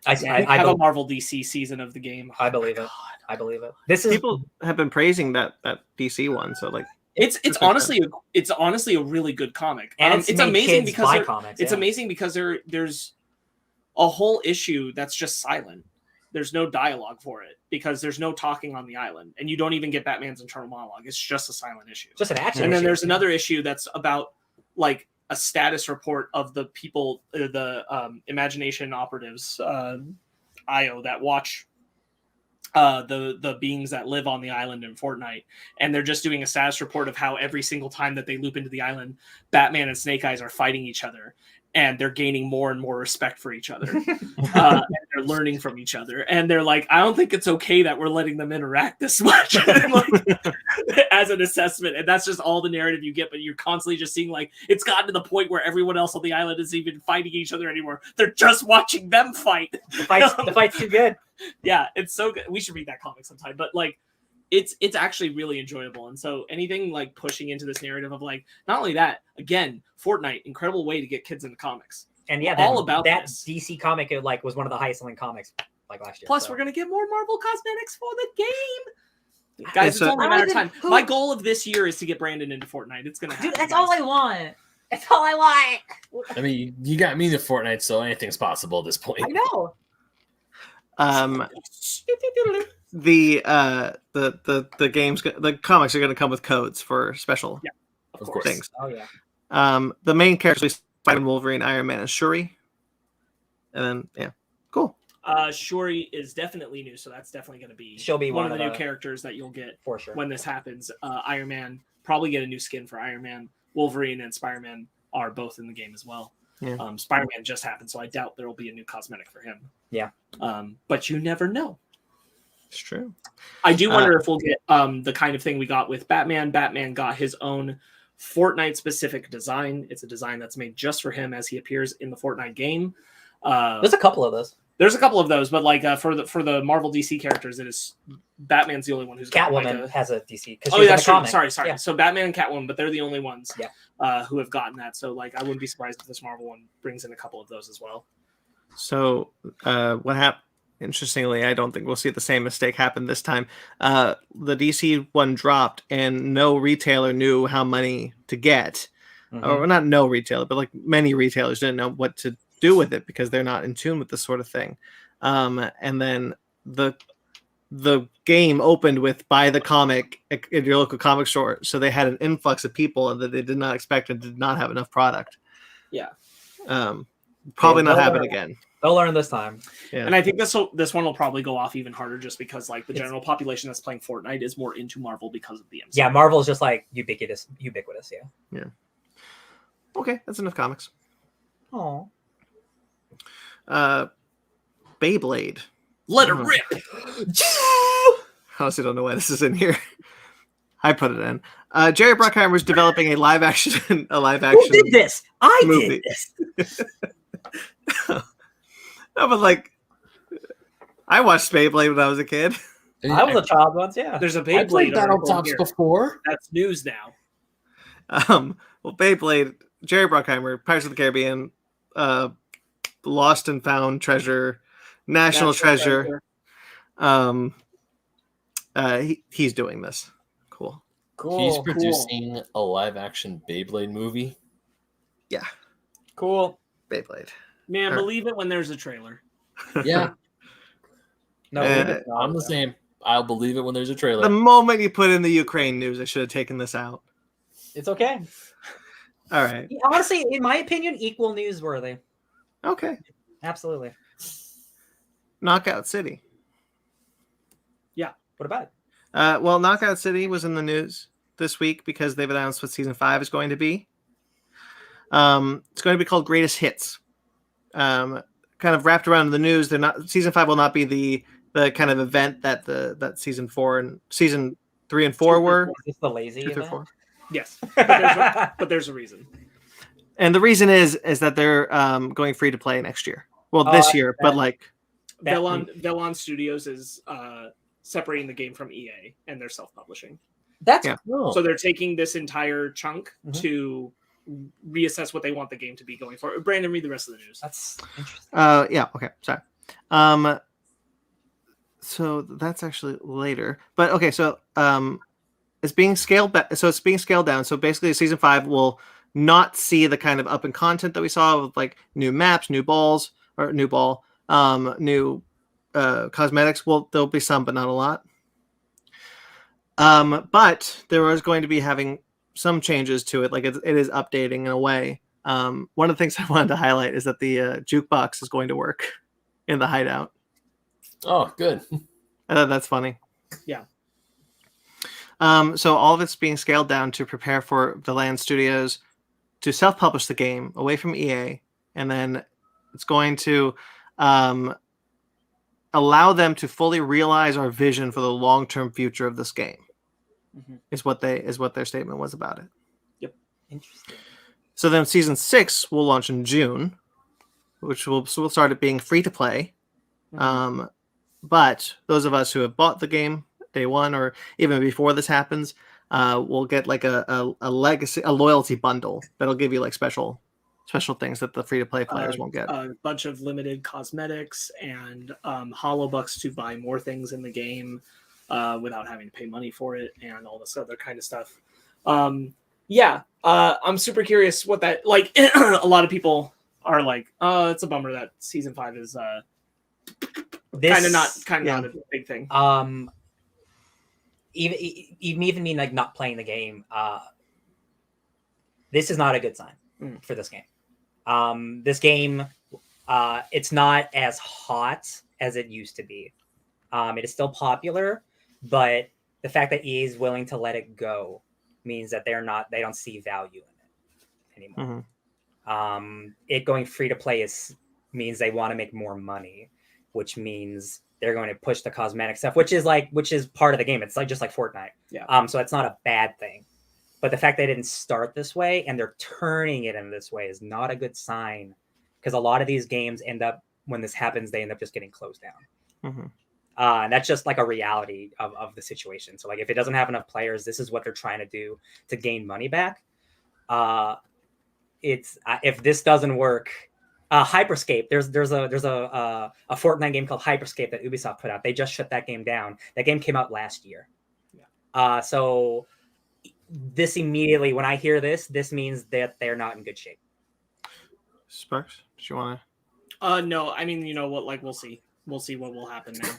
[SPEAKER 4] I have a Marvel DC season of the game.
[SPEAKER 6] I believe it. I believe it. This is
[SPEAKER 2] People have been praising that DC one, so like
[SPEAKER 4] it's honestly a really good comic.
[SPEAKER 6] And
[SPEAKER 4] it's amazing because
[SPEAKER 6] comics,
[SPEAKER 4] it's amazing because there's a whole issue that's just silent. There's no dialogue for it because there's no talking on the island, and you don't even get Batman's internal monologue. It's just a silent issue,
[SPEAKER 6] just an action.
[SPEAKER 4] And then
[SPEAKER 6] issue.
[SPEAKER 4] there's another issue that's about like a status report of the people, the imagination operatives, IO, that watch the beings that live on the island in Fortnite, and they're just doing a status report of how every single time that they loop into the island, Batman and Snake Eyes are fighting each other, and they're gaining more and more respect for each other. And they're learning from each other, and they're like, I don't think it's okay that we're letting them interact this much. As an assessment, and that's just all the narrative you get, but you're constantly just seeing like it's gotten to the point where everyone else on the island isn't even fighting each other anymore. They're just watching them fight.
[SPEAKER 6] The fight's too good.
[SPEAKER 4] Yeah, it's so good. We should read that comic sometime. But like it's actually really enjoyable. And so anything like pushing into this narrative of like, not only that, again, Fortnite, incredible way to get kids into comics.
[SPEAKER 6] And yeah,
[SPEAKER 4] all about
[SPEAKER 6] that
[SPEAKER 4] this.
[SPEAKER 6] DC comic, it like was one of the highest selling comics like last year.
[SPEAKER 4] Plus, we're gonna get more Marvel cosmetics for the game. Guys, it's only a matter of time. My goal of this year is to get Brandon into Fortnite. It's gonna happen.
[SPEAKER 6] Dude, that's all I want. That's all I want.
[SPEAKER 5] I mean, you got me into Fortnite, so anything's possible at this point.
[SPEAKER 6] I know.
[SPEAKER 2] The games, the comics are going to come with codes for special
[SPEAKER 5] Of course.
[SPEAKER 2] things.
[SPEAKER 6] Oh yeah.
[SPEAKER 2] The main characters, Spider-Man, Wolverine, Iron Man, and Shuri. And then cool.
[SPEAKER 4] Shuri is definitely new, so that's definitely going to be.
[SPEAKER 6] She'll be
[SPEAKER 4] one of the new characters that you'll get
[SPEAKER 6] for sure
[SPEAKER 4] when this happens. Iron Man probably get a new skin for Iron Man. Wolverine and Spider-Man are both in the game as well.
[SPEAKER 2] Yeah.
[SPEAKER 4] Spider-Man just happened, so I doubt there will be a new cosmetic for him.
[SPEAKER 6] Yeah.
[SPEAKER 4] But you never know.
[SPEAKER 2] It's true.
[SPEAKER 4] I do wonder if we'll get the kind of thing we got with Batman. Batman got his own Fortnite-specific design. It's a design that's made just for him as he appears in the Fortnite game.
[SPEAKER 6] There's a couple of those.
[SPEAKER 4] There's a couple of those, but like for the Marvel DC characters, it is Batman's the only one who's got
[SPEAKER 6] Catwoman has a DC.
[SPEAKER 4] Oh, yeah, that's true. Sorry.
[SPEAKER 6] Yeah.
[SPEAKER 4] So Batman and Catwoman, but they're the only ones who have gotten that. So like, I wouldn't be surprised if this Marvel one brings in a couple of those as well.
[SPEAKER 2] So what happened? Interestingly, I don't think we'll see the same mistake happen this time. The DC one dropped, and no retailer knew how many to get, or not no retailer, but like many retailers didn't know what to do with it because they're not in tune with this sort of thing. And then the game opened with buy the comic at your local comic store, so they had an influx of people that they did not expect and did not have enough product.
[SPEAKER 4] Yeah.
[SPEAKER 2] Probably not happen again.
[SPEAKER 6] They'll learn this time.
[SPEAKER 2] Yeah.
[SPEAKER 4] And I think this one will probably go off even harder just because like the general population that's playing Fortnite is more into Marvel because of the MCU.
[SPEAKER 6] Yeah, Marvel's just like ubiquitous.
[SPEAKER 2] Yeah. Okay, that's enough comics.
[SPEAKER 6] Oh.
[SPEAKER 2] Beyblade.
[SPEAKER 4] Let it rip.
[SPEAKER 2] Honestly, don't know why this is in here. I put it in. Jerry Bruckheimer is developing a live action.
[SPEAKER 6] Who did this? I
[SPEAKER 2] movie.
[SPEAKER 6] did this.
[SPEAKER 2] No, but like, I watched Beyblade when I was a kid.
[SPEAKER 6] I was a child once. Yeah.
[SPEAKER 4] There's a
[SPEAKER 5] I played
[SPEAKER 4] Beyblade
[SPEAKER 5] Battletops before.
[SPEAKER 4] That's news now.
[SPEAKER 2] Well, Beyblade, Jerry Bruckheimer, Pirates of the Caribbean, Lost and Found Treasure, National Treasure. He's doing this. Cool.
[SPEAKER 5] He's producing a live action Beyblade movie.
[SPEAKER 2] Yeah.
[SPEAKER 6] Cool.
[SPEAKER 2] Beyblade.
[SPEAKER 4] Man, believe it when there's a trailer.
[SPEAKER 5] Yeah.
[SPEAKER 6] No,
[SPEAKER 2] Uh,
[SPEAKER 5] I'm the same. I'll believe it when there's a trailer.
[SPEAKER 2] The moment you put in the Ukraine news, I should have taken this out.
[SPEAKER 6] It's okay.
[SPEAKER 2] All right.
[SPEAKER 6] Honestly, in my opinion, equal newsworthy.
[SPEAKER 2] Okay.
[SPEAKER 6] Absolutely.
[SPEAKER 2] Knockout City.
[SPEAKER 6] What about it?
[SPEAKER 2] Well, Knockout City was in the news this week because they've announced what season 5 is going to be. It's going to be called Greatest Hits. Kind of wrapped around the news. Season 5 will not be the kind of event that season 4 and season 3 and 4 were.
[SPEAKER 6] Is this the lazy
[SPEAKER 2] 2 through
[SPEAKER 6] event?
[SPEAKER 2] 4.
[SPEAKER 4] Yes, but there's a reason.
[SPEAKER 2] And the reason is that they're going free to play next year. Well, this year, but like
[SPEAKER 4] Velon Studios is separating the game from EA, and they're self-publishing.
[SPEAKER 6] That's
[SPEAKER 2] Yeah.
[SPEAKER 6] cool.
[SPEAKER 4] So they're taking this entire chunk
[SPEAKER 6] Mhm.
[SPEAKER 4] to reassess what they want the game to be going for. Brandon, read the rest of the news.
[SPEAKER 6] That's interesting.
[SPEAKER 2] yeah, okay, sorry. So that's actually later. But okay, so it's being scaled back. So it's being scaled down. So basically season 5 will not see the kind of up in content that we saw with like new maps, new balls, or new ball, new cosmetics. Well, there'll be some, but not a lot. But there is going to be having some changes to it. Like it is updating in a way. One of the things I wanted to highlight is that the jukebox is going to work in the hideout.
[SPEAKER 5] Oh, good.
[SPEAKER 2] I thought that's funny.
[SPEAKER 4] Yeah.
[SPEAKER 2] So all of it's being scaled down to prepare for the Land Studios to self-publish the game away from EA, and then it's going to allow them to fully realize our vision for the long-term future of this game.
[SPEAKER 4] Mhm.
[SPEAKER 2] Is what their statement was about it.
[SPEAKER 6] Interesting.
[SPEAKER 2] So then season 6 will launch in June, which will start it being free to play.
[SPEAKER 4] Mhm.
[SPEAKER 2] But those of us who have bought the game day one or even before this happens, will get like a loyalty bundle that'll give you like special things that the free to play players won't get.
[SPEAKER 4] A bunch of limited cosmetics and hollow bucks to buy more things in the game without having to pay money for it, and all this other kind of stuff. I'm super curious what that like. A lot of people are like, "Oh, it's a bummer that season 5 is kind of not a big thing."
[SPEAKER 6] Even mean like not playing the game. This is not a good sign for this game. This game, it's not as hot as it used to be. It is still popular, but the fact that EA is willing to let it go means that they don't see value in it anymore.
[SPEAKER 2] Mm-hmm.
[SPEAKER 6] It going free to play means they want to make more money, which means they're going to push the cosmetic stuff, which is part of the game. It's like just like Fortnite.
[SPEAKER 4] Yeah.
[SPEAKER 6] So it's not a bad thing. But the fact they didn't start this way and they're turning it in this way is not a good sign, because a lot of these games when this happens, they end up just getting closed down.
[SPEAKER 2] Mm-hmm.
[SPEAKER 6] And that's just like a reality of the situation. So like if it doesn't have enough players, this is what they're trying to do to gain money back. If this doesn't work, Hyperscape. There's a Fortnite game called Hyperscape that Ubisoft put out. They just shut that game down. That game came out last year. Yeah. So this immediately, when I hear this means that they're not in good shape.
[SPEAKER 2] Sparks, do you want
[SPEAKER 4] to? No, I mean, you know what? Like, we'll see. We'll see what will happen now.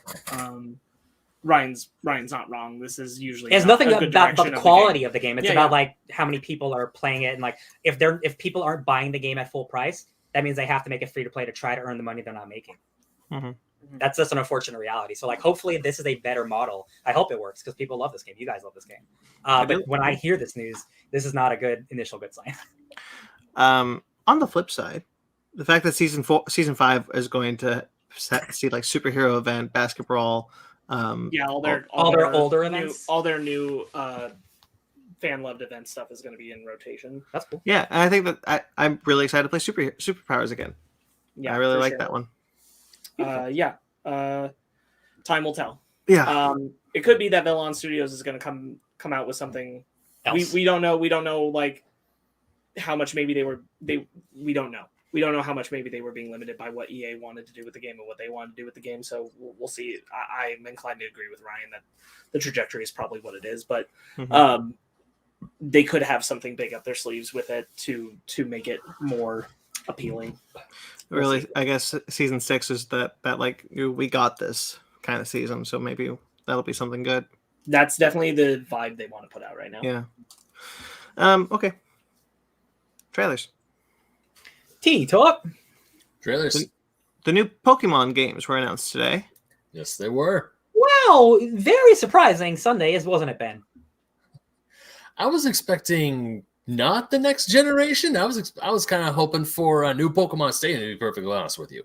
[SPEAKER 4] Ryan's not wrong. This is usually
[SPEAKER 6] it's nothing about the quality of the game. It's about like how many people are playing it, and like if people aren't buying the game at full price, that means they have to make it free to play to try to earn the money they're not making.
[SPEAKER 2] Mm-hmm.
[SPEAKER 6] That's just an unfortunate reality. So like, hopefully this is a better model. I hope it works because people love this game. You guys love this game. But when I hear this news, this is not a good sign.
[SPEAKER 2] On the flip side, the fact that season 5 is going to see like superhero event, basketball,
[SPEAKER 4] all their
[SPEAKER 6] older events,
[SPEAKER 4] all their new fan loved event stuff is going to be in rotation.
[SPEAKER 6] That's cool.
[SPEAKER 2] Yeah, and I think that I'm really excited to play superpowers again. Yeah, I really like that one.
[SPEAKER 4] Time will tell.
[SPEAKER 2] Yeah.
[SPEAKER 4] It could be that Velon Studios is going to come out with something else. We don't know. We don't know like how much maybe we don't know. We don't know how much maybe they were being limited by what EA wanted to do with the game and what they wanted to do with the game. So we'll see. I'm inclined to agree with Ryan that the trajectory is probably what it is, but they could have something big up their sleeves with it to make it more appealing.
[SPEAKER 2] Really, I guess season 6 is that like we got this kind of season, so maybe that'll be something good.
[SPEAKER 4] That's definitely the vibe they want to put out right now.
[SPEAKER 2] Yeah. Okay. Trailers.
[SPEAKER 3] T-Top.
[SPEAKER 5] Trailers.
[SPEAKER 2] The new Pokemon games were announced today.
[SPEAKER 5] Yes, they were.
[SPEAKER 3] Wow, very surprising Sunday, wasn't it, Ben?
[SPEAKER 5] I was expecting not the next generation. I was kind of hoping for a new Pokemon Stadium, to be perfectly honest with you.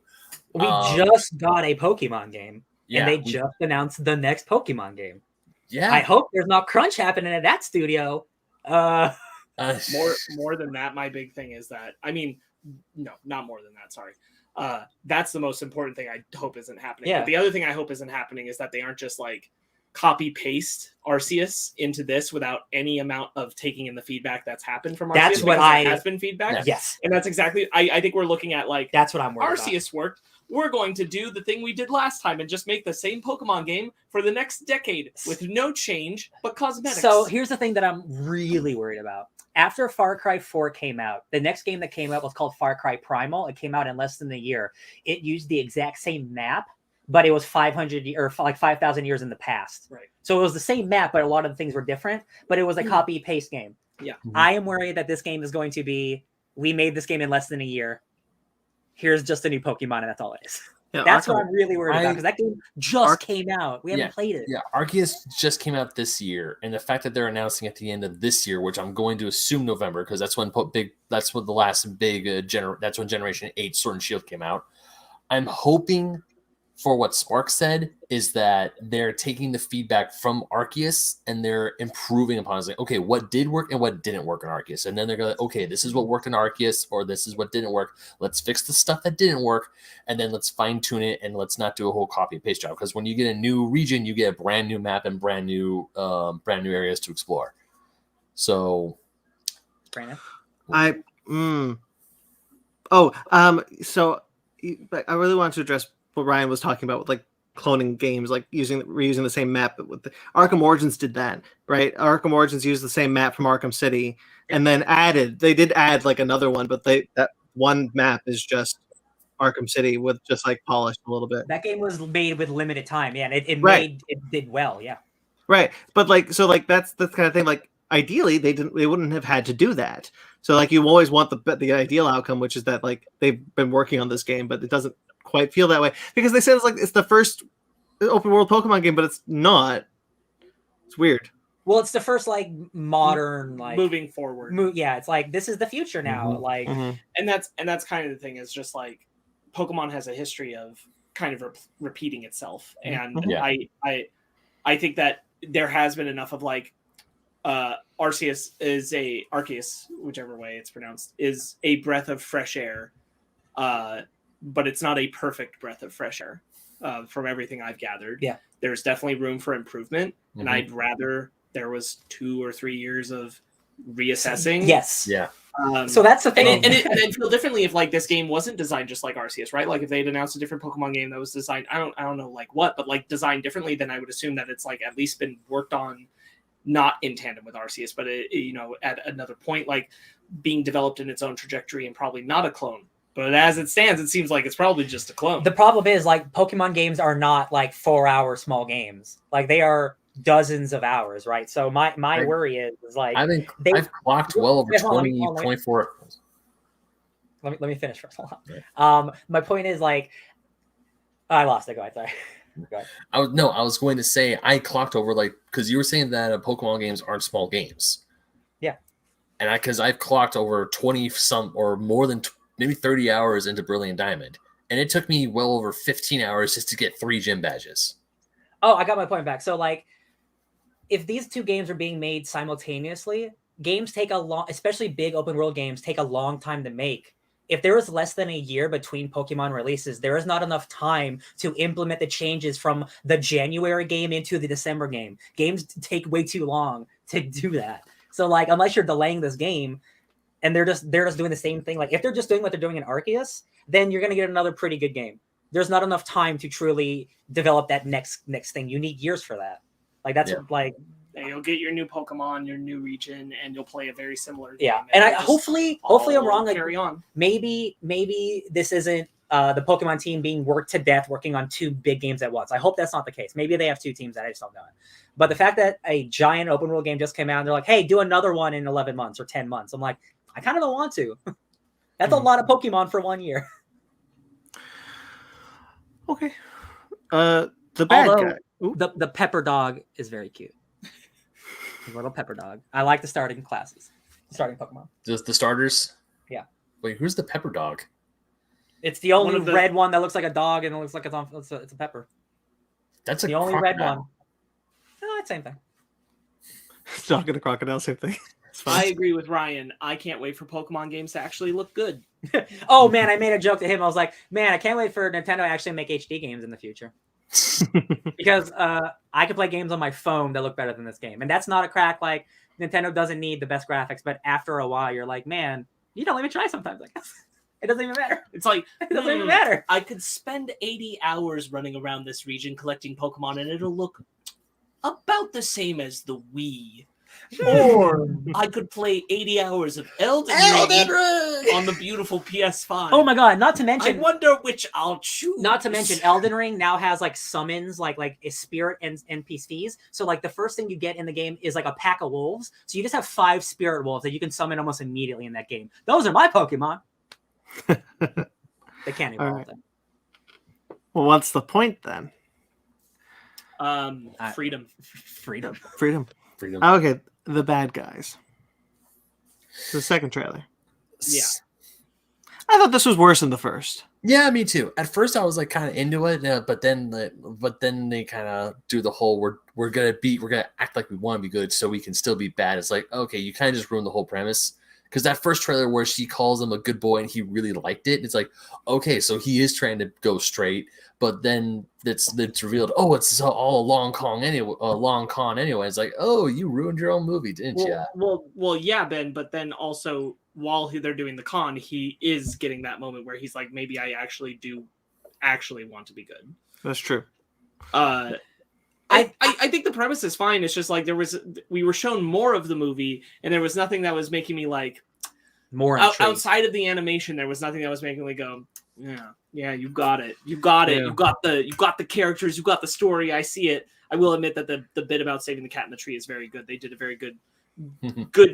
[SPEAKER 3] We just got a Pokemon game,
[SPEAKER 5] Yeah,
[SPEAKER 3] and they just announced the next Pokemon game.
[SPEAKER 5] Yeah.
[SPEAKER 3] I hope there's not crunch happening at that studio.
[SPEAKER 4] More than that, my big thing is that, I mean, no, not more than that. Sorry. That's the most important thing I hope isn't happening.
[SPEAKER 3] Yeah.
[SPEAKER 4] But the other thing I hope isn't happening is that they aren't just like copy paste Arceus into this without any amount of taking in the feedback that's happened from Arceus.
[SPEAKER 3] That's what
[SPEAKER 4] there has been feedback.
[SPEAKER 3] Yes.
[SPEAKER 4] And that's exactly, I think we're looking at like,
[SPEAKER 3] That's what I'm worried about.
[SPEAKER 4] Arceus worked. We're going to do the thing we did last time and just make the same Pokemon game for the next decade with no change but cosmetics.
[SPEAKER 3] So here's the thing that I'm really worried about. After Far Cry 4 came out, the next game that came out was called Far Cry Primal. It came out in less than a year. It used the exact same map, but it was 5,000 years in the past.
[SPEAKER 4] Right.
[SPEAKER 3] So it was the same map, but a lot of the things were different. But it was a copy paste game.
[SPEAKER 4] Yeah.
[SPEAKER 3] I am worried that this game is going to be, we made this game in less than a year. Here's just a new Pokemon, and that's all it is.
[SPEAKER 2] Yeah,
[SPEAKER 3] That's what I'm really worried about, because that game just
[SPEAKER 5] Arc-
[SPEAKER 3] came out. We haven't played it.
[SPEAKER 5] Yeah, Arceus just came out this year, and the fact that they're announcing at the end of this year, which I'm going to assume November, because that's when the last big that's when Generation 8 Sword and Shield came out. I'm hoping for what Spark said is that they're taking the feedback from Arceus and they're improving upon it. It's like, okay, what did work and what didn't work in Arceus? And then they're going to, okay, this is what worked in Arceus, or this is what didn't work. Let's fix the stuff that didn't work, and then let's fine tune it, and let's not do a whole copy and paste job. Because when you get a new region, you get a brand new map and brand new areas to explore. So,
[SPEAKER 3] Brandon?
[SPEAKER 2] So I really wanted to address what Ryan was talking about with like cloning games, like reusing the same map. But with Arkham Origins did that, right? Arkham Origins used the same map from Arkham City, and then they did add like another one, but that one map is just Arkham City with just like polished a little bit.
[SPEAKER 3] That game was made with limited time, yeah, and it did well, yeah.
[SPEAKER 2] Right, but that's the kind of thing. Like ideally, they wouldn't have had to do that. So like you always want the ideal outcome, which is that like they've been working on this game, but it doesn't quite feel that way, because they said it's the first open world Pokemon game, but it's not. It's weird.
[SPEAKER 3] Well, it's the first like modern like
[SPEAKER 4] moving forward.
[SPEAKER 3] Yeah, it's like this is the future now.
[SPEAKER 2] Mm-hmm.
[SPEAKER 3] Like,
[SPEAKER 4] and that's kind of the thing. Is just like Pokemon has a history of kind of repeating itself, and I think that there has been enough of like Arceus, whichever way it's pronounced, is a breath of fresh air. But it's not a perfect breath of fresh air from everything I've gathered.
[SPEAKER 3] Yeah.
[SPEAKER 4] There's definitely room for improvement. And I'd rather there was 2 or 3 years of reassessing.
[SPEAKER 3] Yes.
[SPEAKER 5] Yeah.
[SPEAKER 3] So that's the thing.
[SPEAKER 4] And I'd feel differently if like this game wasn't designed just like Arceus, right? Like if they'd announced a different Pokemon game that was designed, I don't know like what, but like designed differently, then I would assume that it's like at least been worked on, not in tandem with Arceus, but at another point, like being developed in its own trajectory and probably not a clone. But as it stands, it seems like it's probably just a clone.
[SPEAKER 3] The problem is like Pokemon games are not like 4-hour small games. Like they are dozens of hours, right? So my worry is like
[SPEAKER 5] I've clocked well over 24.
[SPEAKER 3] Let me finish first. Hold on. My point is like I lost it. Go ahead. Sorry. Go ahead.
[SPEAKER 5] I was going to say I clocked over like because you were saying that Pokemon games aren't small games.
[SPEAKER 3] Yeah.
[SPEAKER 5] And I've clocked over 20 some or more than maybe 30 hours into Brilliant Diamond, and it took me well over 15 hours just to get 3 gym badges.
[SPEAKER 3] Oh, I got my point back. So like if these two games are being made simultaneously, games take a long, especially big open world games, take a long time to make. If there is less than a year between Pokemon releases, there is not enough time to implement the changes from the January game into the December game. Games take way too long to do that. So like unless you're delaying this game and they're just doing the same thing, like if they're just doing what they're doing in Arceus, then you're going to get another pretty good game. There's not enough time to truly develop that next thing. You need years for that. Like that's like
[SPEAKER 4] you'll get your new Pokemon, your new region, and you'll play a very similar game.
[SPEAKER 3] Yeah, and I hopefully I'm wrong. Like,
[SPEAKER 4] carry on.
[SPEAKER 3] Maybe this isn't
[SPEAKER 6] the Pokemon team being worked to death working on 2 big games at once. I hope that's not the case. Maybe they have 2 teams that I just don't know it. But the fact that a giant open world game just came out and they're like, hey, do another one in 11 months or 10 months. I'm like, I kind of don't want to. That's a lot of Pokemon for 1 year.
[SPEAKER 2] Okay. The bad
[SPEAKER 3] Although,
[SPEAKER 2] guy. Ooh.
[SPEAKER 3] the pepper dog is very cute. The little pepper dog. I like the starting classes. Starting Pokemon.
[SPEAKER 5] Just the starters.
[SPEAKER 6] Yeah.
[SPEAKER 5] Wait, who's the pepper dog?
[SPEAKER 6] It's the only
[SPEAKER 4] One of the-
[SPEAKER 6] red one that looks like a dog and it looks like it's a pepper.
[SPEAKER 5] That's a
[SPEAKER 6] The only red
[SPEAKER 5] crocodile.
[SPEAKER 6] one. No, it's same thing.
[SPEAKER 2] Dog and a crocodile, same thing. It's
[SPEAKER 4] I
[SPEAKER 2] fine.
[SPEAKER 4] agree with Ryan. I can't wait for Pokemon games to actually look good.
[SPEAKER 6] Oh man, I made a joke to him. I was like, man, I can't wait for Nintendo to actually make HD games in the future. Because I can play games on my phone that look better than this game. And that's not a crack. Like, Nintendo doesn't need the best graphics, but after a while, you're like, man, you don't let me try sometimes. Like, it doesn't even matter.
[SPEAKER 4] It's like,
[SPEAKER 6] It doesn't even matter.
[SPEAKER 4] I could spend 80 hours running around this region collecting Pokemon and it'll look about the same as the Wii. Or I could play 80 hours of Elden Ring on the beautiful PS5.
[SPEAKER 6] Oh my god! Not to
[SPEAKER 4] I
[SPEAKER 6] mention,
[SPEAKER 4] wonder which I'll choose.
[SPEAKER 6] not to mention, Elden Ring now has like summons, like a spirit and NPCs. So like the first thing you get in the game is like a pack of wolves. So you just have 5 spirit wolves that you can summon almost immediately in that game. Those are my Pokemon. They can't evolve
[SPEAKER 2] right.
[SPEAKER 6] them.
[SPEAKER 2] Well, what's the point then?
[SPEAKER 4] Freedom.
[SPEAKER 6] Freedom.
[SPEAKER 2] Freedom.
[SPEAKER 5] Freedom.
[SPEAKER 2] Okay, the bad guys. The second trailer.
[SPEAKER 4] Yeah.
[SPEAKER 2] I thought this was worse than the first.
[SPEAKER 5] Yeah, me too. At first, I was like kind of into it, but then they kind of do the whole we're gonna act like we want to be good, so we can still be bad. It's like, okay, you kind of just ruined the whole premise. Because that first trailer where she calls him a good boy and he really liked it, it's like, okay, so he is trying to go straight, but then it's revealed, oh, it's all a long con anyway. It's like, oh, you ruined your own movie, didn't you?
[SPEAKER 4] Well, yeah, Ben. But then also, while they're doing the con, he is getting that moment where he's like, maybe I actually do want to be good.
[SPEAKER 2] That's true.
[SPEAKER 4] I think the premise is fine. It's just like we were shown more of the movie, and there was nothing that was making me like
[SPEAKER 6] More intrigued.
[SPEAKER 4] outside of the animation. There was nothing that was making me go, yeah, you got it,
[SPEAKER 2] Yeah.
[SPEAKER 4] you got the characters, you got the story. I see it. I will admit that the bit about saving the cat in the tree is very good. They did a very good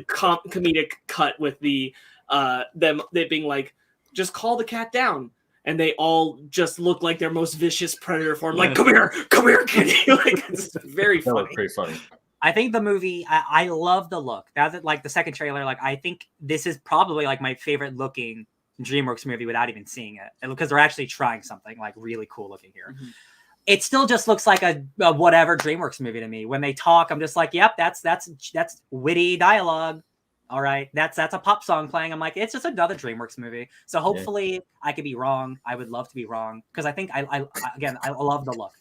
[SPEAKER 4] comedic cut with the them being like, just call the cat down. And they all just look like their most vicious predator form. Like, come here, kitty. Like, it's very
[SPEAKER 5] That was
[SPEAKER 4] funny.
[SPEAKER 5] pretty funny.
[SPEAKER 6] I think the movie, I love the look. That's like the second trailer. Like, I think this is probably like my favorite looking DreamWorks movie without even seeing it, because they're actually trying something like really cool looking here.
[SPEAKER 4] Mhm.
[SPEAKER 6] It still just looks like a whatever DreamWorks movie to me. When they talk, I'm just like, yep, that's witty dialogue. All right, that's a pop song playing. I'm like, it's just another DreamWorks movie. So hopefully I could be wrong. I would love to be wrong, because I think I love the look.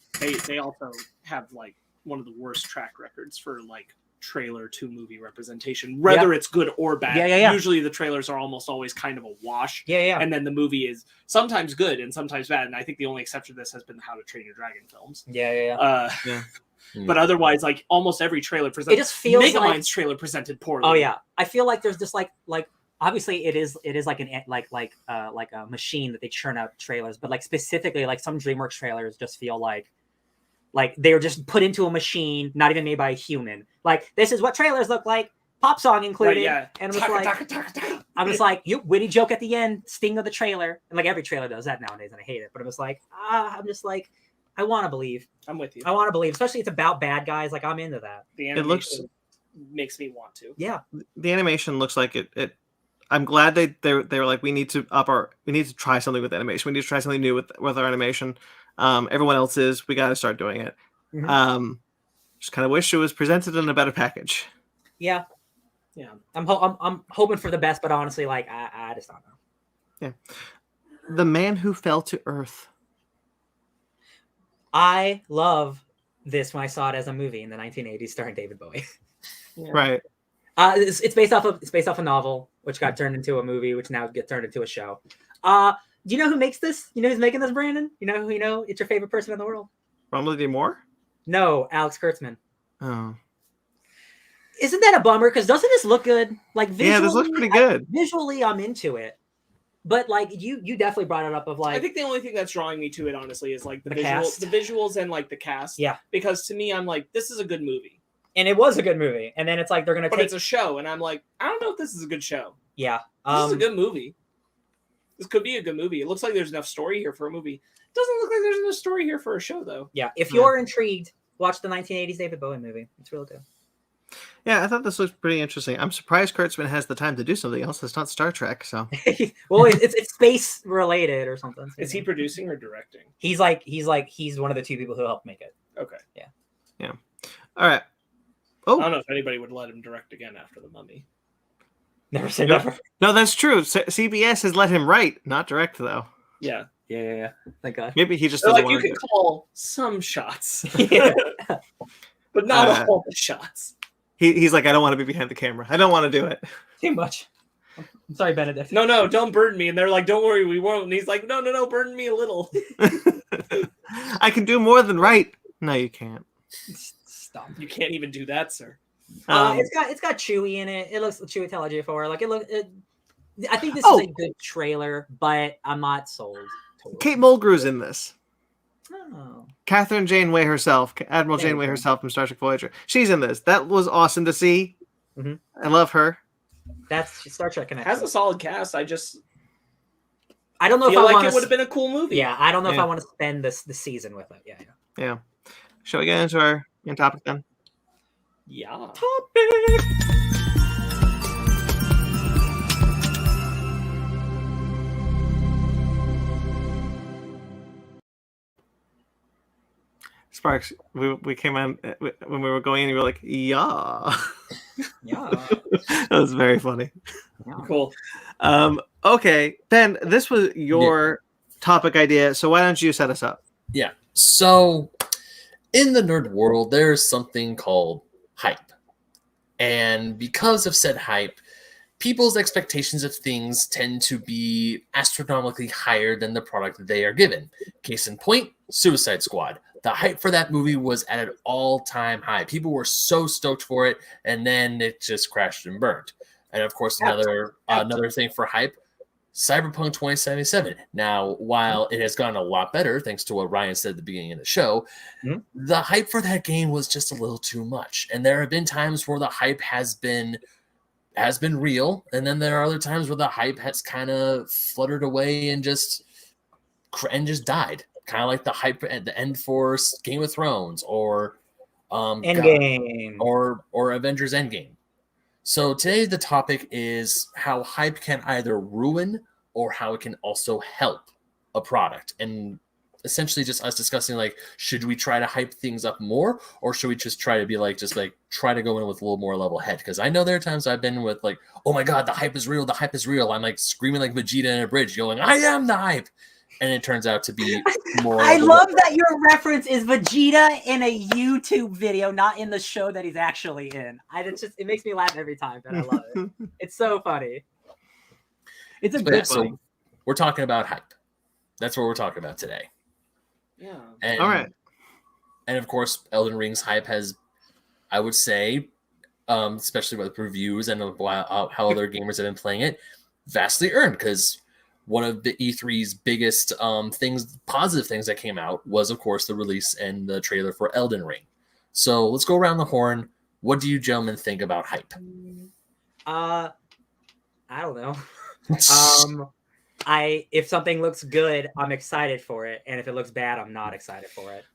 [SPEAKER 4] They also have like one of the worst track records for like trailer to movie representation, whether it's good or bad.
[SPEAKER 6] Yeah.
[SPEAKER 4] Usually the trailers are almost always kind of a wash.
[SPEAKER 6] Yeah.
[SPEAKER 4] And then the movie is sometimes good and sometimes bad. And I think the only exception to this has been the How to Train Your Dragon films.
[SPEAKER 6] Yeah.
[SPEAKER 4] But other's like almost every trailer presented.
[SPEAKER 6] It just feels
[SPEAKER 4] Megamind's
[SPEAKER 6] like
[SPEAKER 4] trailer presented poorly.
[SPEAKER 6] Oh yeah, I feel like there's just like obviously it is like a machine that they churn out trailers, but like specifically like some DreamWorks trailers just feel like they're just put into a machine, not even made by a human. Like, this is what trailers look like, pop song included.
[SPEAKER 4] Right, yeah.
[SPEAKER 6] And I'm just like, you witty joke at the end, sting of the trailer, and like every trailer does that nowadays, and I hate it. But I'm just like, I want to believe.
[SPEAKER 4] I'm with you.
[SPEAKER 6] I want to believe, especially it's about bad guys. Like, I'm into that.
[SPEAKER 4] The
[SPEAKER 2] It looks-
[SPEAKER 4] animation makes me want to.
[SPEAKER 6] Yeah.
[SPEAKER 2] The animation looks like it. I'm glad they were like, we need to try something with animation. We need to try something new with our animation. Everyone else is. We got to start doing it.
[SPEAKER 6] Mhm.
[SPEAKER 2] Just kind of wish it was presented in a better package.
[SPEAKER 6] Yeah.
[SPEAKER 4] Yeah.
[SPEAKER 6] I'm hoping for the best, but honestly, like, I just don't know.
[SPEAKER 2] The Man Who Fell to Earth.
[SPEAKER 6] I love this when I saw it as a movie in the 1980s starring David Bowie.
[SPEAKER 4] Yeah.
[SPEAKER 2] Right.
[SPEAKER 6] It's based off a novel, which got turned into a movie, which now gets turned into a show. Do you know who makes this? You know who's making this, Brandon? You know it's your favorite person in the world?
[SPEAKER 2] Romilly D. Moore?
[SPEAKER 6] No, Alex Kurtzman.
[SPEAKER 2] Oh.
[SPEAKER 6] Isn't that a bummer? Because doesn't this look good? Like, visually,
[SPEAKER 2] Yeah, this looks pretty good.
[SPEAKER 6] Visually, I'm into it. but like you definitely brought it up of like
[SPEAKER 4] I think the only thing that's drawing me to it, honestly, is like the
[SPEAKER 6] cast.
[SPEAKER 4] visuals and like the cast.
[SPEAKER 6] Yeah.
[SPEAKER 4] Because to me, I'm like, this is a good movie.
[SPEAKER 6] and it was a good movie. And then it's like they're gonna
[SPEAKER 4] But
[SPEAKER 6] take
[SPEAKER 4] it's a show, and I'm like, I don't know if this is a good show.
[SPEAKER 6] yeah.
[SPEAKER 4] This is a good movie. This could be a good movie. It looks like there's enough story here for a movie. It doesn't look like there's enough story here for a show, though.
[SPEAKER 6] Yeah. If you're intrigued, watch the 1980s David Bowie movie. It's real good.
[SPEAKER 2] Yeah, I thought this looked pretty interesting. I'm surprised Kurtzman has the time to do something else. It's not Star Trek, so.
[SPEAKER 6] Well, it's space related or something.
[SPEAKER 4] Is he producing or directing?
[SPEAKER 6] He's one of the two people who helped make it.
[SPEAKER 4] Okay.
[SPEAKER 2] All right.
[SPEAKER 4] I don't know if anybody would let him direct again after The Mummy.
[SPEAKER 6] Never say
[SPEAKER 2] No.
[SPEAKER 6] never.
[SPEAKER 2] No, that's true. CBS has let him write, not direct, though.
[SPEAKER 4] Yeah.
[SPEAKER 6] Yeah. Thank God.
[SPEAKER 2] Maybe he just
[SPEAKER 4] So,
[SPEAKER 2] doesn't
[SPEAKER 4] like, you
[SPEAKER 2] want to.
[SPEAKER 4] can call some shots,
[SPEAKER 6] Yeah.
[SPEAKER 4] but not all the shots.
[SPEAKER 2] He's like, I don't want to be behind the camera. I don't want to do it.
[SPEAKER 6] Too much. I'm sorry, Benedict.
[SPEAKER 4] No, don't burden me. And they're like, don't worry, we won't. And he's like, no, burden me a little.
[SPEAKER 2] I can do more than write. No, you can't.
[SPEAKER 6] Stop.
[SPEAKER 4] You can't even do that, sir.
[SPEAKER 6] It's got Chewie in it. It looks Chewie Tell-J4. Like I think this is a good trailer, but I'm not sold. Totally.
[SPEAKER 2] Kate Mulgrew's in this.
[SPEAKER 6] Oh.
[SPEAKER 2] Catherine Janeway herself, Admiral
[SPEAKER 6] There you
[SPEAKER 2] Janeway
[SPEAKER 6] go.
[SPEAKER 2] herself from Star Trek Voyager. She's in this. That was awesome to see.
[SPEAKER 6] Mhm.
[SPEAKER 2] I love her.
[SPEAKER 6] That's Star Trek connection.
[SPEAKER 4] Has a solid cast. I just
[SPEAKER 6] I don't know if
[SPEAKER 4] feel
[SPEAKER 6] I
[SPEAKER 4] like
[SPEAKER 6] want
[SPEAKER 4] it would have been a cool movie.
[SPEAKER 6] Yeah, I don't know if
[SPEAKER 2] Yeah.
[SPEAKER 6] I want to spend the season with it. Yeah.
[SPEAKER 2] Yeah. Shall we get into our main topic then?
[SPEAKER 4] Yeah.
[SPEAKER 2] Sparks, we came on when we were going in, you were like, yeah.
[SPEAKER 6] Yeah.
[SPEAKER 2] That was very funny.
[SPEAKER 4] Cool.
[SPEAKER 2] Okay, Ben, this was your topic idea, so why don't you set us up?
[SPEAKER 5] Yeah. So, in the nerd world, there's something called hype. And because of said hype, people's expectations of things tend to be astronomically higher than the product they are given. Case in point, Suicide Squad. The hype for that movie was at an all-time high. People were so stoked for it, and then it just crashed and burned. And of course, another thing for hype, Cyberpunk 2077. Now, while it has gotten a lot better, thanks to what Ryan said at the beginning of the show, the hype for that game was just a little too much. And there have been times where the hype has been real, and then there are other times where the hype has kind of fluttered away and just died. Kind of like the hype at the end for Game of Thrones or
[SPEAKER 6] Endgame
[SPEAKER 5] or Avengers Endgame. So today the topic is how hype can either ruin or how it can also help a product. And essentially just us discussing, like, should we try to hype things up more, or should we just try to be like, try to go in with a little more level head? Because I know there are times I've been with like, oh my God, the hype is real. I'm like screaming like Vegeta in a bridge going, I am the hype. And it turns out to be more.
[SPEAKER 3] I love that your reference is Vegeta in a YouTube video, not in the show that he's actually in.
[SPEAKER 6] it makes me laugh every time, and I love it. It's so funny.
[SPEAKER 3] It's a
[SPEAKER 5] But yeah,
[SPEAKER 3] good
[SPEAKER 5] so
[SPEAKER 3] one.
[SPEAKER 5] we're talking about hype. That's what we're talking about today.
[SPEAKER 4] Yeah.
[SPEAKER 5] And,
[SPEAKER 2] All right.
[SPEAKER 5] And of course, Elden Ring's hype has, I would say, especially with reviews and how other gamers have been playing it, vastly earned, because one of the E3's biggest positive things that came out was, of course, the release and the trailer for Elden Ring. So let's go around the horn. What do you gentlemen think about hype?
[SPEAKER 6] I don't know. If something looks good, I'm excited for it, and if it looks bad, I'm not excited for it.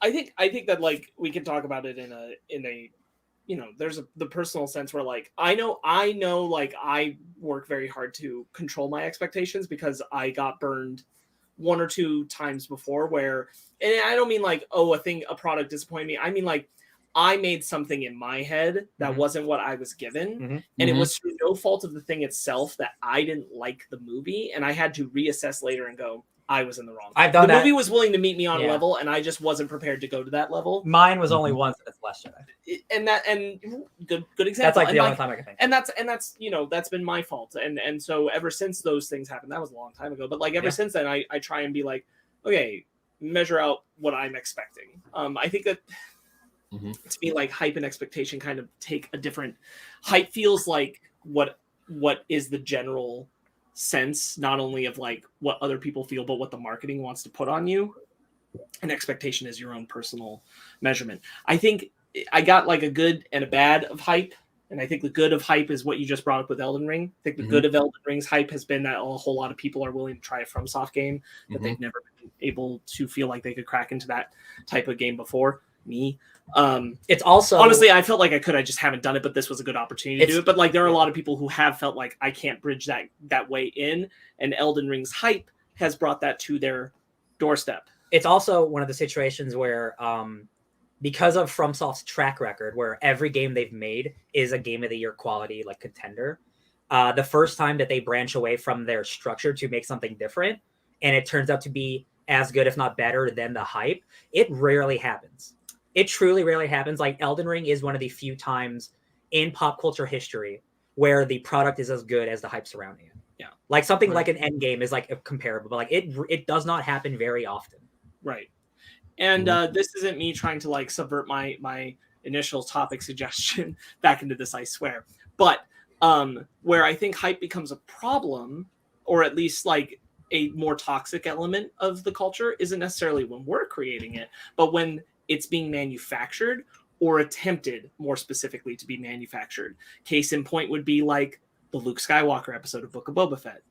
[SPEAKER 4] I think that like we can talk about it in a there's the personal sense where like I know like I work very hard to control my expectations because I got burned one or two times before where, and I don't mean like, a product disappointed me. I mean like I made something in my head that wasn't what I was given. And it was through no fault of the thing itself that I didn't like the movie. And I had to reassess later and go, I was in the wrong.
[SPEAKER 6] I've done
[SPEAKER 4] the
[SPEAKER 6] that.
[SPEAKER 4] movie was willing to meet me on a level, and I just wasn't prepared to go to that level.
[SPEAKER 6] Mine was only once, and it's Last Jedi.
[SPEAKER 4] And good example.
[SPEAKER 6] That's like
[SPEAKER 4] and
[SPEAKER 6] the only time I can think.
[SPEAKER 4] And that's that's been my fault. And so ever since those things happened, that was a long time ago. But like ever since then, I try and be like, okay, measure out what I'm expecting. I think that to me, like hype and expectation kind of take a different. Hype feels like what is the general sense not only of like what other people feel, but what the marketing wants to put on you. And expectation is your own personal measurement. I think I got like a good and a bad of hype. And I think the good of hype is what you just brought up with Elden Ring. I think the good of Elden Ring's hype has been that a whole lot of people are willing to try a FromSoft game that they've never been able to feel like they could crack into that type of game before. Me.
[SPEAKER 6] It's also,
[SPEAKER 4] honestly, I felt like I could. I just haven't done it, but this was a good opportunity to do it. But like, there are a lot of people who have felt like I can't bridge that way in, and Elden Ring's hype has brought that to their doorstep.
[SPEAKER 6] It's also one of the situations where, because of FromSoft's track record, where every game they've made is a Game of the Year quality like contender, the first time that they branch away from their structure to make something different, and it turns out to be as good, if not better, than the hype, it rarely happens. It truly rarely happens. Like, Elden Ring is one of the few times in pop culture history where the product is as good as the hype surrounding it.
[SPEAKER 4] Yeah.
[SPEAKER 6] Like something like an Endgame is like comparable, but like it does not happen very often.
[SPEAKER 4] Right. And this isn't me trying to like subvert my initial topic suggestion back into this, I swear. But where I think hype becomes a problem, or at least like a more toxic element of the culture, isn't necessarily when we're creating it, but when it's being manufactured or attempted, more specifically, to be manufactured. Case in point would be like the Luke Skywalker episode of Book of Boba Fett.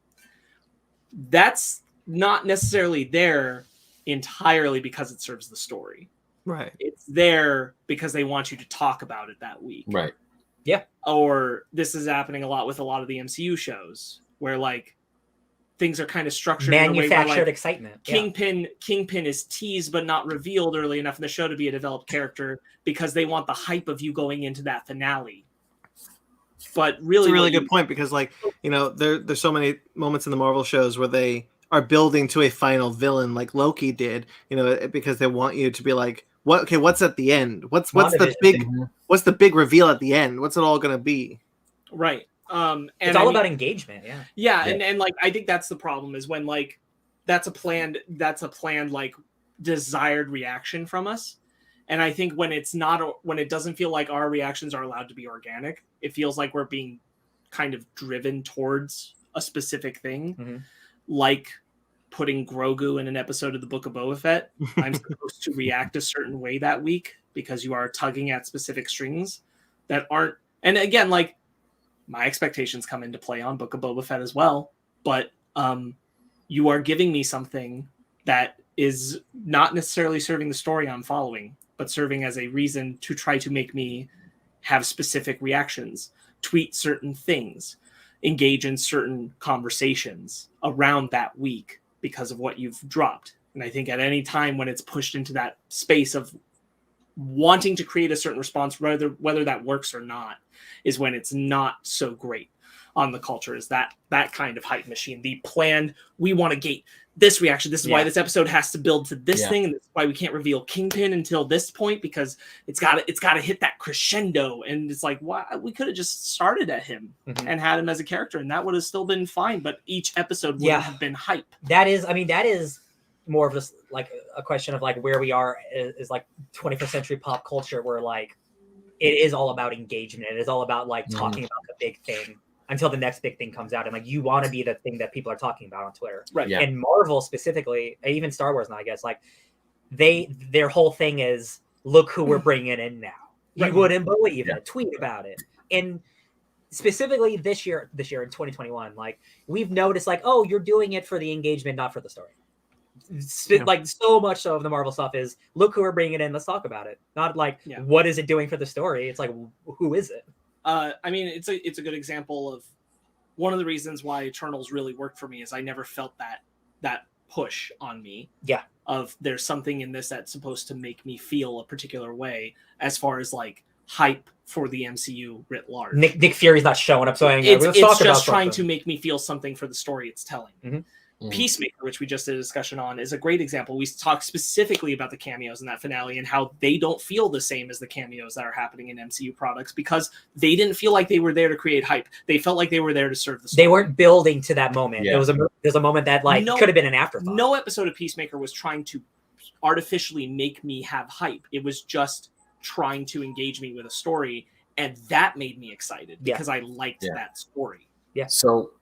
[SPEAKER 4] That's not necessarily there entirely because it serves the story.
[SPEAKER 2] Right.
[SPEAKER 4] It's there because they want you to talk about it that week.
[SPEAKER 5] Right.
[SPEAKER 6] Yeah.
[SPEAKER 4] Or this is happening a lot with a lot of the MCU shows where like things are kind of structured
[SPEAKER 6] manufactured
[SPEAKER 4] in a way where, like,
[SPEAKER 6] excitement.
[SPEAKER 4] Kingpin is teased but not revealed early enough in the show to be a developed character because they want the hype of you going into that finale. But really,
[SPEAKER 2] it's a really good point, because like, you know, there's so many moments in the Marvel shows where they are building to a final villain, like Loki did, you know, because they want you to be like, what's at the end? What's the big reveal at the end? What's it all going to be?
[SPEAKER 4] Right. And
[SPEAKER 6] it's all about engagement.
[SPEAKER 4] Yeah. And like, I think that's the problem, is when like, that's a planned like desired reaction from us. And I think when it doesn't feel like our reactions are allowed to be organic, it feels like we're being kind of driven towards a specific thing, like putting Grogu in an episode of the Book of Boba Fett. I'm supposed to react a certain way that week because you are tugging at specific strings that aren't. And again, like, my expectations come into play on Book of Boba Fett as well, but you are giving me something that is not necessarily serving the story I'm following, but serving as a reason to try to make me have specific reactions, tweet certain things, engage in certain conversations around that week because of what you've dropped. And I think at any time when it's pushed into that space of wanting to create a certain response, whether that works or not, is when it's not so great on the culture. Is that kind of hype machine, the planned, we want to gate this reaction. This is why this episode has to build to this thing, and that's why we can't reveal Kingpin until this point, because it's got to hit that crescendo. And it's like, why we could have just started at him and had him as a character, and that would have still been fine. But each episode would have been hype.
[SPEAKER 6] That is more of just like a question of like where we are is like 21st century pop culture, where like it is all about engagement. It is all about like talking about the big thing until the next big thing comes out. And like, you want to be the thing that people are talking about on Twitter.
[SPEAKER 4] Right.
[SPEAKER 5] Yeah.
[SPEAKER 6] And Marvel specifically, even Star Wars now, I guess, like their whole thing is, look who we're bringing in now. You wouldn't believe it. Tweet about it. And specifically this year in 2021, like, we've noticed like, oh, you're doing it for the engagement, not for the story. Like, so much so of the Marvel stuff is, look who we're bringing in, let's talk about it. Not like, what is it doing for the story? It's like, who is it?
[SPEAKER 4] I mean, it's a good example of one of the reasons why Eternals really worked for me, is I never felt that push on me.
[SPEAKER 6] Yeah.
[SPEAKER 4] Of there's something in this that's supposed to make me feel a particular way, as far as like hype for the MCU writ large.
[SPEAKER 6] Nick Fury's not showing up saying,
[SPEAKER 4] it's just trying to make me feel something for the story it's telling. Peacemaker, which we just did a discussion on, is a great example. We talked specifically about the cameos in that finale and how they don't feel the same as the cameos that are happening in MCU products, because they didn't feel like they were there to create hype. They felt like they were there to serve the story.
[SPEAKER 6] They weren't building to that moment. There's a moment that like could have been an afterthought.
[SPEAKER 4] No episode of Peacemaker was trying to artificially make me have hype. It was just trying to engage me with a story, and that made me excited because I liked that story.
[SPEAKER 5] So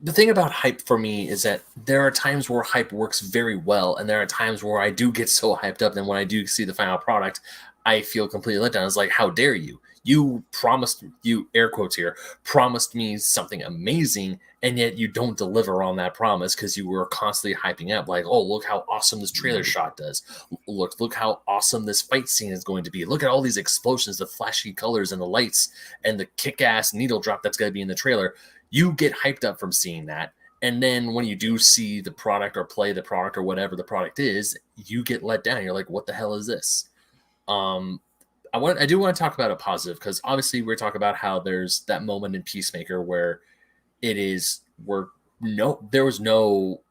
[SPEAKER 5] the thing about hype for me is that there are times where hype works very well, and there are times where I do get so hyped up, and when I do see the final product, I feel completely let down. It's like, how dare you? You promised, you air quotes here, promised me something amazing, and yet you don't deliver on that promise because you were constantly hyping up, like, oh, look how awesome this trailer shot does. Look how awesome this fight scene is going to be. Look at all these explosions, the flashy colors and the lights, and the kick-ass needle drop that's going to be in the trailer. You get hyped up from seeing that, and then when you do see the product or play the product or whatever the product is, you get let down. You're like, what the hell is this? I do want to talk about a positive, because obviously we're talking about how there's that moment in Peacemaker where there was no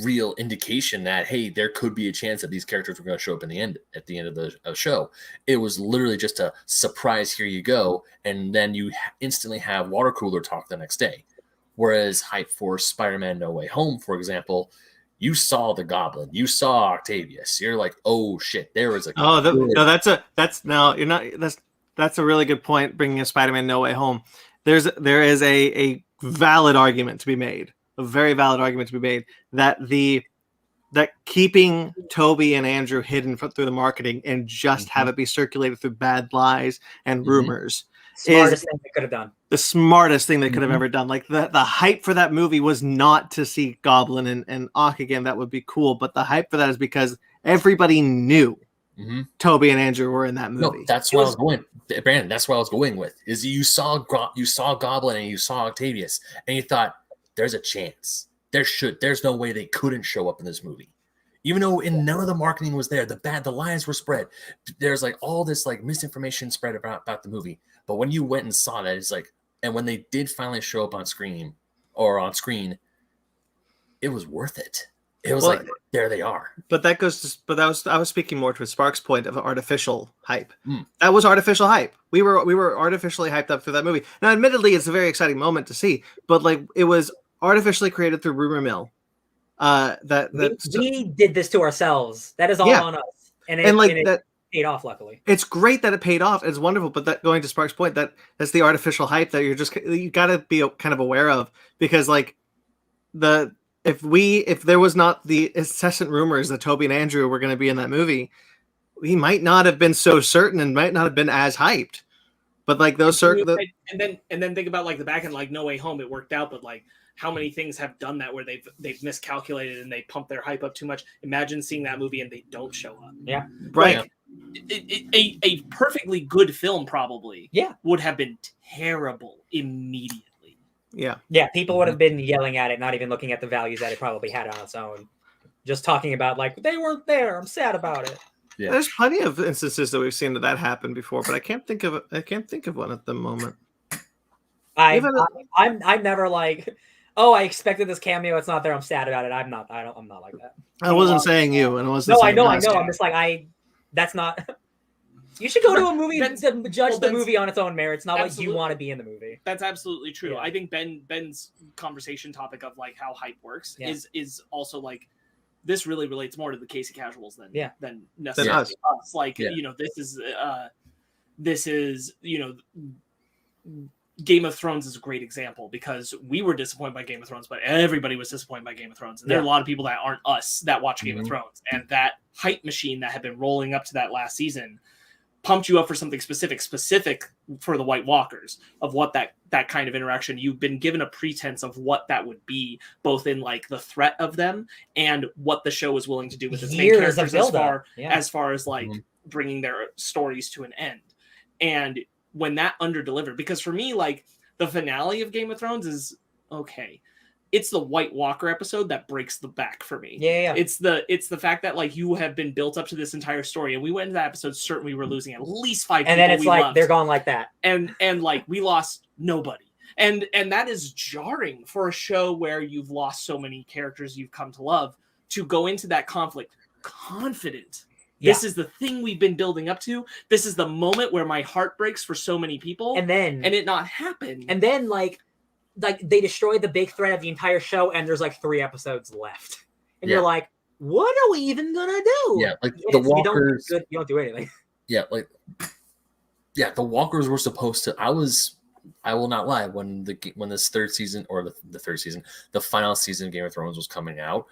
[SPEAKER 5] real indication that, hey, there could be a chance that these characters were going to show up at the end of the show. It was literally just a surprise, here you go, and then you instantly have water cooler talk the next day. Whereas hype for Spider-Man No Way Home, for example, you saw the Goblin, you saw Octavius. You're like, oh shit, there was a
[SPEAKER 2] that's a really good point. Bringing a Spider-Man No Way Home, there is a valid argument to be made, a very valid argument to be made that keeping Toby and Andrew hidden through the marketing and just have it be circulated through bad lies and rumors
[SPEAKER 6] Smartest thing they could have done.
[SPEAKER 2] The smartest thing they could have ever done. Like the hype for that movie was not to see Goblin and Ock again. That would be cool. But the hype for that is because everybody knew Toby and Andrew were in that movie.
[SPEAKER 5] No, that's what I was going, Brandon. That's what I was going with. Is you saw Goblin and you saw Octavius, and you thought there's a chance. There's no way they couldn't show up in this movie. Even though none of the marketing was there, the lies were spread. There's like all this like misinformation spread about the movie. But when you went and saw that, it's like, and when they did finally show up on screen, it was worth it. It was like, there they are.
[SPEAKER 2] But I was speaking more to Spark's point of artificial hype. That was artificial hype. We were artificially hyped up for that movie. Now, admittedly, it's a very exciting moment to see, but like it was artificially created through rumor mill.
[SPEAKER 6] We did this to ourselves. That is all on us, and it paid off. Luckily,
[SPEAKER 2] it's great that it paid off. It's wonderful. But that, going to Spark's point, that's the artificial hype that you got to be kind of aware of, because like if there was not the incessant rumors that Toby and Andrew were going to be in that movie, we might not have been so certain and might not have been as hyped. But like those
[SPEAKER 4] and then think about like the back end, like No Way Home, it worked out, but like how many things have done that where they've miscalculated and they pump their hype up too much. Imagine seeing that movie and they don't show up.
[SPEAKER 6] Yeah,
[SPEAKER 2] right.
[SPEAKER 4] Like, a perfectly good film probably would have been terrible immediately.
[SPEAKER 2] Yeah.
[SPEAKER 6] People would have been yelling at it, not even looking at the values that it probably had on its own. Just talking about like, they weren't there. I'm sad about it.
[SPEAKER 2] Yeah. There's plenty of instances that we've seen that happen before, but I can't think of one at the moment.
[SPEAKER 6] I'm never like, oh, I expected this cameo, it's not there, I'm sad about it. I'm not like that.
[SPEAKER 2] I wasn't saying you, and I wasn't.
[SPEAKER 6] No, I know. I'm just like that's not. You should go to a movie to judge the movie on its own merits, not like you want to be in the movie.
[SPEAKER 4] That's absolutely true. Yeah. I think Ben's conversation topic of like how hype works is also like, this really relates more to the Casey casuals than necessarily us. Like this is Game of Thrones is a great example, because we were disappointed by Game of Thrones, but everybody was disappointed by Game of Thrones. And there are a lot of people that aren't us that watch Game of Thrones. And that hype machine that had been rolling up to that last season pumped you up for something specific for the White Walkers, of what that kind of interaction. You've been given a pretense of what that would be, both in like the threat of them and what the show was willing to do with its main characters as far as like bringing their stories to an end. And when that under-delivered, because for me, like, the finale of Game of Thrones is okay. It's the White Walker episode that breaks the back for me.
[SPEAKER 6] Yeah.
[SPEAKER 4] It's the fact that like you have been built up to this entire story, and we went into that episode certain we were losing at least 5 people.
[SPEAKER 6] And then it's like
[SPEAKER 4] loved.
[SPEAKER 6] They're gone like that.
[SPEAKER 4] And like we lost nobody. And that is jarring for a show where you've lost so many characters you've come to love, to go into that conflict confident. This is the thing we've been building up to. This is the moment where my heart breaks for so many people. And it not happen.
[SPEAKER 6] And then like they destroyed the big threat of the entire show, and there's like 3 episodes left. And you're like, what are we even gonna do?
[SPEAKER 5] Yeah, like the Walkers.
[SPEAKER 6] You don't do anything.
[SPEAKER 5] Yeah, the Walkers were supposed to. I was I will not lie. When this third season or the third season, the final season of Game of Thrones was coming out,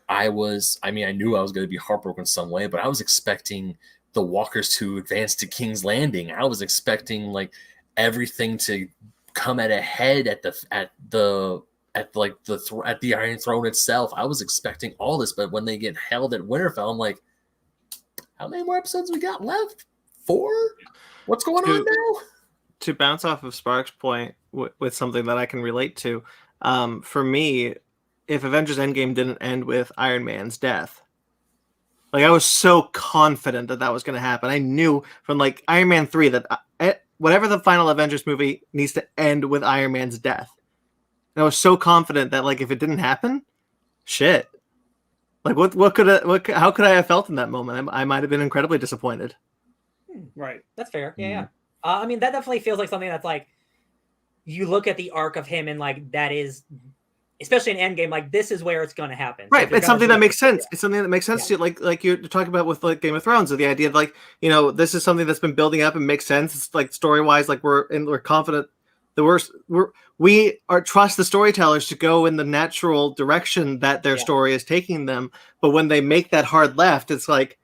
[SPEAKER 5] I knew I was going to be heartbroken some way, but I was expecting the Walkers to advance to King's Landing. I was expecting like everything to come at a head at the Iron Throne itself. I was expecting all this, but when they get held at Winterfell, I'm like, how many more episodes we got left? 4? What's going on now?
[SPEAKER 2] To bounce off of Spark's point with something that I can relate to, for me, if Avengers Endgame didn't end with Iron Man's death, like I was so confident that was going to happen. I knew from like Iron Man 3 that whatever the final Avengers movie needs to end with Iron Man's death. And I was so confident that like if it didn't happen, shit. Like how could I have felt in that moment? I might have been incredibly disappointed.
[SPEAKER 4] Right.
[SPEAKER 6] That's fair. Yeah. I mean, that definitely feels like something that's like, you look at the arc of him and like, that is, especially in Endgame, like this is where it's going to happen.
[SPEAKER 2] Right.
[SPEAKER 6] So
[SPEAKER 2] it's something that makes sense. It's something that makes sense to like you're talking about with like Game of Thrones, or the idea of like, you know, this is something that's been building up and makes sense. It's like story wise, like we're confident we trust the storytellers to go in the natural direction that their story is taking them. But when they make that hard left, it's like,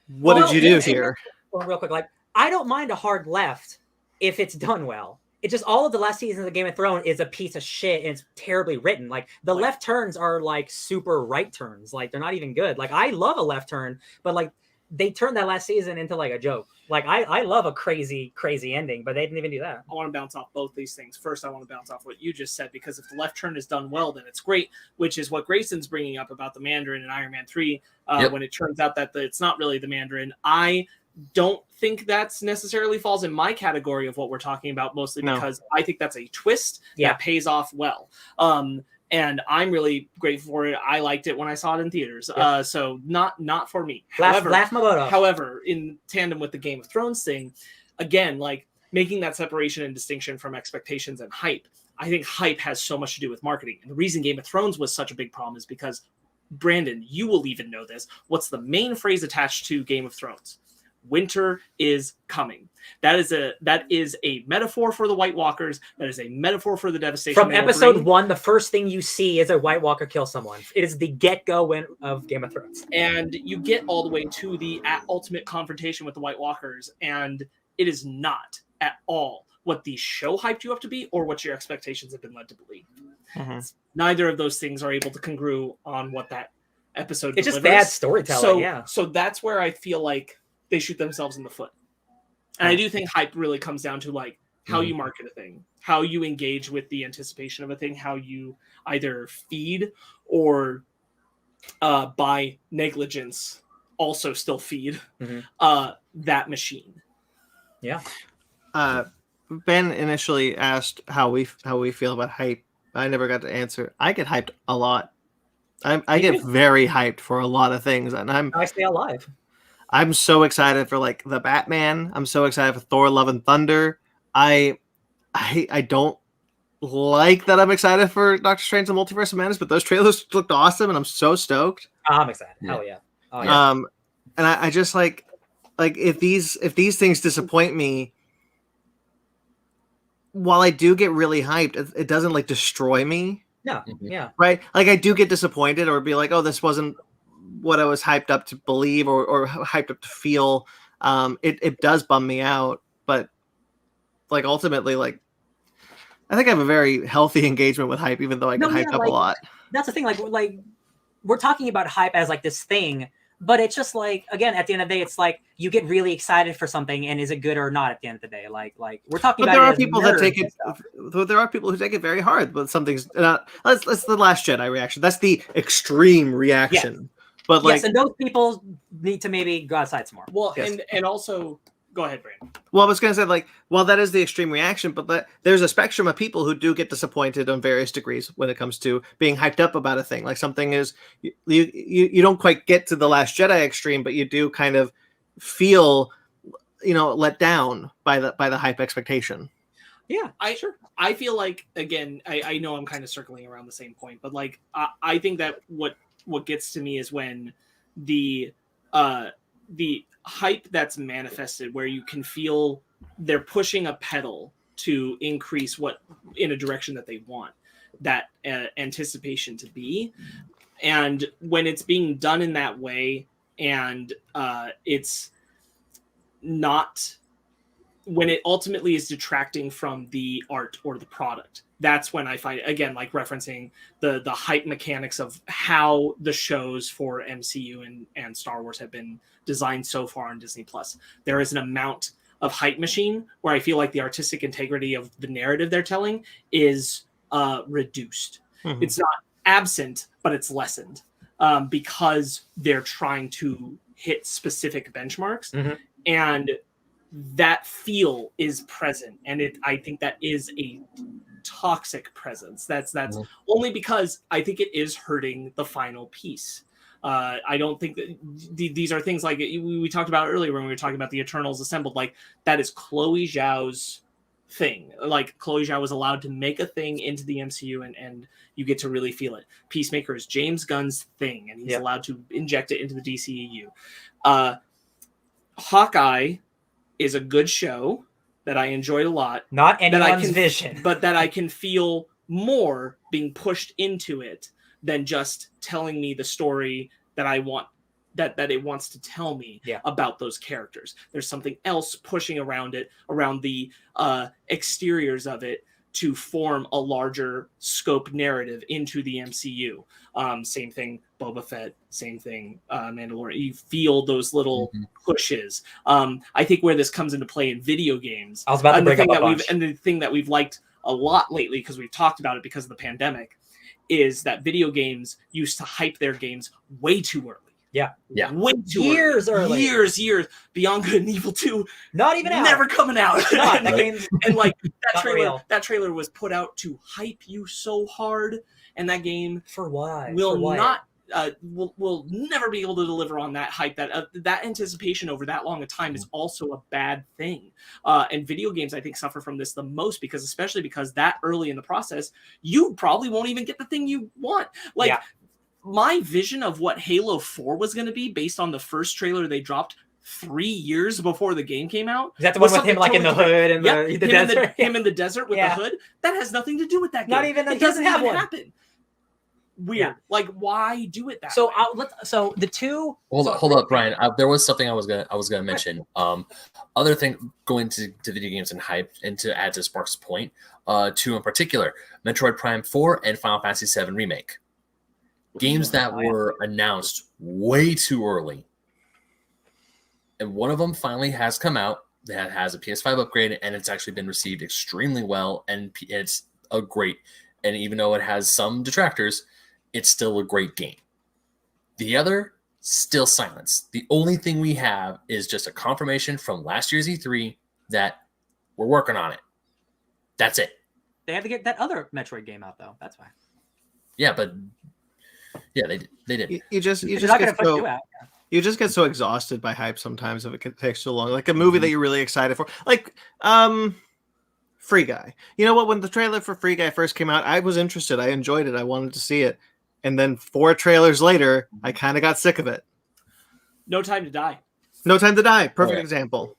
[SPEAKER 2] what did you do here?
[SPEAKER 6] Well, real quick, like I don't mind a hard left if it's done well. It's just all of the last seasons of Game of Thrones is a piece of shit and it's terribly written. Like the left turns are like super right turns. Like they're not even good. Like I love a left turn, but like they turned that last season into like a joke. Like I love a crazy ending, but they didn't even do that.
[SPEAKER 4] I want to bounce off both these things. First, I want to bounce off what you just said, because if the left turn is done well, then it's great, which is what Grayson's bringing up about the Mandarin in Iron Man 3, when it turns out that it's not really the Mandarin. I don't think that's necessarily falls in my category of what we're talking about, mostly because I think that's a twist that pays off well. And I'm really grateful for it. I liked it when I saw it in theaters. So not for me.
[SPEAKER 6] Laugh my butt off.
[SPEAKER 4] However, in tandem with the Game of Thrones thing, again, like making that separation and distinction from expectations and hype, I think hype has so much to do with marketing. And the reason Game of Thrones was such a big problem is because, Brandon, you will even know this. What's the main phrase attached to Game of Thrones? Winter is coming. That is a metaphor for the White Walkers. That is a metaphor for the devastation.
[SPEAKER 6] From episode 1, the first thing you see is a White Walker kill someone. It is the get-go of Game of Thrones.
[SPEAKER 4] And you get all the way to the ultimate confrontation with the White Walkers, and it is not at all what the show hyped you up to be or what your expectations have been led to believe.
[SPEAKER 2] Mm-hmm.
[SPEAKER 4] Neither of those things are able to congru on what that episode delivers.
[SPEAKER 6] It's just bad storytelling,
[SPEAKER 4] So that's where I feel like they shoot themselves in the foot. And I do think hype really comes down to like how you market a thing, how you engage with the anticipation of a thing, how you either feed or by negligence also still feed that machine.
[SPEAKER 6] Yeah.
[SPEAKER 2] Ben initially asked how we feel about hype. I never got to answer. I get hyped a lot. I get very hyped for a lot of things, and
[SPEAKER 6] I stay alive.
[SPEAKER 2] I'm so excited for like the Batman. I'm so excited for Thor: Love and Thunder. I don't like that I'm excited for Doctor Strange: The Multiverse of Madness, but those trailers looked awesome, and I'm so stoked.
[SPEAKER 6] I'm excited. Hell yeah. Oh, yeah.
[SPEAKER 2] And I just like if these things disappoint me, while I do get really hyped, it doesn't like destroy me.
[SPEAKER 6] No. Yeah.
[SPEAKER 2] Right. Like I do get disappointed or be like, oh, this wasn't what I was hyped up to believe or hyped up to feel. It does bum me out, but like ultimately, like I think I have a very healthy engagement with hype, even though I get hyped up a lot.
[SPEAKER 6] That's the thing. Like we're talking about hype as like this thing, but it's just like, again, at the end of the day, it's like you get really excited for something, and is it good or not at the end of the day? Like we're talking
[SPEAKER 2] but
[SPEAKER 6] about.
[SPEAKER 2] There are people that take it. There are people who take it very hard, but something's not. That's the Last Jedi reaction. That's the extreme reaction.
[SPEAKER 6] Yes.
[SPEAKER 2] But like,
[SPEAKER 6] yes, and those people need to maybe go outside some more.
[SPEAKER 4] Well,
[SPEAKER 2] yes.
[SPEAKER 4] and also, go ahead, Brandon.
[SPEAKER 2] Well, I was going to say, like, well, that is the extreme reaction, but there's a spectrum of people who do get disappointed on various degrees when it comes to being hyped up about a thing. Like something is, you don't quite get to the Last Jedi extreme, but you do kind of feel, let down by the hype expectation.
[SPEAKER 6] Yeah,
[SPEAKER 4] I feel like, again, I know I'm kind of circling around the same point, but like, I think that what gets to me is when the hype that's manifested, where you can feel they're pushing a pedal to increase what in a direction that they want that anticipation to be. And when it's being done in that way, and it's not, when it ultimately is detracting from the art or the product, that's when I find, again, like referencing the hype mechanics of how the shows for MCU and Star Wars have been designed so far on Disney Plus. There is an amount of hype machine where I feel like the artistic integrity of the narrative they're telling is reduced.
[SPEAKER 2] Mhm.
[SPEAKER 4] It's not absent, but it's lessened because they're trying to hit specific benchmarks.
[SPEAKER 6] Mhm.
[SPEAKER 4] And that feel is present, and I think that is a toxic presence. That's only because I think it is hurting the final piece. I don't think that these are things like we talked about earlier when we were talking about the Eternals Assembled. Like, that is Chloe Zhao's thing. Like, Chloe Zhao was allowed to make a thing into the MCU, and you get to really feel it. Peacemaker is James Gunn's thing, and he's allowed to inject it into the DCEU. Hawkeye is a good show that I enjoyed a lot.
[SPEAKER 6] Not anyone's vision.
[SPEAKER 4] But that I can feel more being pushed into it than just telling me the story that I want, that it wants to tell me about those characters. There's something else pushing around it, around the exteriors of it, to form a larger scope narrative into the MCU. Same thing, Boba Fett, same thing, Mandalorian. You feel those little pushes. I think where this comes into play in video games,
[SPEAKER 6] I was about to bring up a bunch.
[SPEAKER 4] And the thing that we've liked a lot lately, because we've talked about it because of the pandemic, is that video games used to hype their games way too early.
[SPEAKER 6] Yeah.
[SPEAKER 4] Way too
[SPEAKER 6] early.
[SPEAKER 4] Years. Beyond Good and Evil 2.
[SPEAKER 6] Not even out.
[SPEAKER 4] Never coming out.
[SPEAKER 6] Not. That game's
[SPEAKER 4] and like that
[SPEAKER 6] not
[SPEAKER 4] trailer was put out to hype you so hard, and that game
[SPEAKER 6] for why
[SPEAKER 4] will not will never be able to deliver on that hype. That anticipation over that long a time is also a bad thing. And video games, I think, suffer from this the most, especially because that early in the process, you probably won't even get the thing you want. Like, my vision of what Halo 4 was going to be based on the first trailer they dropped 3 years before the game came out.
[SPEAKER 6] Is that the one with him like in the hood and the desert?
[SPEAKER 4] Him in the desert with the hood? That has nothing to do with that game.
[SPEAKER 6] Not even,
[SPEAKER 4] it doesn't even happen. Weird. Like, why do it that way?
[SPEAKER 6] So the two.
[SPEAKER 5] Hold up, Brian. There was something I was gonna mention. Other thing, going to video games and hype, and to add to Sparks' point, two in particular, Metroid Prime 4 and Final Fantasy VII Remake. Games that were announced way too early. And one of them finally has come out that has a PS5 upgrade, and it's actually been received extremely well, and it's a great, and even though it has some detractors, it's still a great game. The other, still silence. The only thing we have is just a confirmation from last year's E3 that we're working on it. That's it.
[SPEAKER 3] They had to get that other Metroid game out, though. That's why.
[SPEAKER 5] Yeah, but they did.
[SPEAKER 2] You just get so exhausted by hype sometimes if it takes so long. Like a movie that you're really excited for, like Free Guy. You know what? When the trailer for Free Guy first came out, I was interested. I enjoyed it. I wanted to see it. And then 4 trailers later, I kind of got sick of it.
[SPEAKER 4] No Time to Die.
[SPEAKER 2] No Time to Die. Perfect example.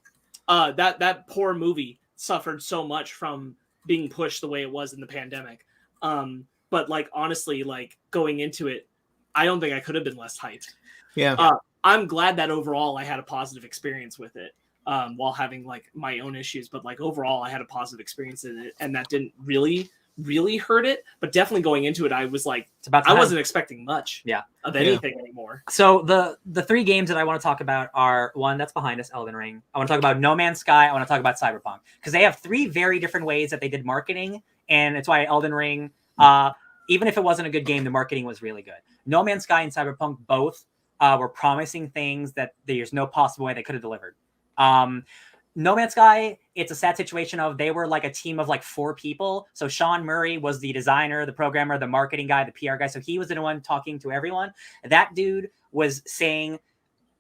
[SPEAKER 4] That poor movie suffered so much from being pushed the way it was in the pandemic. But like, honestly, like going into it, I don't think I could have been less hyped.
[SPEAKER 2] Yeah.
[SPEAKER 4] I'm glad that overall I had a positive experience with it, while having like my own issues. But like overall, I had a positive experience in it, and that didn't really hurt it. But definitely going into it, I was like, I wasn't expecting much of anything anymore.
[SPEAKER 6] So the 3 games that I want to talk about are one that's behind us, Elden Ring. I want to talk about No Man's Sky. I want to talk about Cyberpunk, because they have 3 very different ways that they did marketing, and it's why Elden Ring, even if it wasn't a good game, the marketing was really good. No Man's Sky and Cyberpunk both were promising things that there's no possible way they could have delivered. No Man's Sky, it's a sad situation of they were like a team of like 4 people. So Sean Murray was the designer, the programmer, the marketing guy, the PR guy. So he was the one talking to everyone. That dude was saying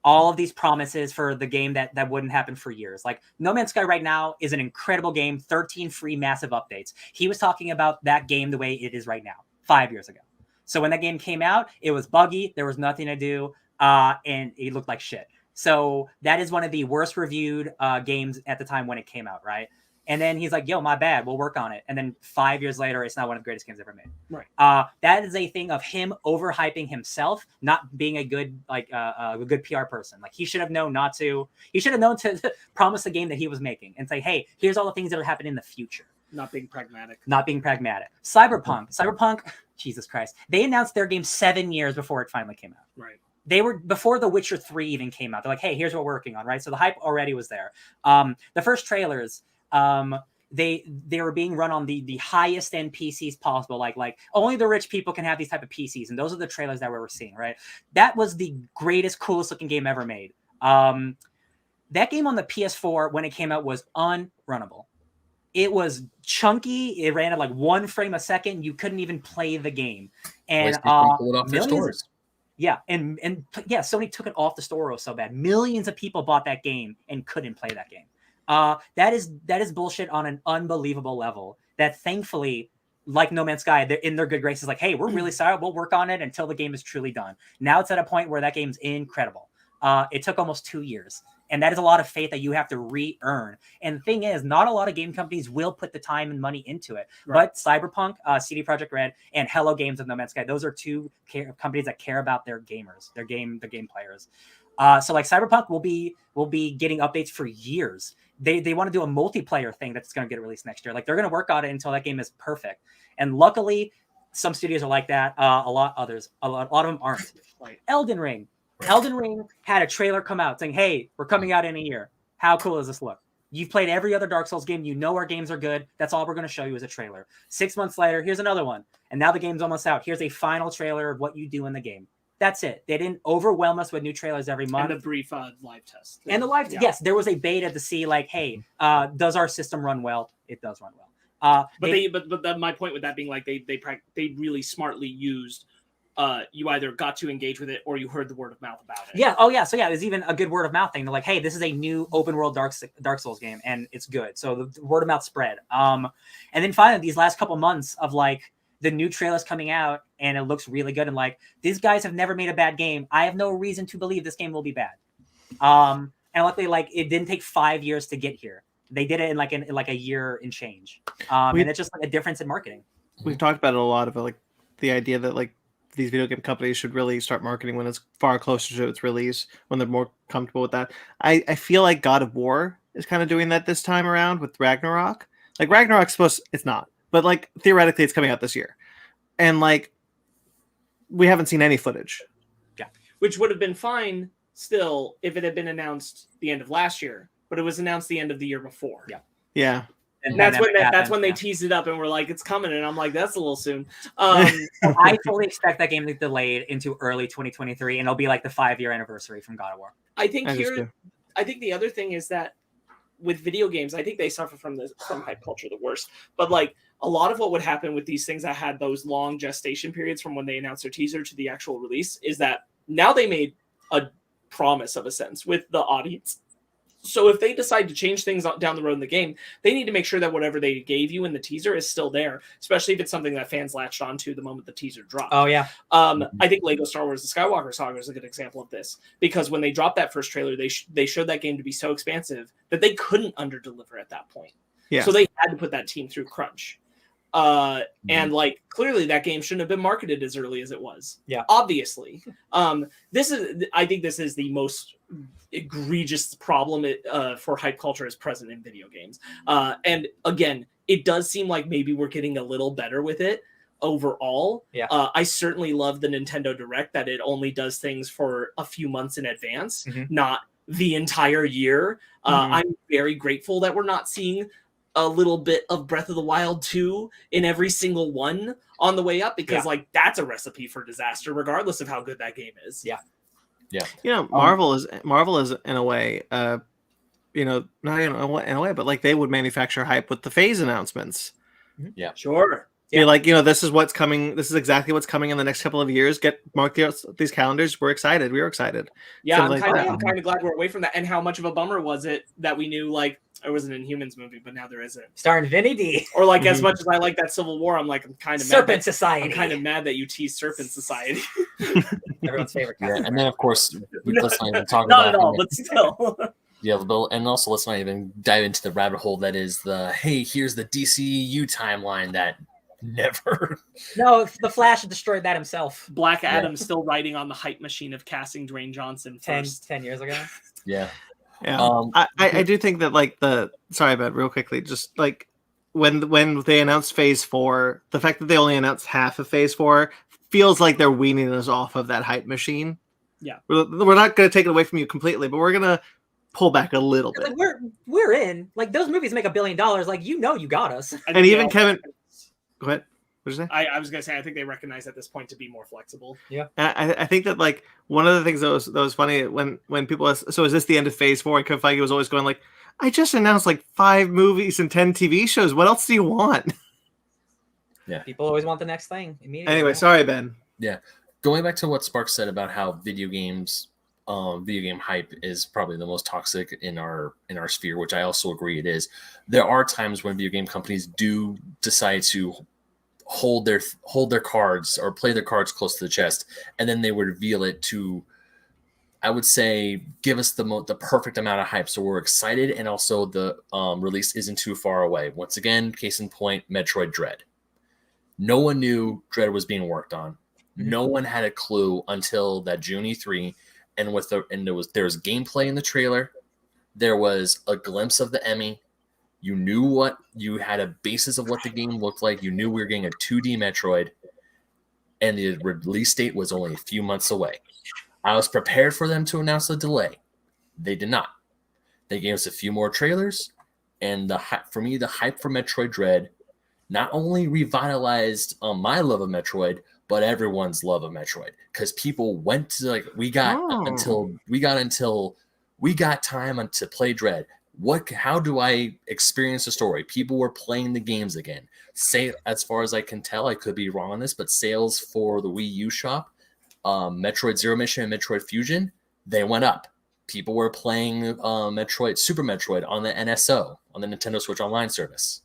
[SPEAKER 6] all of these promises for the game that wouldn't happen for years. Like No Man's Sky right now is an incredible game, 13 free massive updates. He was talking about that game the way it is right now, 5 years ago. So when that game came out, it was buggy. There was nothing to do. And it looked like shit. So that is one of the worst reviewed games at the time when it came out, right?
[SPEAKER 3] And then he's like, yo, my bad, we'll work on it. And then 5 years later, it's not one of the greatest games ever made.
[SPEAKER 4] Right.
[SPEAKER 3] That is a thing of him overhyping himself, not being a good a good PR person. Like he should have known to promise the game that he was making and say, hey, here's all the things that will happen in the future.
[SPEAKER 4] Not being pragmatic.
[SPEAKER 3] Cyberpunk, Jesus Christ. They announced their game 7 years before it finally came out.
[SPEAKER 4] Right.
[SPEAKER 3] They were before The Witcher 3 even came out. They're like, hey, here's what we're working on, right? So the hype already was there. The first trailers, they were being run on the highest end PCs possible. Like only the rich people can have these type of PCs. And those are the trailers that we were seeing, right? That was the greatest, coolest looking game ever made. That game on the PS4 when it came out was unrunnable. It was chunky. It ran at like 1 frame a second. You couldn't even play the game. And
[SPEAKER 5] pull it off their stores.
[SPEAKER 3] Yeah, and Sony took it off the store so bad. Millions of people bought that game and couldn't play that game. That is bullshit on an unbelievable level. That thankfully, like No Man's Sky, they're in their good graces. Like, hey, we're really sorry. We'll work on it until the game is truly done. Now it's at a point where that game's incredible. It took almost 2 years. And that is a lot of faith that you have to re-earn. And the thing is, not a lot of game companies will put the time and money into it. Right. But Cyberpunk, CD Projekt Red, and Hello Games with No Man's Sky, those are two companies that care about their gamers, their game players. So like Cyberpunk will be getting updates for years. They want to do a multiplayer thing that's going to get released next year. Like they're going to work on it until that game is perfect. And luckily, some studios are like that. A lot of them aren't. Like Elden Ring. Elden Ring had a trailer come out saying, hey, we're coming out in a year. How cool does this look? You've played every other Dark Souls game. You know our games are good. That's all we're going to show you is a trailer. 6 months later, here's another one. And now the game's almost out. Here's a final trailer of what you do in the game. That's it. They didn't overwhelm us with new trailers every month.
[SPEAKER 4] And a brief live test.
[SPEAKER 3] And the live yes, there was a beta to see like, hey, does our system run well? It does run well.
[SPEAKER 4] But my point with that being like they really smartly used you either got to engage with it or you heard the word of mouth about it.
[SPEAKER 3] Yeah. Oh, yeah. So, yeah, there's even a good word of mouth thing. They're like, hey, this is a new open world Dark Souls game, and it's good. So the word of mouth spread. And then finally, these last couple months of like the new trailers coming out, and it looks really good. And like, these guys have never made a bad game. I have no reason to believe this game will be bad. And luckily, like, it didn't take 5 years to get here. They did it in like a year and change. And it's just like a difference in marketing.
[SPEAKER 2] We've talked about it a lot about like the idea that like these video game companies should really start marketing when it's far closer to its release, when they're more comfortable with that. I feel like God of War is kind of doing that this time around with Ragnarok. Like Ragnarok's it's not, but like theoretically it's coming out this year. And like we haven't seen any footage.
[SPEAKER 4] Yeah. Which would have been fine still if it had been announced the end of last year, but it was announced the end of the year before.
[SPEAKER 3] Yeah.
[SPEAKER 2] Yeah.
[SPEAKER 4] And that's when they teased it up and were like, it's coming. And I'm like, that's a little soon.
[SPEAKER 3] I fully expect that game to be delayed into early 2023, and it'll be like the 5-year anniversary from God of War.
[SPEAKER 4] I think the other thing is that with video games, I think they suffer from hype culture the worst. But like a lot of what would happen with these things that had those long gestation periods from when they announced their teaser to the actual release is that now they made a promise of a sense with the audience. So if they decide to change things down the road in the game, they need to make sure that whatever they gave you in the teaser is still there, especially if it's something that fans latched onto the moment the teaser dropped.
[SPEAKER 3] Oh, yeah.
[SPEAKER 4] I think Lego Star Wars The Skywalker Saga is a good example of this, because when they dropped that first trailer, they showed that game to be so expansive that they couldn't underdeliver at that point. Yeah. So they had to put that team through crunch. And like clearly that game shouldn't have been marketed as early as it was.
[SPEAKER 3] Yeah.
[SPEAKER 4] Obviously. I think this is the most egregious problem for hype culture is present in video games. And again, it does seem like maybe we're getting a little better with it overall.
[SPEAKER 3] Yeah.
[SPEAKER 4] I certainly love the Nintendo Direct that it only does things for a few months in advance, not the entire year. I'm very grateful that we're not seeing a little bit of Breath of the Wild 2 in every single one on the way up, because like that's a recipe for disaster regardless of how good that game is.
[SPEAKER 3] Yeah.
[SPEAKER 2] You know, Marvel is in a way, not in a way, but like they would manufacture hype with the phase announcements.
[SPEAKER 4] Yeah, sure.
[SPEAKER 2] Yeah, like, this is what's coming. This is exactly what's coming in the next couple of years. Mark these calendars. We're excited. We were excited.
[SPEAKER 4] Yeah, I'm kind of glad we're away from that. And how much of a bummer was it that we knew like there was an Inhumans movie, but now there isn't.
[SPEAKER 6] Starring Vinny D.
[SPEAKER 4] Or like as much as I like that Civil War, I'm kind of
[SPEAKER 6] Serpent Society.
[SPEAKER 4] I'm kind of mad that you teased Serpent Society.
[SPEAKER 6] Everyone's favorite.
[SPEAKER 5] Yeah, and then of course let's not even talk
[SPEAKER 4] not
[SPEAKER 5] about
[SPEAKER 4] at all, but still.
[SPEAKER 5] Yeah, and also let's not even dive into the rabbit hole that is the hey, here's the DCU timeline that never.
[SPEAKER 6] No, the Flash destroyed that himself
[SPEAKER 4] Black Adam's still riding on the hype machine of casting Dwayne Johnson
[SPEAKER 6] 10
[SPEAKER 4] first.
[SPEAKER 6] years ago.
[SPEAKER 5] Yeah.
[SPEAKER 2] Yeah, I do think that like sorry, but real quickly, just like when they announced Phase 4, the fact that they only announced half of Phase 4 feels like they're weaning us off of that hype machine.
[SPEAKER 4] Yeah,
[SPEAKER 2] we're not going to take it away from you completely, but we're going to pull back a little bit.
[SPEAKER 6] Like we're in. Like those movies make $1 billion. Like you got us.
[SPEAKER 2] And even Kevin, go ahead. What did you say?
[SPEAKER 4] I was gonna say I think they recognize at this point to be more flexible.
[SPEAKER 6] Yeah,
[SPEAKER 2] I think that like one of the things that was funny when people asked, so is this the end of Phase 4? And Kevin Feige was always going like, I just announced like 5 movies and 10 TV shows. What else do you want?
[SPEAKER 5] Yeah,
[SPEAKER 6] people always want the next thing immediately.
[SPEAKER 2] Anyway, sorry, Ben.
[SPEAKER 5] Yeah, going back to what Spark said about how video game hype is probably the most toxic in our sphere, which I also agree it is. There are times when video game companies do decide to hold their cards or play their cards close to the chest, and then they would reveal it to, I would say, give us the perfect amount of hype so we're excited, and also the release isn't too far away. Once again, case in point, Metroid Dread. No one knew Dread was being worked on. No one had a clue until that June E3, and there was gameplay in the trailer. There was a glimpse of the Emmy. You knew you had a basis of what the game looked like. You knew we were getting a 2D Metroid, and the release date was only a few months away. I was prepared for them to announce a delay. They did not. They gave us a few more trailers, and the hype for Metroid Dread not only revitalized my love of Metroid, but everyone's love of Metroid, because people went to we got time to play Dread. How do I experience the story? People were playing the games again. As far as I can tell, I could be wrong on this, but sales for the Wii U shop, Metroid Zero Mission and Metroid Fusion, they went up. People were playing Super Metroid on the NSO, on the Nintendo Switch Online service.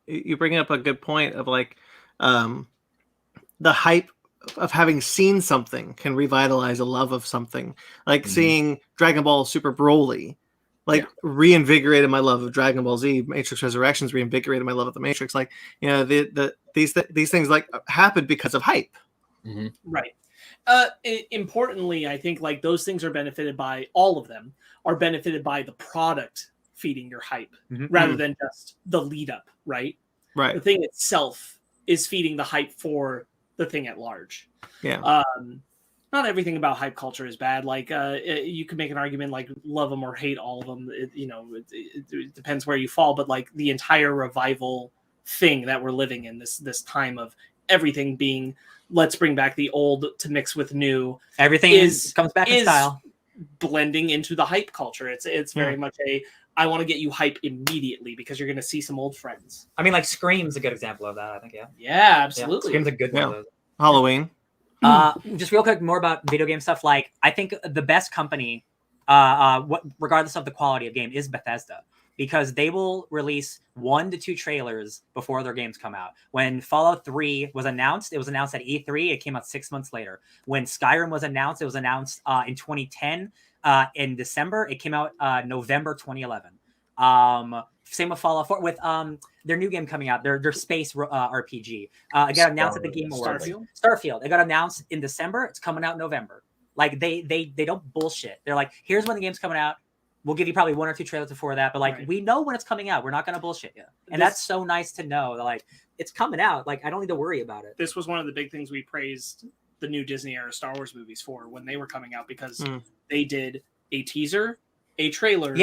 [SPEAKER 2] You bring up a good point of the hype of having seen something can revitalize a love of something. Like seeing Dragon Ball Super Broly, reinvigorated my love of Dragon Ball Z. Matrix Resurrections reinvigorated my love of the Matrix. These things happened because of hype.
[SPEAKER 5] Mm-hmm.
[SPEAKER 4] Right. Importantly, I think those things are benefited by, all of them are benefited by the product feeding your hype rather than just the lead up. Right. The thing itself is feeding the hype for the thing at large. Yeah. Not everything about hype culture is bad. You could make an argument love them or hate all of them. It depends where you fall. But the entire revival thing that we're living in, this time of everything being, let's bring back the old to mix with new.
[SPEAKER 6] Everything comes back in style,
[SPEAKER 4] blending into the hype culture. It's very much I want to get you hype immediately because you're going to see some old friends.
[SPEAKER 6] I mean, Scream's a good example of that. I think.
[SPEAKER 4] Yeah, absolutely.
[SPEAKER 6] Scream's a good one of those.
[SPEAKER 2] Halloween.
[SPEAKER 6] Just real quick, more about video game stuff. I think the best company, regardless of the quality of game, is Bethesda, because they will release 1 to 2 trailers before their games come out. When Fallout 3 was announced, it was announced at E3. It came out 6 months later. When Skyrim was announced, it was announced in 2010. In December, it came out November 2011. Same with Fallout 4 with their new game coming out, their space RPG. It got announced at the Game Awards. Starfield. It got announced in December. It's coming out in November. They don't bullshit. They're like, here's when the game's coming out. We'll give you probably 1 or 2 trailers before that, but we know when it's coming out. We're not gonna bullshit you, and that's so nice to know. That, it's coming out. I don't need to worry about it.
[SPEAKER 4] This was one of the big things we praised the new Disney era Star Wars movies for when they were coming out, because they did a teaser, a trailer,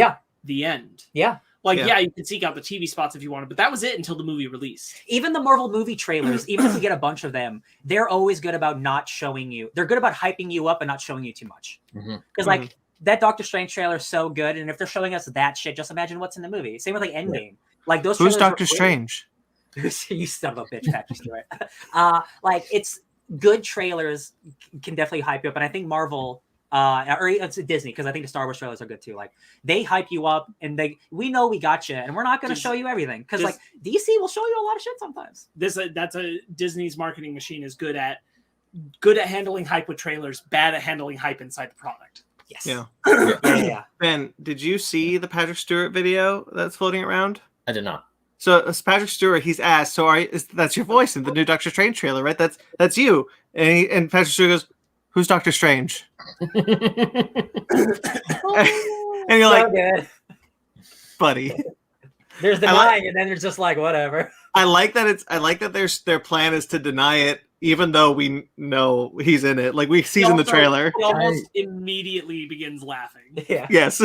[SPEAKER 4] the end.
[SPEAKER 6] Yeah.
[SPEAKER 4] You can seek out the TV spots if you wanted, but that was it until the movie released.
[SPEAKER 6] Even the Marvel movie trailers, even if we get a bunch of them, they're always good about not showing you. They're good about hyping you up and not showing you too much. Because that Doctor Strange trailer is so good, and if they're showing us that shit, just imagine what's in the movie. Same with Endgame. Those.
[SPEAKER 2] Who's Doctor Strange?
[SPEAKER 6] You son of a bitch, Patrick Stewart. It's good trailers can definitely hype you up, and I think Marvel. Or it's Disney, because I think the Star Wars trailers are good too. They hype you up, and we know we got you, and we're not going to show you everything, because DC will show you a lot of shit sometimes.
[SPEAKER 4] Disney's marketing machine is good at handling hype with trailers, bad at handling hype inside the product.
[SPEAKER 6] Yes.
[SPEAKER 2] Yeah.
[SPEAKER 6] Yeah.
[SPEAKER 2] Ben, did you see the Patrick Stewart video that's floating around?
[SPEAKER 5] I did not.
[SPEAKER 2] So it's Patrick Stewart, he's asked, "So that's your voice in the new Doctor Strange trailer, right? That's you." And Patrick Stewart goes, "Who's Doctor Strange?" And you're
[SPEAKER 6] So
[SPEAKER 2] like,
[SPEAKER 6] good.
[SPEAKER 2] "Buddy."
[SPEAKER 6] There's
[SPEAKER 2] I like-
[SPEAKER 6] denying, and then there's just like whatever.
[SPEAKER 2] I like that their plan is to deny it, even though we know he's in it. Like he's in the trailer.
[SPEAKER 4] He almost immediately begins laughing.
[SPEAKER 6] Yeah.
[SPEAKER 2] Yes.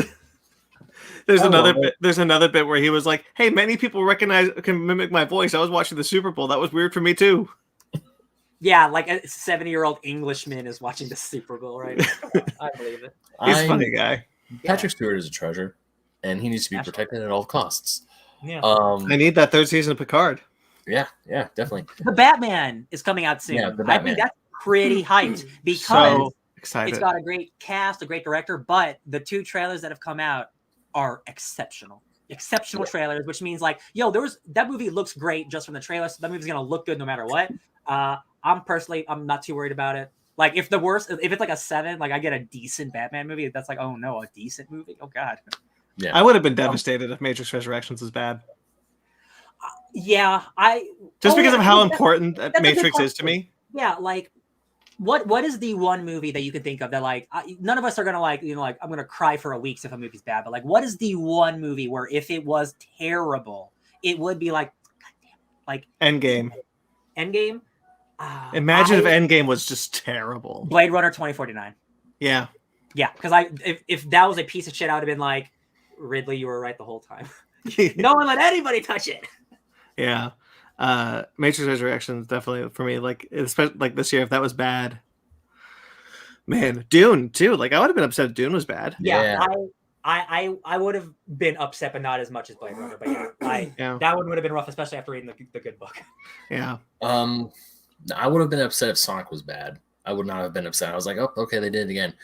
[SPEAKER 2] There's
[SPEAKER 5] I
[SPEAKER 2] another
[SPEAKER 5] love it.
[SPEAKER 2] bit. There's another bit where he was like, "Hey, many people can mimic my voice. I was watching the Super Bowl. That was weird for me too."
[SPEAKER 3] Yeah, like a 70-year-old Englishman is watching the Super Bowl right now. I believe it.
[SPEAKER 2] He's a funny guy.
[SPEAKER 5] Patrick Stewart is a treasure, and he needs to be protected at all costs.
[SPEAKER 6] Yeah.
[SPEAKER 2] I need that third season of Picard.
[SPEAKER 5] Yeah, definitely.
[SPEAKER 3] The Batman is coming out soon.
[SPEAKER 5] Yeah, the
[SPEAKER 3] I
[SPEAKER 5] Batman.
[SPEAKER 3] think that's pretty hyped because
[SPEAKER 2] So excited.
[SPEAKER 3] it's got a great cast, a great director, but the 2 trailers that have come out are exceptional. Exceptional trailers, which means like, that movie looks great just from the trailer, so that movie's gonna look good no matter what. I'm not too worried about it. Like if it's like a 7, like I get a decent Batman movie, that's like, oh no, a decent movie? Oh god.
[SPEAKER 5] Yeah.
[SPEAKER 2] I would have been devastated if Matrix Resurrections was bad.
[SPEAKER 3] Yeah,
[SPEAKER 2] Because of how
[SPEAKER 3] that's
[SPEAKER 2] important
[SPEAKER 3] a good
[SPEAKER 2] Matrix is to
[SPEAKER 3] question.
[SPEAKER 2] me.
[SPEAKER 3] Yeah, like what is the one movie that you can think of that like none of us are gonna like I'm gonna cry for a week if a movie's bad, but like what is the one movie where if it was terrible it would be like, goddamn, like
[SPEAKER 2] Endgame.
[SPEAKER 3] Endgame?
[SPEAKER 2] Imagine if Endgame was just terrible.
[SPEAKER 3] Blade Runner 2049.
[SPEAKER 2] Yeah.
[SPEAKER 3] Yeah, because if that was a piece of shit, I would have been like, Ridley, you were right the whole time. No one let anybody touch it.
[SPEAKER 2] Yeah. Matrix Resurrections definitely for me, like especially like this year, if that was bad. Man, Dune too. Like I would have been upset if Dune was bad.
[SPEAKER 3] Yeah. I would have been upset, but not as much as Blade Runner. But yeah, that one would have been rough, especially after reading the good book.
[SPEAKER 2] Yeah.
[SPEAKER 5] I would have been upset if Sonic was bad. I would not have been upset. I was like, oh, okay, they did it again.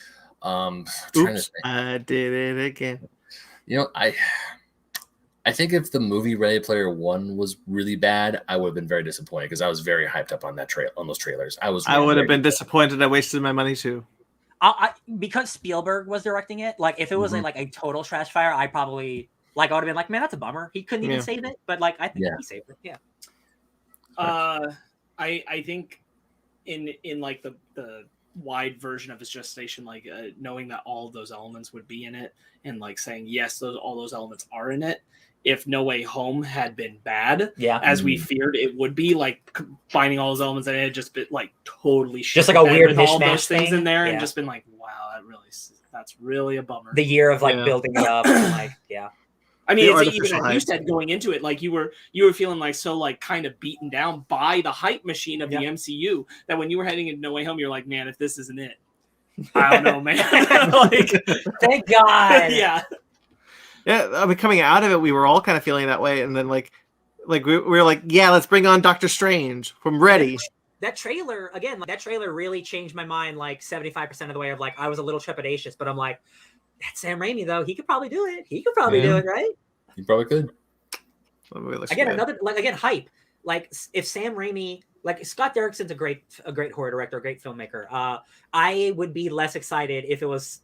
[SPEAKER 2] Oops, I did it again.
[SPEAKER 5] I think if the movie Ready Player One was really bad, I would have been very disappointed because I was very hyped up on those trailers. I would have
[SPEAKER 2] been disappointed. I wasted my money too.
[SPEAKER 3] Because Spielberg was directing it. Like if it was like a total trash fire, I probably would have been like, man, that's a bummer. He couldn't even save it, but like I think he saved it. Yeah.
[SPEAKER 4] I think in like the wide version of his gestation, like knowing that all of those elements would be in it and like saying yes, all those elements are in it. If No Way Home had been bad, as we feared it would be, like finding all those elements, and it had just been like totally
[SPEAKER 6] just like a weird
[SPEAKER 4] with all those
[SPEAKER 6] mishmash
[SPEAKER 4] things
[SPEAKER 6] thing
[SPEAKER 4] in there, and just been like, wow, that's really a bummer.
[SPEAKER 6] The year of like building it up, and like
[SPEAKER 4] I mean, it's even as you said going into it, like you were feeling like so like kind of beaten down by the hype machine of the MCU that when you were heading into No Way Home, you're like, man, if this isn't it, I don't know, man. Like,
[SPEAKER 6] thank God.
[SPEAKER 4] Yeah.
[SPEAKER 2] Yeah, I mean, coming out of it, we were all kind of feeling that way, and then like we were like, yeah, let's bring on Doctor Strange from Ready.
[SPEAKER 3] That trailer really changed my mind. Like 75% of the way of like I was a little trepidatious, but I'm like, that's Sam Raimi though. He could probably do it. He could probably do it, right?
[SPEAKER 5] He probably could.
[SPEAKER 3] Again, hype. Like if Sam Raimi, like Scott Derrickson's a great horror director, a great filmmaker. I would be less excited if it was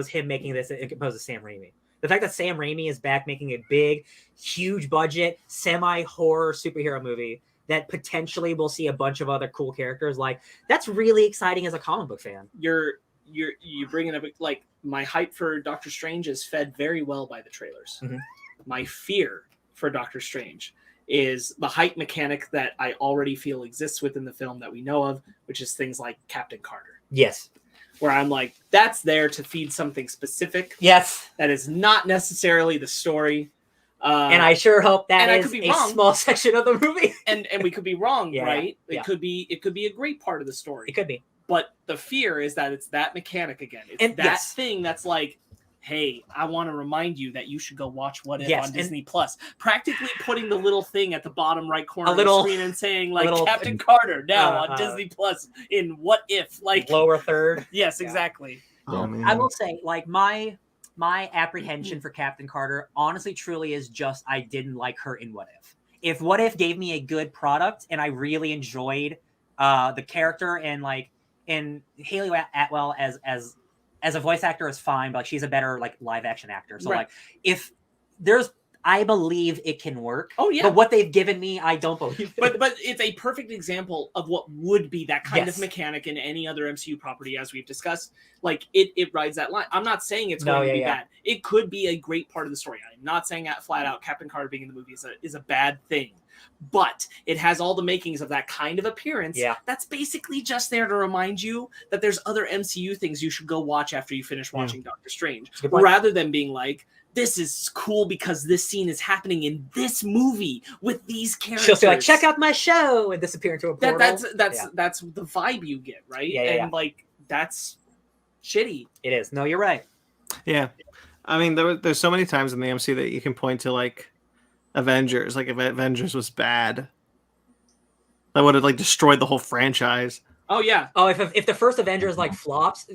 [SPEAKER 3] him making this opposed to Sam Raimi. The fact that Sam Raimi is back making a big, huge budget, semi-horror superhero movie that potentially will see a bunch of other cool characters, like that's really exciting as a comic book fan.
[SPEAKER 4] You're bringing up like my hype for Doctor Strange is fed very well by the trailers.
[SPEAKER 6] Mm-hmm.
[SPEAKER 4] My fear for Doctor Strange is the hype mechanic that I already feel exists within the film that we know of, which is things like Captain Carter.
[SPEAKER 6] Yes.
[SPEAKER 4] Where I'm like, that's there to feed something specific.
[SPEAKER 6] Yes.
[SPEAKER 4] That is not necessarily the story.
[SPEAKER 6] And I sure hope that is a
[SPEAKER 4] wrong.
[SPEAKER 6] small section of the movie.
[SPEAKER 4] and we could be wrong, right?
[SPEAKER 6] Yeah.
[SPEAKER 4] It could be a great part of the story.
[SPEAKER 6] It could be.
[SPEAKER 4] But the fear is that it's that mechanic again. It's that thing that's like, hey, I want to remind you that you should go watch What If on Disney Plus. Practically putting the little thing at the bottom right corner of the screen and saying like Captain Carter now on Disney Plus in What If, like
[SPEAKER 6] lower third.
[SPEAKER 4] Yes, exactly.
[SPEAKER 2] Oh, man.
[SPEAKER 3] I will say, like my apprehension for Captain Carter honestly truly is just I didn't like her in What If. If What If gave me a good product and I really enjoyed the character and Haley Atwell as
[SPEAKER 6] as a voice actor is fine, but like she's a better like live action actor. So
[SPEAKER 4] Right.
[SPEAKER 6] like if there's, I believe it can work.
[SPEAKER 4] Oh yeah.
[SPEAKER 6] But what they've given me, I don't believe.
[SPEAKER 4] But it's a perfect example of what would be that kind
[SPEAKER 6] Yes.
[SPEAKER 4] of mechanic in any other MCU property, as we've discussed. Like it rides that line. I'm not saying it's going to be bad. It could be a great part of the story. I'm not saying that flat out Captain Carter being in the movie is a bad thing. But it has all the makings of that kind of appearance.
[SPEAKER 6] Yeah.
[SPEAKER 4] That's basically just there to remind you that there's other MCU things you should go watch after you finish watching Doctor Strange,
[SPEAKER 6] Good point.
[SPEAKER 4] rather than being like, this is cool because this scene is happening in this movie with these characters.
[SPEAKER 6] She'll say like, check out my show, and disappear into a portal.
[SPEAKER 4] That's the vibe you get, right?
[SPEAKER 6] Yeah.
[SPEAKER 4] Like that's shitty.
[SPEAKER 6] It is. No, you're right.
[SPEAKER 2] Yeah, I mean, there's so many times in the MC that you can point to, like Avengers. Like if Avengers was bad, that would have like destroyed the whole franchise.
[SPEAKER 4] Oh yeah.
[SPEAKER 6] Oh, if the first Avengers like flops,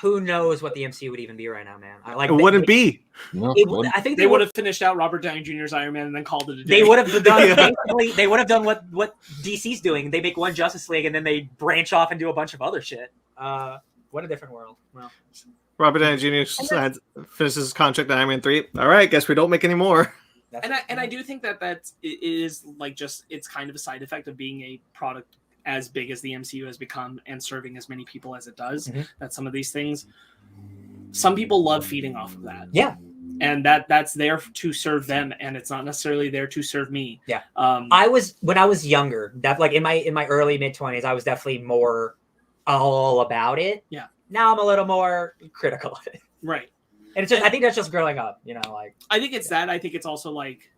[SPEAKER 6] who knows what the MCU would even be right now, man?
[SPEAKER 2] It wouldn't be.
[SPEAKER 5] No,
[SPEAKER 6] I think
[SPEAKER 4] They would have finished out Robert Downey Jr.'s Iron Man and then called it a day.
[SPEAKER 6] They would have done.
[SPEAKER 2] Yeah.
[SPEAKER 6] Basically, they would have done what DC's doing. They make one Justice League and then they branch off and do a bunch of other shit. What a different world. Well,
[SPEAKER 2] Robert Downey Jr. finishes his contract at Iron Man 3. All right, guess we don't make any more.
[SPEAKER 4] And I do think that it is like just it's kind of a side effect of being a product as big as the MCU has become and serving as many people as it does. That some of these things, some people love feeding off of that.
[SPEAKER 6] Yeah.
[SPEAKER 4] And that's there to serve them, and it's not necessarily there to serve me.
[SPEAKER 6] Yeah. When I was younger, that like in my early mid-20s, I was definitely more all about it.
[SPEAKER 4] Yeah.
[SPEAKER 6] Now I'm a little more critical of it.
[SPEAKER 4] Right.
[SPEAKER 6] And it's just I think that's just growing up, like
[SPEAKER 4] I think it's that. I think it's also like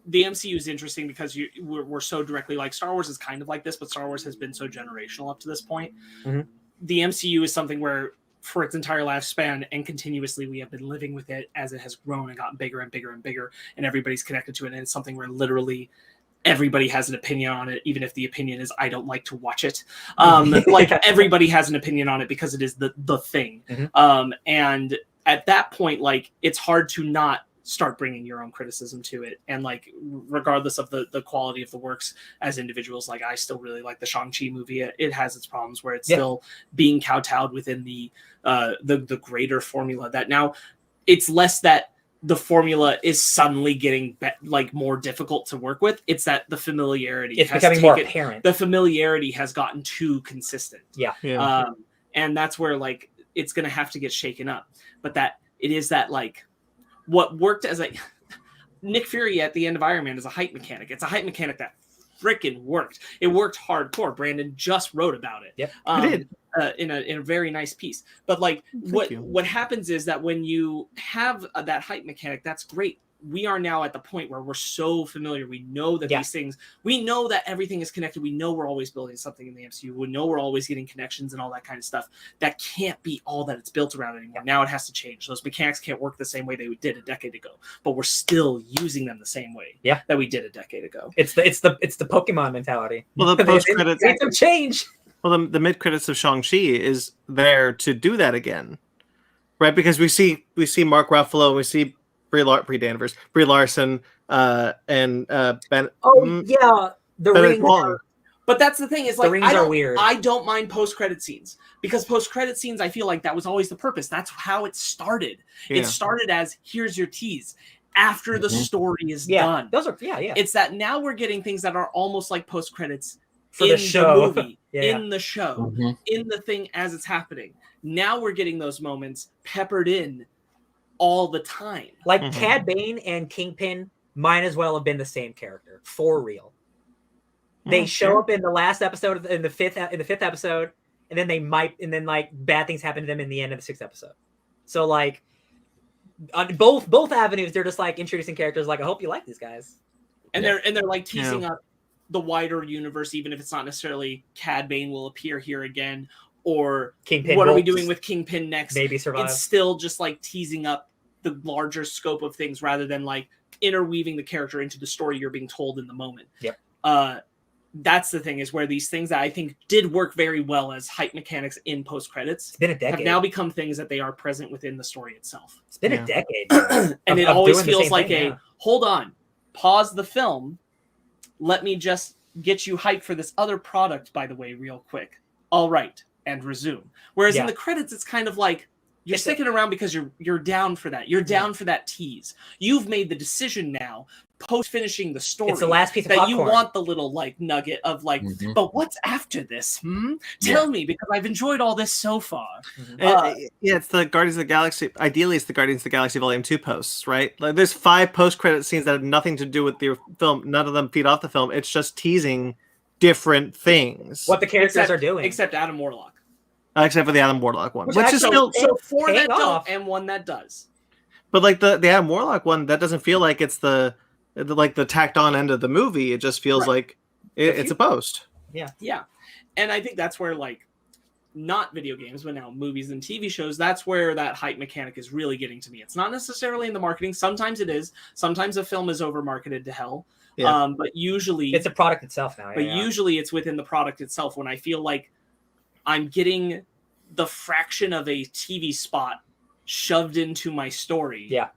[SPEAKER 4] the MCU is interesting because we're so directly like Star Wars is kind of like this, but Star Wars has been so generational up to this point. The MCU is something where for its entire lifespan and continuously we have been living with it as it has grown and gotten bigger and bigger and bigger, and everybody's connected to it, and it's something where literally everybody has an opinion on it, even if the opinion is I don't like to watch it. Like everybody has an opinion on it because it is the thing. And at that point, like it's hard to not start bringing your own criticism to it. And like, regardless of the quality of the works as individuals, like I still really like the Shang-Chi movie. It has its problems where it's still being kowtowed within the greater formula that now it's less that the formula is suddenly getting like more difficult to work with. It's that the familiarity
[SPEAKER 6] it's becoming more apparent.
[SPEAKER 4] The familiarity has gotten too consistent.
[SPEAKER 2] Yeah.
[SPEAKER 4] And that's where like it's going to have to get shaken up. But that it is that like what worked as a Nick Fury at the end of Iron Man is a hype mechanic. It's a hype mechanic that freaking worked. It worked hardcore. Brandon just wrote about it.
[SPEAKER 6] Yep.
[SPEAKER 2] I did.
[SPEAKER 4] In a very nice piece. But like what happens is that when you have that hype mechanic, that's great. We are now at the point where we're so familiar. We know that these things, we know that everything is connected. We know we're always building something in the MCU. We know we're always getting connections and all that kind of stuff. That can't be all that it's built around anymore. Now it has to change. Those mechanics can't work the same way they did a decade ago, but we're still using them the same way that we did a decade ago.
[SPEAKER 6] It's the Pokemon mentality.
[SPEAKER 2] Well, the post credits
[SPEAKER 6] change.
[SPEAKER 2] Well, the mid credits of Shang-Chi is there to do that again, right? Because we see Mark Ruffalo, we see Brie Larson, and Ben.
[SPEAKER 6] The rings are,
[SPEAKER 4] but that's the thing is like
[SPEAKER 6] the rings are weird.
[SPEAKER 4] I don't mind post-credit scenes because post-credit scenes, I feel like that was always the purpose. That's how it started. It started as here's your tease after the story is done.
[SPEAKER 6] Those are
[SPEAKER 4] It's that now we're getting things that are almost like post-credits
[SPEAKER 6] for
[SPEAKER 4] in
[SPEAKER 6] the show,
[SPEAKER 4] the movie, in the show, in the thing as it's happening. Now we're getting those moments peppered in all the time.
[SPEAKER 6] Like Cad Bane and Kingpin might as well have been the same character for real. They show up in the last episode in the fifth episode, and then like bad things happen to them in the end of the 6th episode. So like on both avenues, they're just like introducing characters. Like I hope you like these guys,
[SPEAKER 4] and they're like teasing up the wider universe, even if it's not necessarily Cad Bane will appear here again. Or
[SPEAKER 6] Kingpin,
[SPEAKER 4] what are we doing with Kingpin next?
[SPEAKER 6] Maybe survive.
[SPEAKER 4] It's still just like teasing up the larger scope of things rather than like interweaving the character into the story you're being told in the moment. That's the thing is where these things that I think did work very well as hype mechanics in post credits have now become things that they are present within the story itself.
[SPEAKER 6] It's been a decade.
[SPEAKER 4] And it always feels like hold on, pause the film. Let me just get you hyped for this other product, by the way, real quick. All right. And resume. Whereas in the credits, it's kind of like, You're sticking around because you're down for that. You're down for that tease. You've made the decision now, post finishing the story.
[SPEAKER 6] It's the last piece of
[SPEAKER 4] that
[SPEAKER 6] popcorn.
[SPEAKER 4] you want the little like nugget of like, but what's after this? Tell me, because I've enjoyed all this so far.
[SPEAKER 2] Yeah, it's the Guardians of the Galaxy. Ideally, it's the Guardians of the Galaxy Volume 2 posts, right? Like, there's 5 post-credit scenes that have nothing to do with the film. None of them feed off the film. It's just teasing different things.
[SPEAKER 6] What the characters are doing.
[SPEAKER 4] Except Adam Warlock.
[SPEAKER 2] Except for the Adam Warlock one. Which is
[SPEAKER 4] so
[SPEAKER 2] still...
[SPEAKER 4] 4 that
[SPEAKER 6] off.
[SPEAKER 4] don't and 1 that does.
[SPEAKER 2] But like the Adam Warlock one, that doesn't feel like it's the tacked on end of the movie. It just feels like it's a post.
[SPEAKER 4] Yeah. And I think that's where like not video games, but now movies and TV shows, that's where that hype mechanic is really getting to me. It's not necessarily in the marketing. Sometimes it is. Sometimes a film is over marketed to hell.
[SPEAKER 2] Yeah.
[SPEAKER 4] But usually
[SPEAKER 6] it's a product itself now.
[SPEAKER 4] But usually it's within the product itself. When I feel like I'm getting the fraction of a TV spot shoved into my story.
[SPEAKER 6] Yeah.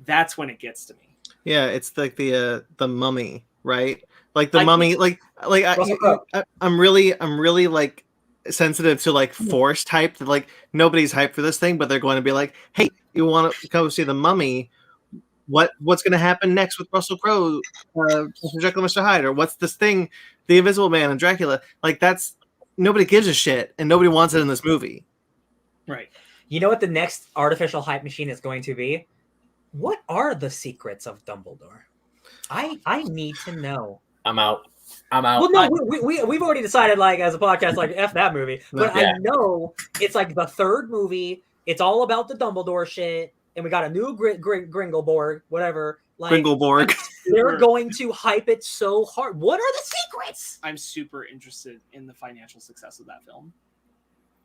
[SPEAKER 4] That's when it gets to me.
[SPEAKER 2] Yeah, it's like the Mummy, right? Like the Mummy, I'm really like sensitive to like forced hype. That like nobody's hyped for this thing, but they're going to be like, "Hey, you want to go see the Mummy? What's going to happen next with Russell Crowe, Mr. Jekyll and Mr. Hyde, or what's this thing, the Invisible Man and Dracula?" Like that's nobody gives a shit, and nobody wants it in this movie.
[SPEAKER 4] Right.
[SPEAKER 6] You know what the next artificial hype machine is going to be? What are the secrets of Dumbledore? I need to know.
[SPEAKER 5] I'm out.
[SPEAKER 6] Well, no, we've already decided, like, as a podcast, like, F that movie. But I know it's like the 3rd movie. It's all about the Dumbledore shit. And we got a new Gringleborg, whatever. Like,
[SPEAKER 2] Gringleborg.
[SPEAKER 6] They're going to hype it so hard. What are the secrets?
[SPEAKER 4] I'm super interested in the financial success of that film.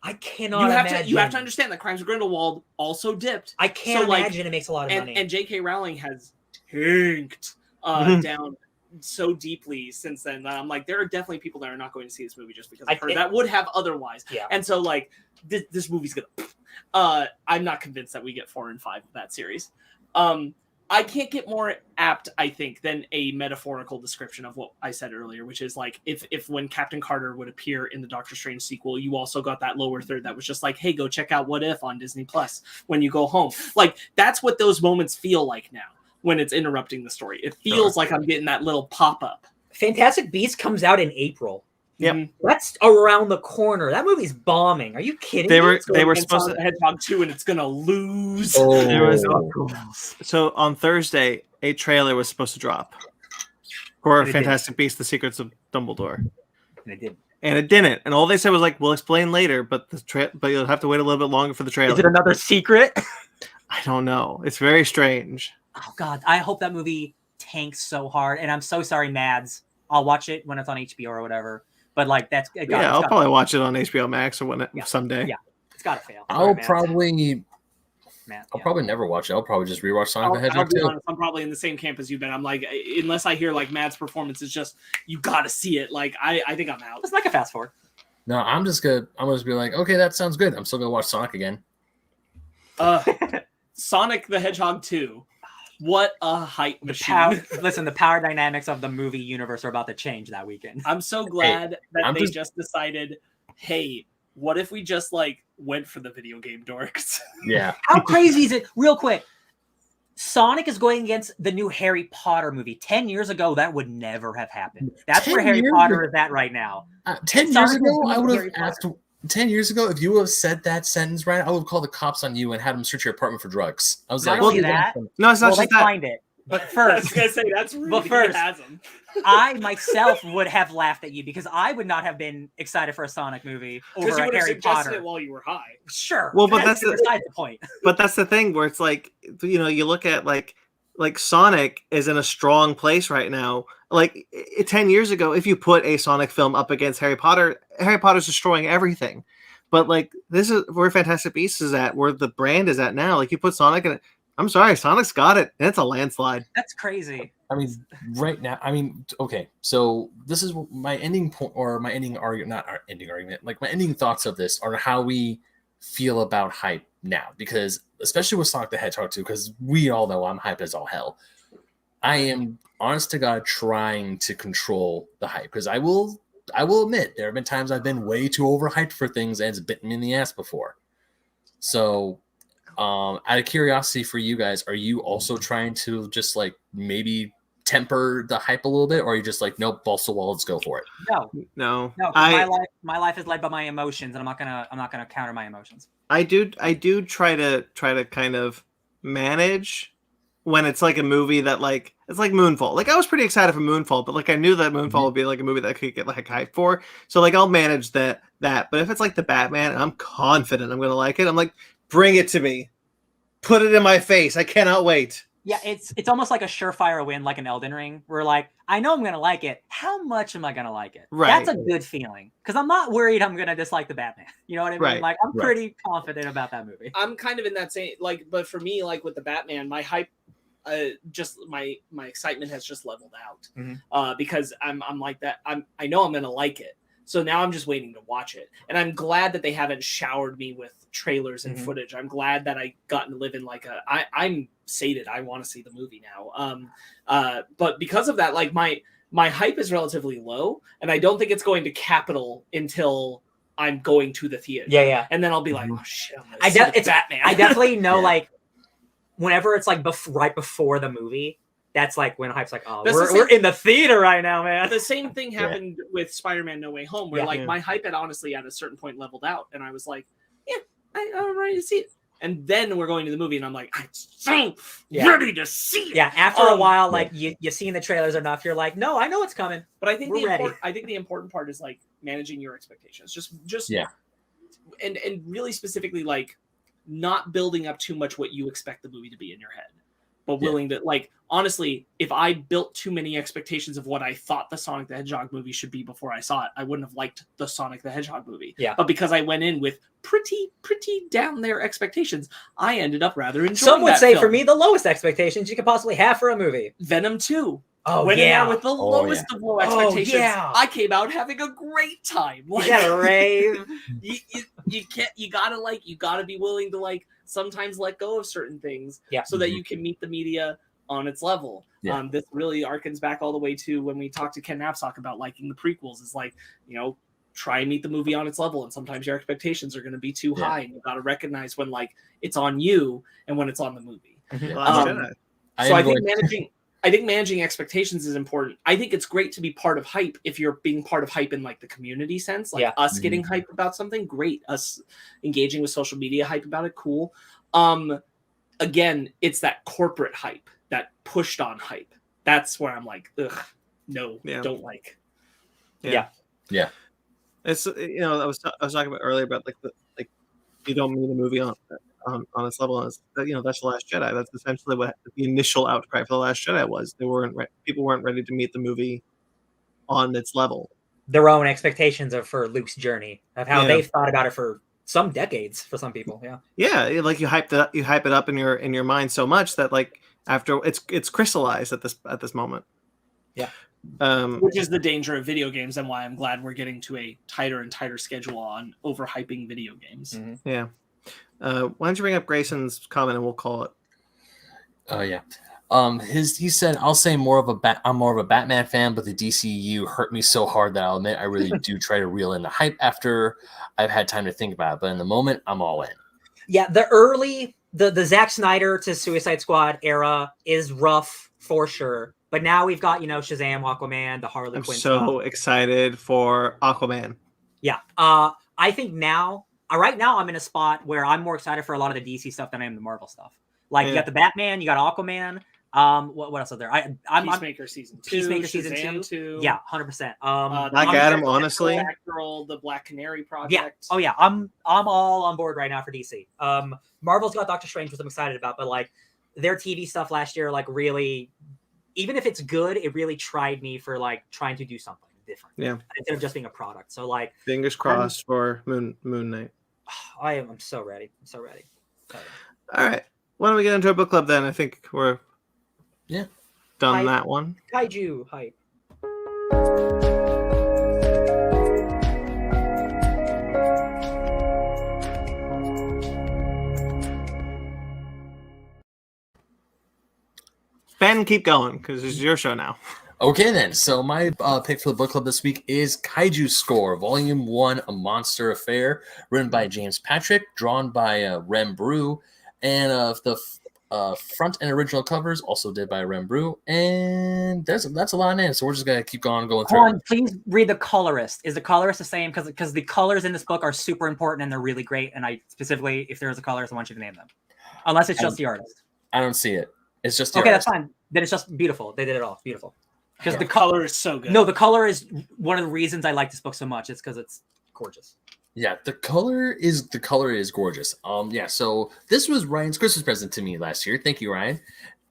[SPEAKER 6] I cannot imagine.
[SPEAKER 4] You have to understand that Crimes of Grindelwald also dipped.
[SPEAKER 6] I can't imagine it makes a lot of money.
[SPEAKER 4] And J.K. Rowling has tanked down so deeply since then that I'm like, there are definitely people that are not going to see this movie just because of her that would have otherwise.
[SPEAKER 6] Yeah.
[SPEAKER 4] And so like this movie's gonna I'm not convinced that we get 4 and 5 of that series. I can't get more apt, I think, than a metaphorical description of what I said earlier, which is like if when Captain Carter would appear in the Doctor Strange sequel, you also got that lower third that was just like, hey, go check out What If on Disney Plus when you go home. Like that's what those moments feel like now when it's interrupting the story. It feels like I'm getting that little pop-up.
[SPEAKER 6] Fantastic Beasts comes out in April.
[SPEAKER 2] Yep.
[SPEAKER 6] That's around the corner. That movie's bombing. Are you kidding me?
[SPEAKER 2] They were supposed to
[SPEAKER 4] Hedgehog 2 and it's gonna lose.
[SPEAKER 2] So on Thursday, a trailer was supposed to drop for Fantastic Beasts: The Secrets of Dumbledore. And it didn't. And all they said was like, "We'll explain later," but but you'll have to wait a little bit longer for the trailer.
[SPEAKER 6] Is it another secret?
[SPEAKER 2] I don't know. It's very strange.
[SPEAKER 3] Oh God, I hope that movie tanks so hard. And I'm so sorry, Mads. I'll watch it when it's on HBO or whatever. But like that's
[SPEAKER 2] I'll probably watch it on HBO Max or someday.
[SPEAKER 3] Yeah, it's gotta fail.
[SPEAKER 5] I'll probably never watch it. I'll probably just rewatch Sonic the Hedgehog 2.
[SPEAKER 4] I'm probably in the same camp as you've been. I'm like, unless I hear like Matt's performance is just you gotta see it. Like I think I'm out.
[SPEAKER 3] It's like a fast forward.
[SPEAKER 5] No, I'm just gonna be like, okay, that sounds good. I'm still gonna watch Sonic again.
[SPEAKER 4] Sonic the Hedgehog 2. What a hype machine.
[SPEAKER 3] Listen, the power dynamics of the movie universe are about to change that weekend.
[SPEAKER 4] I'm so glad that they just decided, hey, what if we just like went for the video game dorks?
[SPEAKER 5] Yeah.
[SPEAKER 3] How crazy is it? Real quick. Sonic is going against the new Harry Potter movie. 10 years ago, that would never have happened. That's where Harry Potter is at right now.
[SPEAKER 5] 10 years ago, I would have asked... 10 years ago, if you would have said that sentence right, I would have called the cops on you and had them search your apartment for drugs. I was like,
[SPEAKER 3] well, that.
[SPEAKER 2] No, it's not just that.
[SPEAKER 3] Find it. But first,
[SPEAKER 4] I was gonna say that's really
[SPEAKER 3] but first,
[SPEAKER 4] chasm.
[SPEAKER 3] I myself would have laughed at you because I would not have been excited for a Sonic movie over a Harry Potter.
[SPEAKER 4] It while you were high.
[SPEAKER 3] Sure.
[SPEAKER 2] Well, but that's
[SPEAKER 3] beside the point.
[SPEAKER 2] But that's the thing where it's like, you look at like Sonic is in a strong place right now. Like 10 years ago, if you put a Sonic film up against Harry Potter's destroying everything. But like this is where Fantastic Beasts is at, where the brand is at now. Like you put Sonic in it. I'm sorry, Sonic's got it. And it's a landslide.
[SPEAKER 3] That's crazy.
[SPEAKER 5] I mean, right now, okay. So this is my ending point, or my ending argument, not our ending argument, like my ending thoughts of this are how we feel about hype now. Because especially with Sonic the Hedgehog 2, because we all know I'm hyped as all hell. I am, honest to God, trying to control the hype. Because I will admit, there have been times I've been way too overhyped for things and it's bitten me in the ass before. So Out of curiosity for you guys, are you also trying to just like maybe temper the hype a little bit, or are you just like, nope, balls to the wall, let's go for it?
[SPEAKER 3] No, 'cause my life is led by my emotions, and I'm not gonna counter my emotions.
[SPEAKER 2] I do try to kind of manage when it's like a movie that like it's like Moonfall. Like I was pretty excited for Moonfall, but like I knew that Moonfall would be like a movie that I could get like hype for. So like I'll manage that. But if it's like the Batman, and I'm confident I'm gonna like it. I'm like, bring it to me, put it in my face. I cannot wait.
[SPEAKER 3] Yeah, it's almost like a surefire win, like an Elden Ring, where like I know I'm gonna like it. How much am I gonna like it?
[SPEAKER 2] Right.
[SPEAKER 3] That's a good feeling because I'm not worried I'm gonna dislike the Batman. You know what I mean?
[SPEAKER 2] Right.
[SPEAKER 3] Like I'm pretty confident about that movie.
[SPEAKER 4] I'm kind of in that same like, but for me, like with the Batman, my hype, just my excitement has just leveled out because I'm like that. I know I'm gonna like it, so now I'm just waiting to watch it, and I'm glad that they haven't showered me with trailers and footage. I'm glad that I gotten to live in like I'm sated. I want to see the movie now. But because of that, like my hype is relatively low, and I don't think it's going to capital until I'm going to the theater.
[SPEAKER 6] Yeah.
[SPEAKER 4] And then I'll be like, oh shit,
[SPEAKER 6] It's
[SPEAKER 4] Batman.
[SPEAKER 6] I definitely know like whenever it's like right before the movie, that's like when hype's like, oh, we're in the theater right now, man.
[SPEAKER 4] The same thing happened with Spider-Man No Way Home, where my hype had honestly at a certain point leveled out, and I was like, yeah, I'm ready to see it. And then we're going to the movie, and I'm like, I'm so ready to see it.
[SPEAKER 6] Yeah, after a while, like you seen the trailers enough, you're like, no, I know it's coming.
[SPEAKER 4] But I think
[SPEAKER 6] I
[SPEAKER 4] think the important part is like managing your expectations. Just and really specifically like not building up too much what you expect the movie to be in your head, but willing to like honestly, if I built too many expectations of what I thought the Sonic the Hedgehog movie should be before I saw it, I wouldn't have liked the Sonic the Hedgehog movie.
[SPEAKER 6] Yeah.
[SPEAKER 4] But because I went in with pretty down there expectations, I ended up rather enjoying
[SPEAKER 6] Some would
[SPEAKER 4] that
[SPEAKER 6] say
[SPEAKER 4] film.
[SPEAKER 6] for me the lowest expectations you could possibly have for a movie.
[SPEAKER 4] Venom 2.
[SPEAKER 6] Oh,
[SPEAKER 4] went
[SPEAKER 6] yeah.
[SPEAKER 4] in there with the lowest of low expectations.
[SPEAKER 6] yeah.
[SPEAKER 4] I came out having a great time.
[SPEAKER 6] You gotta rave.
[SPEAKER 4] You gotta be willing to like sometimes let go of certain things so that you can meet the media on its level.
[SPEAKER 5] Yeah.
[SPEAKER 4] This really harkens back all the way to when we talked to Ken Knapsack about liking the prequels. Is like, try and meet the movie on its level, and sometimes your expectations are going to be too high, and you got to recognize when like it's on you and when it's on the movie. I think managing expectations is important. I think it's great to be part of hype if you're being part of hype in like the community sense, like us getting hype about something, great. Us engaging with social media hype about it, cool. Again, it's that corporate hype, that pushed on hype. That's where I'm like, ugh, no, don't like.
[SPEAKER 2] Yeah. It's I was talking about earlier about like you don't mean the movie on its level. And that's The Last Jedi. That's essentially what the initial outcry for The Last Jedi was. People weren't ready to meet the movie on its level.
[SPEAKER 6] Their own expectations for Luke's journey, of how they've thought about it for some decades for some people.
[SPEAKER 2] Yeah, like you hype it up in your mind so much that like after it's crystallized at this moment.
[SPEAKER 6] Yeah.
[SPEAKER 4] Which is the danger of video games, and why I'm glad we're getting to a tighter and tighter schedule on overhyping video games.
[SPEAKER 2] Yeah. Why don't you bring up Grayson's comment and we'll call it?
[SPEAKER 5] He said, "I'll say I'm more of a Batman fan, but the DCU hurt me so hard that I'll admit I really do try to reel in the hype after I've had time to think about it. But in the moment, I'm all in."
[SPEAKER 6] Yeah, the Zack Snyder to Suicide Squad era is rough for sure. But now we've got Shazam, Aquaman, the Harley Quinn.
[SPEAKER 2] I'm so excited for Aquaman.
[SPEAKER 6] Yeah, I think right now I'm in a spot where I'm more excited for a lot of the DC stuff than I am the Marvel stuff. Like you got the Batman, you got Aquaman. What else are there? I'm
[SPEAKER 4] Peacemaker season 2.
[SPEAKER 6] Peacemaker season 2. Yeah, 100%.
[SPEAKER 2] Black Adam, honestly.
[SPEAKER 4] Black Girl, the Black Canary project.
[SPEAKER 6] Yeah. Oh yeah, I'm all on board right now for DC. Marvel's got Doctor Strange, which I'm excited about, but like their TV stuff last year, like really, even if it's good, it really tried me for like trying to do something different.
[SPEAKER 2] Yeah.
[SPEAKER 6] Instead of just being a product. So like
[SPEAKER 2] fingers crossed for Moon Knight.
[SPEAKER 6] I'm so ready. I'm so ready.
[SPEAKER 2] All right. Why don't we get into our book club then? I think we're done that one.
[SPEAKER 6] Kaiju hype.
[SPEAKER 2] Ben, keep going because it's your show now.
[SPEAKER 5] Okay, then. So my pick for the book club this week is Kaiju Score, Volume 1, A Monster Affair, written by James Patrick, drawn by Rem Brew, And the front and original covers also did by Rembrew. And that's a lot of names, so we're just gonna keep going through.
[SPEAKER 3] Hold on, please read the colorist. Is the colorist the same? Because the colors in this book are super important and they're really great. And I specifically, if there's a colorist, I want you to name them. Unless it's just the artist.
[SPEAKER 5] I don't see it. It's just the
[SPEAKER 3] okay.
[SPEAKER 5] artist.
[SPEAKER 3] That's fine. Then it's just beautiful. They did it all beautiful. Because
[SPEAKER 4] The color is so good.
[SPEAKER 3] No, the color is one of the reasons I like this book so much. It's because it's gorgeous.
[SPEAKER 5] Yeah, the color is gorgeous. Yeah, so this was Ryan's Christmas present to me last year. Thank you, Ryan.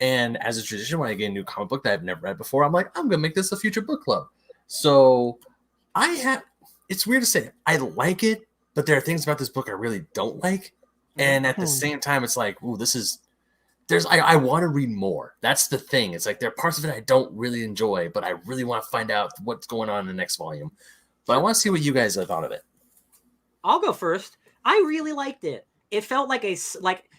[SPEAKER 5] And as a tradition, when I get a new comic book that I've never read before, I'm like, I'm gonna make this a future book club. So it's weird to say, I like it, but there are things about this book I really don't like. And at the same time, it's like, ooh, I want to read more. That's the thing. It's like there are parts of it I don't really enjoy, but I really want to find out what's going on in the next volume. But I want to see what you guys have thought of it.
[SPEAKER 3] I'll go first. I really liked it. It felt like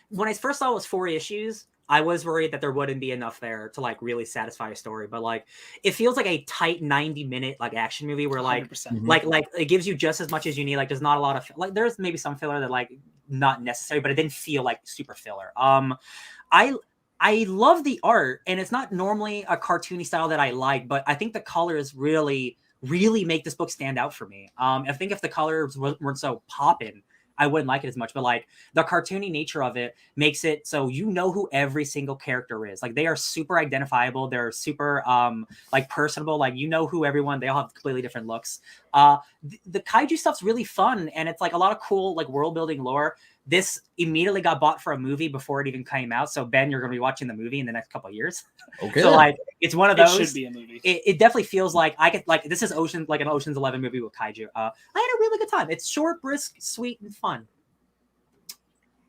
[SPEAKER 3] when I first saw it was 4 issues, I was worried that there wouldn't be enough there to like really satisfy a story. But like, it feels like a tight 90-minute like action movie where like,
[SPEAKER 4] 100%.
[SPEAKER 3] like it gives you just as much as you need. Like, there's not a lot of like, there's maybe some filler that like not necessary, but it didn't feel like super filler. I love the art, and it's not normally a cartoony style that I like, but I think the colors really make this book stand out for me. I think if the colors weren't so poppin', I wouldn't like it as much, but like the cartoony nature of it makes it so you know who every single character is. Like they are super identifiable. They're super like personable. Like you know who everyone. They all have completely different looks. The kaiju stuff's really fun, and it's like a lot of cool like world building lore. This immediately got bought for a movie before it even came out. So Ben, you're going to be watching the movie in the next couple of years.
[SPEAKER 5] Okay.
[SPEAKER 3] So like it's one of those.
[SPEAKER 4] It should be a movie.
[SPEAKER 3] It definitely feels like I could like this is like an Ocean's 11 movie with kaiju. I had a really good time. It's short, brisk, sweet, and fun.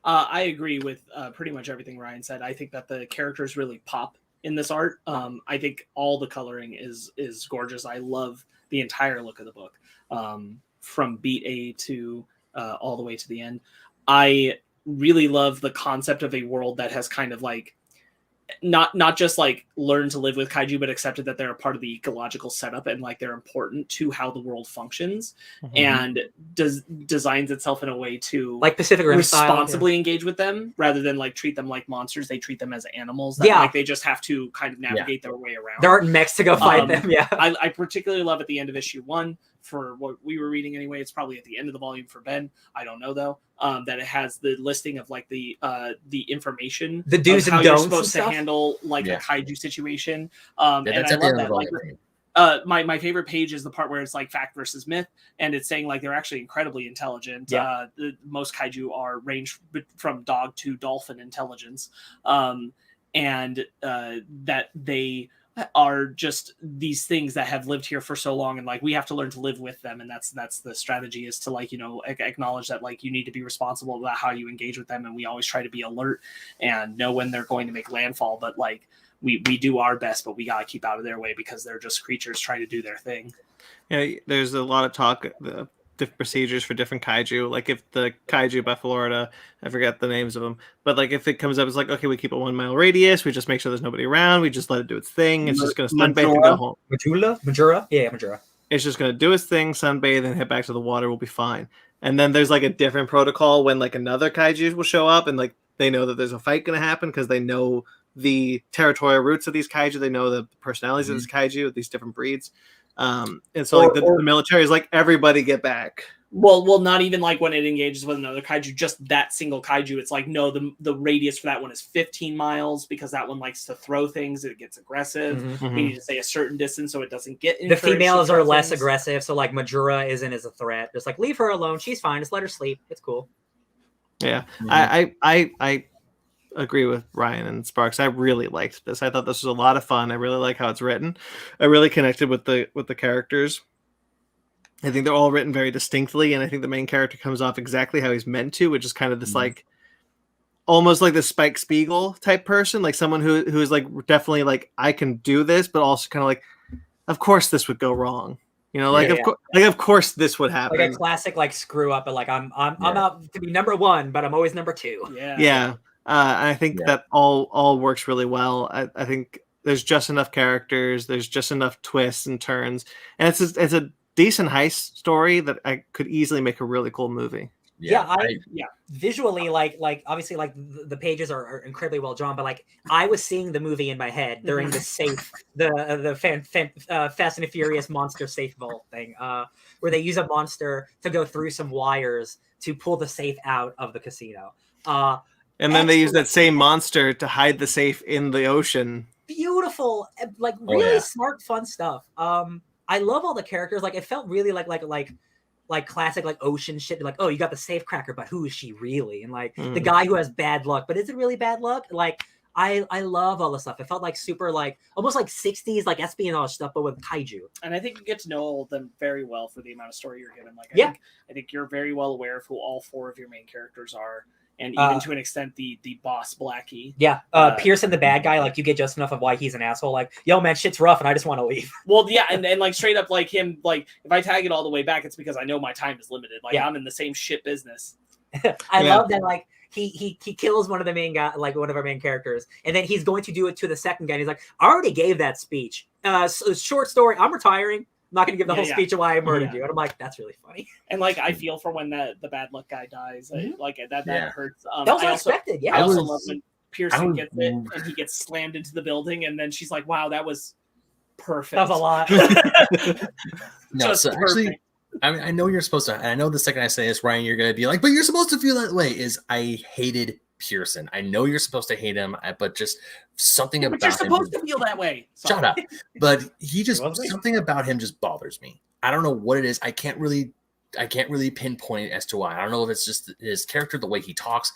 [SPEAKER 4] I agree with pretty much everything Ryan said. I think that the characters really pop in this art. I think all the coloring is gorgeous. I love the entire look of the book, from beat A to all the way to the end. I really love the concept of a world that has kind of like not just like learned to live with kaiju, but accepted that they're a part of the ecological setup and like they're important to how the world functions, and designs itself in a way to
[SPEAKER 3] Like Pacific Rim
[SPEAKER 4] responsibly engage with them rather than like treat them like monsters. They treat them as animals that like they just have to kind of navigate their way around.
[SPEAKER 3] There aren't mechs to go fight them. Yeah.
[SPEAKER 4] I particularly love at the end of issue 1 for what we were reading anyway. It's probably at the end of the volume for Ben. I don't know though. That it has the listing of like the information,
[SPEAKER 3] the do's
[SPEAKER 4] of
[SPEAKER 3] and
[SPEAKER 4] how
[SPEAKER 3] don'ts
[SPEAKER 4] you're supposed to
[SPEAKER 3] and
[SPEAKER 4] handle like a kaiju situation.
[SPEAKER 5] Yeah,
[SPEAKER 4] And
[SPEAKER 5] that's
[SPEAKER 4] I
[SPEAKER 5] at the
[SPEAKER 4] love
[SPEAKER 5] end of
[SPEAKER 4] that.
[SPEAKER 5] the
[SPEAKER 4] Like,
[SPEAKER 5] volume.
[SPEAKER 4] my favorite page is the part where it's like fact versus myth, and it's saying like they're actually incredibly intelligent.
[SPEAKER 3] Yeah.
[SPEAKER 4] Most kaiju are ranged from dog to dolphin intelligence, and that they are just these things that have lived here for so long, and like we have to learn to live with them, and that's the strategy, is to like, you know, acknowledge that like you need to be responsible about how you engage with them, and we always try to be alert and know when they're going to make landfall, but like we do our best, but we gotta keep out of their way because they're just creatures trying to do their thing.
[SPEAKER 2] Yeah, there's a lot of talk, different procedures for different kaiju. Like if the kaiju by Florida, I forget the names of them, but like if it comes up, it's like, okay, we keep a 1 mile radius. We just make sure there's nobody around. We just let it do its thing. It's just going to sunbathe and go home.
[SPEAKER 6] Majura? Yeah, Majura.
[SPEAKER 2] It's just going to do its thing, sunbathe, and head back to the water. We'll be fine. And then there's like a different protocol when like another kaiju will show up, and like they know that there's a fight going to happen because they know the territorial roots of these kaiju. They know the personalities of this kaiju, these different breeds. And so like the military is like, everybody get back.
[SPEAKER 4] Well, not even like when it engages with another kaiju, just that single kaiju. It's like, no, the radius for that one is 15 miles because that one likes to throw things. It gets aggressive. We need to stay a certain distance so it doesn't get
[SPEAKER 6] The females are less aggressive, so like Majura isn't as a threat. Just like leave her alone. She's fine. Just let her sleep. It's cool.
[SPEAKER 2] Yeah. I agree with Ryan and Sparks. I really liked this. I thought this was a lot of fun. I really like how it's written. I really connected with the characters. I think they're all written very distinctly, and I think the main character comes off exactly how he's meant to, which is kind of this like almost like the Spike Spiegel type person, like someone who is like definitely like, I can do this, but also kind of like, of course this would go wrong. You know, like of course this would happen.
[SPEAKER 6] Like a classic like screw up, but like I'm out to be number 1, but I'm always number 2.
[SPEAKER 2] Yeah. I think that all works really well. I think there's just enough characters. There's just enough twists and turns, and it's a decent heist story that I could easily make a really cool movie.
[SPEAKER 6] Yeah,
[SPEAKER 4] yeah.
[SPEAKER 6] visually, like obviously, like the pages are incredibly well drawn, but like I was seeing the movie in my head during the safe, the Fast and the Furious monster safe vault thing, where they use a monster to go through some wires to pull the safe out of the casino.
[SPEAKER 2] And then they use that
[SPEAKER 6] Excellent.
[SPEAKER 2] same monster to hide the safe in the ocean.
[SPEAKER 6] Beautiful, like
[SPEAKER 5] Oh,
[SPEAKER 6] really
[SPEAKER 5] yeah.
[SPEAKER 6] smart, fun stuff. I love all the characters. Like it felt really like classic like ocean shit. Like, oh, you got the safe cracker, but who is she really? And like the guy who has bad luck, but is it really bad luck? Like I love all the stuff. It felt like super like almost like 60s like espionage stuff, but with kaiju.
[SPEAKER 4] And I think you get to know them very well for the amount of story you're given. Like, I think you're very well aware of who all 4 of your main characters are, and even to an extent, the boss Blackie.
[SPEAKER 6] Yeah, Pearson, the bad guy. Like, you get just enough of why he's an asshole. Like, yo, man, shit's rough, and I just want to leave.
[SPEAKER 4] Well, yeah, and like straight up, like him, like if I tag it all the way back, it's because I know my time is limited. Like, I'm in the same shit business.
[SPEAKER 6] I love that. Like, he kills one of the main guy, like one of our main characters, and then he's going to do it to the second guy. And he's like, I already gave that speech. Short story. I'm retiring. I'm not going to give the whole speech of why I murdered you. And I'm like, that's really funny.
[SPEAKER 4] And like, I feel for when the bad luck guy dies. Like that hurts.
[SPEAKER 6] That was unexpected.
[SPEAKER 4] I also love when Pearson gets it and he gets slammed into the building, and then she's like, "Wow, that was perfect."
[SPEAKER 6] That was a lot.
[SPEAKER 5] No, so actually, I mean, I know you're supposed to. And I know the second I say this, Ryan, you're gonna be like, "But you're supposed to feel that way." Is I hated Pearson. I know you're supposed to hate him, but just something about him.
[SPEAKER 4] But you're supposed to feel that way.
[SPEAKER 5] Shut up. But he just something about him just bothers me. I don't know what it is. I can't really pinpoint as to why. I don't know if it's just his character, the way he talks.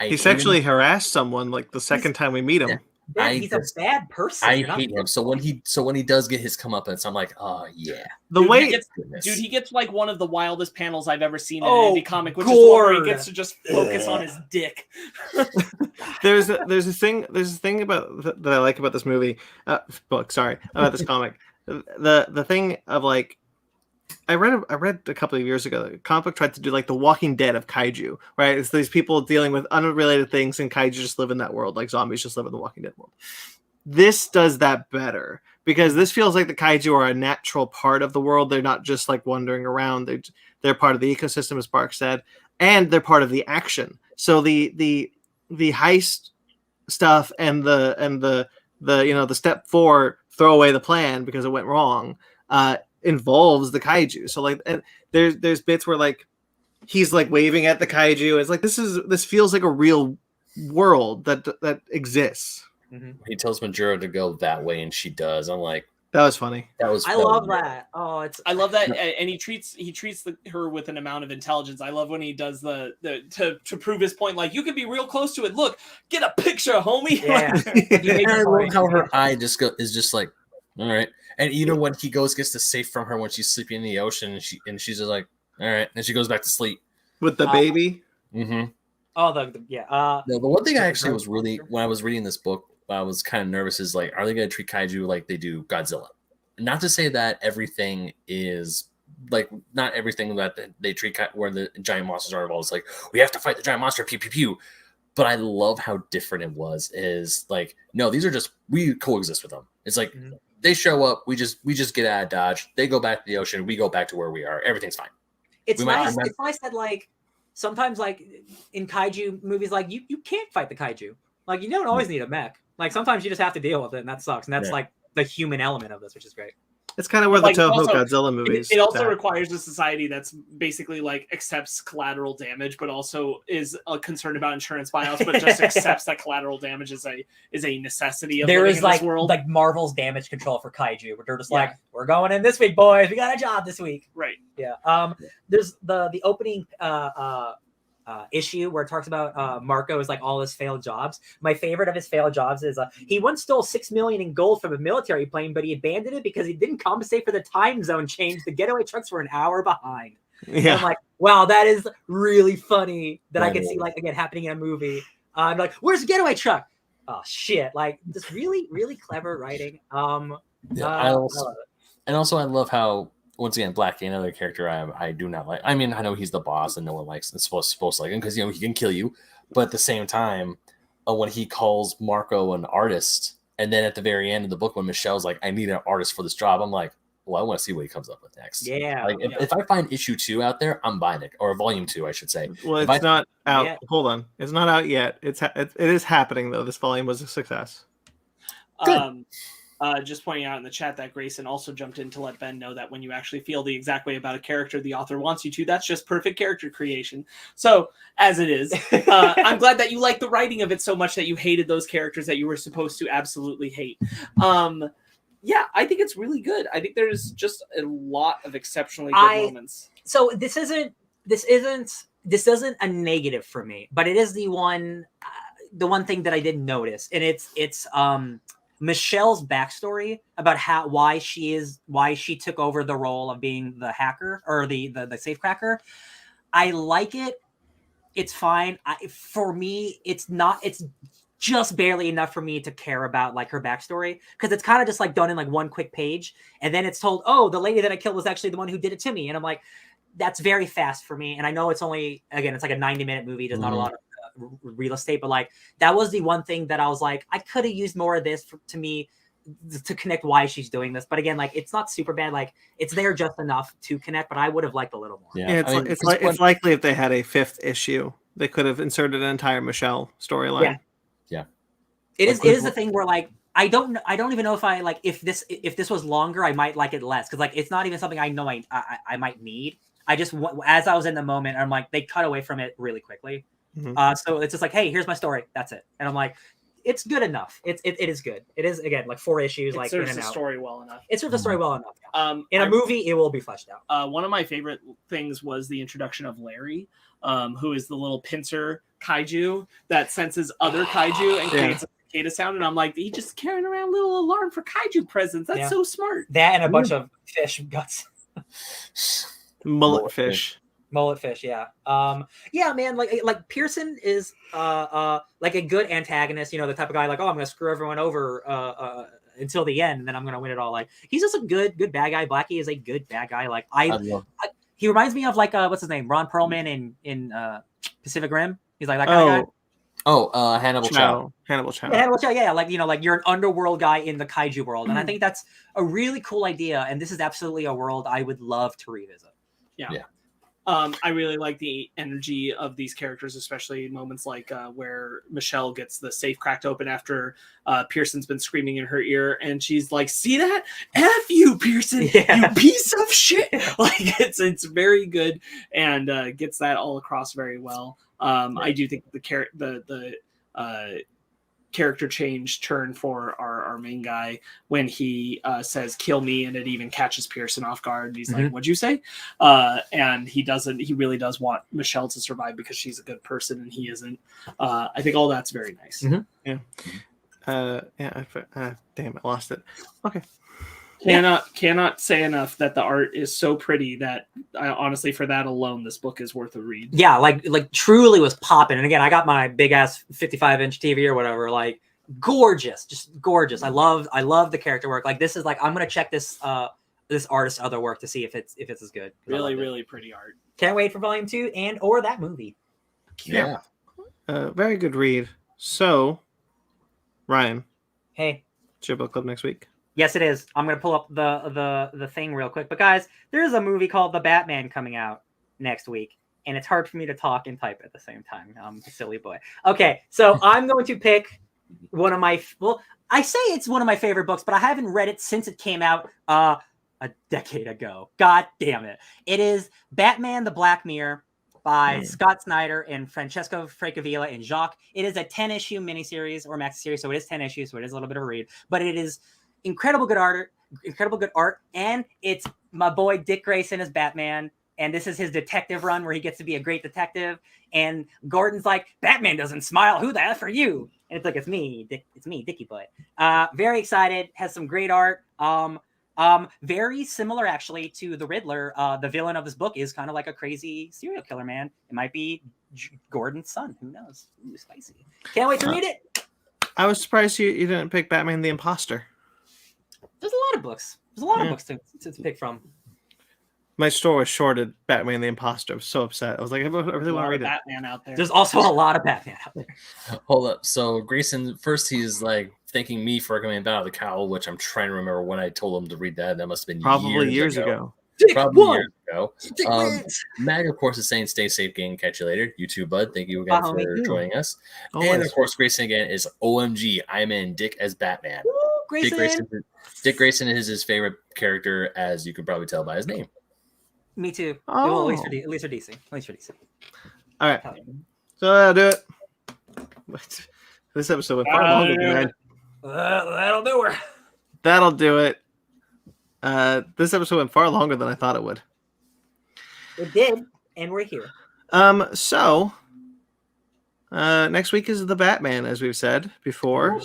[SPEAKER 5] He
[SPEAKER 2] sexually harassed someone like the second time we meet him.
[SPEAKER 6] Yeah, he's a bad person.
[SPEAKER 5] I hate him. So when he does get his comeuppance, I'm like, oh yeah.
[SPEAKER 4] He gets like one of the wildest panels I've ever seen in any comic, which
[SPEAKER 6] Gord.
[SPEAKER 4] is where he gets to just focus on his dick.
[SPEAKER 2] There's a thing about that I like about this movie, about this comic. The thing of like, I read a couple of years ago, the comic book tried to do like the Walking Dead of kaiju, right? It's these people dealing with unrelated things, and kaiju just live in that world, like zombies just live in the Walking Dead world. This does that better because this feels like the kaiju are a natural part of the world. They're not just like wandering around. They're part of the ecosystem, as Spark said, and they're part of the action. So the heist stuff and the step 4 throw away the plan because it went wrong involves the kaiju. So like, and there's bits where like he's like waving at the kaiju. It's like this feels like a real world that exists.
[SPEAKER 6] Mm-hmm.
[SPEAKER 5] He tells Majuro to go that way, and she does. I'm like,
[SPEAKER 2] that was funny.
[SPEAKER 6] I love that. Oh,
[SPEAKER 4] I love that, and he treats her with an amount of intelligence. I love when he does the to prove his point. Like, you could be real close to it. Look, get a picture, homie.
[SPEAKER 6] Yeah.
[SPEAKER 5] I love how her eye is just like, all right. And even when he gets the safe from her when she's sleeping in the ocean, and she's just like, all right, and she goes back to sleep
[SPEAKER 2] with the baby.
[SPEAKER 5] Mm-hmm.
[SPEAKER 6] Oh,
[SPEAKER 5] no, the one thing I actually was really, when I was reading this book, I was kind of nervous is like, are they going to treat kaiju like they do Godzilla? Not to say that everything is like, not everything that they treat where the giant monsters are involved. It's like, we have to fight the giant monster, pew pew pew. But I love how different it was. Is like, no, these are just, we coexist with them. It's like, they show up, we just get out of Dodge. They go back to the ocean, we go back to where we are. Everything's fine.
[SPEAKER 6] It's nice that like sometimes like in kaiju movies, like you can't fight the kaiju. Like, you don't always need a mech. Like, sometimes you just have to deal with it, and that sucks. And that's like the human element of this, which is great.
[SPEAKER 2] It's kind of where the Toho Godzilla movies.
[SPEAKER 4] It also requires a society that's basically like accepts collateral damage, but also is concerned about insurance buyouts, but just accepts that collateral damage is a necessity of
[SPEAKER 6] there
[SPEAKER 4] living
[SPEAKER 6] is
[SPEAKER 4] in
[SPEAKER 6] like
[SPEAKER 4] this world.
[SPEAKER 6] Like Marvel's damage control for kaiju, where they're just like, we're going in this week, boys. We got a job this week.
[SPEAKER 4] Right.
[SPEAKER 6] Yeah. There's the opening issue where it talks about Marco is like all his failed jobs. My favorite of his failed jobs is he once stole $6 million in gold from a military plane, but he abandoned it because he didn't compensate for the time zone change. The getaway trucks were an hour behind. Yeah. And I'm like, wow, that is really funny that I can see like again happening in a movie. I'm like, where's the getaway truck? Oh shit! Like, just really, really clever writing. I
[SPEAKER 5] love how, once again, Blackie, another character I do not like. I mean, I know he's the boss and no one likes and supposed to like him because, he can kill you. But at the same time, when he calls Marco an artist, and then at the very end of the book when Michelle's like, I need an artist for this job, I'm like, well, I want to see what he comes up with next.
[SPEAKER 6] Yeah.
[SPEAKER 5] Like if I find issue 2 out there, I'm buying it, or volume 2, I should say.
[SPEAKER 2] Well,
[SPEAKER 5] If
[SPEAKER 2] it's not out.
[SPEAKER 6] Yeah.
[SPEAKER 2] Hold on, it's not out yet. It is happening though. This volume was a success.
[SPEAKER 5] Good.
[SPEAKER 4] Just pointing out in the chat that Grayson also jumped in to let Ben know that when you actually feel the exact way about a character the author wants you to, that's just perfect character creation. So, as it is, I'm glad that you like the writing of it so much that you hated those characters that you were supposed to absolutely hate. Yeah, I think it's really good. I think there's just a lot of exceptionally good moments.
[SPEAKER 6] So this isn't a negative for me, but it is the one thing that I didn't notice, and it's Michelle's backstory about why she took over the role of being the hacker or the safecracker. I like it. It's fine. For me, it's just barely enough for me to care about like her backstory, because it's kind of just like done in like one quick page, and then it's told, oh, the lady that I killed was actually the one who did it to me, and I'm like, that's very fast for me. And I know it's only, again, it's like a 90-minute movie. There's not a lot of real estate, but like that was the one thing that I was like, I could have used more of this to connect why she's doing this. But again, like it's not super bad. Like it's there just enough to connect, but I would have liked a little more.
[SPEAKER 2] Yeah, it's likely if they had a 5th issue, they could have inserted an entire Michelle storyline.
[SPEAKER 6] Yeah. It is the thing where like I don't even know if I like if this was longer, I might like it less, because like it's not even something I know I might need. I just, as I was in the moment, I'm like, they cut away from it really quickly.
[SPEAKER 2] Mm-hmm.
[SPEAKER 6] So it's just like, hey, here's my story. That's it. And I'm like, it's good enough. It is good. It is, again, like 4 issues, like in and out. It serves the
[SPEAKER 4] story well enough.
[SPEAKER 6] It serves the story well enough. Yeah. In a movie, it will be fleshed out.
[SPEAKER 4] One of my favorite things was the introduction of Larry, who is the little pincer kaiju that senses other kaiju and creates a cicada sound. And I'm like, he's just carrying around a little alarm for kaiju presents. That's so smart.
[SPEAKER 6] That and a bunch of fish guts.
[SPEAKER 2] Mullet fish,
[SPEAKER 6] yeah. Yeah, man, like Pearson is like a good antagonist, you know, the type of guy like, oh, I'm gonna screw everyone over until the end, and then I'm gonna win it all. Like he's just a good bad guy. Blackie is a good bad guy. Like he reminds me of like what's his name? Ron Perlman in Pacific Rim. He's like that kind of guy.
[SPEAKER 5] Oh, Hannibal Chow.
[SPEAKER 2] Hannibal Chow.
[SPEAKER 6] Yeah, Hannibal Chow. Yeah, like, you know, like you're an underworld guy in the kaiju world, and I think that's a really cool idea. And this is absolutely a world I would love to revisit.
[SPEAKER 4] Yeah. I really like the energy of these characters, especially moments like where Michelle gets the safe cracked open after Pearson's been screaming in her ear, and she's like, "See that? F you, Pearson, you piece of shit!" Like it's very good and gets that all across very well. I do think the character change turn for our main guy when he says kill me, and it even catches Pearson off guard. He's like, what'd you say? And he really does want Michelle to survive because she's a good person and he isn't. I think all that's very nice.
[SPEAKER 2] Yeah. Damn, I lost it. Okay.
[SPEAKER 4] Cannot say enough that the art is so pretty that honestly, for that alone, this book is worth a read.
[SPEAKER 6] Yeah, like truly was popping. And again, I got my big ass 55-inch TV or whatever. Like gorgeous, just gorgeous. I love the character work. Like this is like, I'm gonna check this artist's other work to see if it's as good.
[SPEAKER 4] Really pretty art.
[SPEAKER 6] Can't wait for volume 2 and or that movie.
[SPEAKER 2] Yeah. Very good read. So, Ryan,
[SPEAKER 6] hey,
[SPEAKER 2] it's your book club next week.
[SPEAKER 6] Yes, it is. I'm going to pull up the thing real quick. But guys, there is a movie called The Batman coming out next week, and it's hard for me to talk and type at the same time. I'm a silly boy. Okay, so I'm going to pick one of my... Well, I say it's one of my favorite books, but I haven't read it since it came out a decade ago. God damn it. It is Batman the Black Mirror by Scott Snyder and Francesco Francavilla and Jacques. It is a 10-issue miniseries or maxi series, so it is 10 issues, so it is a little bit of a read. But it is... incredible good art, and it's my boy Dick Grayson as Batman, and this is his detective run where he gets to be a great detective. And Gordon's like, Batman doesn't smile. Who the F are you? And it's like, it's me, Dickie Boy. Very excited. Has some great art. Very similar actually to the Riddler. The villain of this book is kind of like a crazy serial killer, man. It might be Gordon's son. Who knows? Ooh, spicy. Can't wait to read it.
[SPEAKER 2] I was surprised you didn't pick Batman the Imposter.
[SPEAKER 6] There's a lot of books. There's a lot of books to pick from.
[SPEAKER 2] My store was shorted Batman the Imposter. I was so upset. I was like, I really
[SPEAKER 4] A
[SPEAKER 2] want to
[SPEAKER 4] lot of
[SPEAKER 2] read it.
[SPEAKER 4] Batman out there.
[SPEAKER 6] There's also a lot of Batman out there.
[SPEAKER 5] Hold up. So Grayson, first he's like thanking me for recommending Battle of the Cowl, which I'm trying to remember when I told him to read that. That must have been
[SPEAKER 2] Probably years ago.
[SPEAKER 5] Probably years ago. Mag, of course, is saying stay safe, gang. Catch you later. You too, bud. Thank you again for joining us.
[SPEAKER 2] Always.
[SPEAKER 5] And of course, Grayson again is OMG. I'm in Dick as Batman.
[SPEAKER 6] Grayson.
[SPEAKER 5] Dick Grayson is his favorite character, as you can probably tell by his name.
[SPEAKER 6] Me too.
[SPEAKER 2] Oh.
[SPEAKER 6] Well, at least for DC. At least for DC.
[SPEAKER 2] All right.
[SPEAKER 6] Hell yeah.
[SPEAKER 2] So that'll do it. This episode went far longer than
[SPEAKER 6] That'll do her.
[SPEAKER 2] That'll do it. This episode went far longer than I thought it would.
[SPEAKER 6] It did, and we're here.
[SPEAKER 2] So next week is the Batman, as we've said before.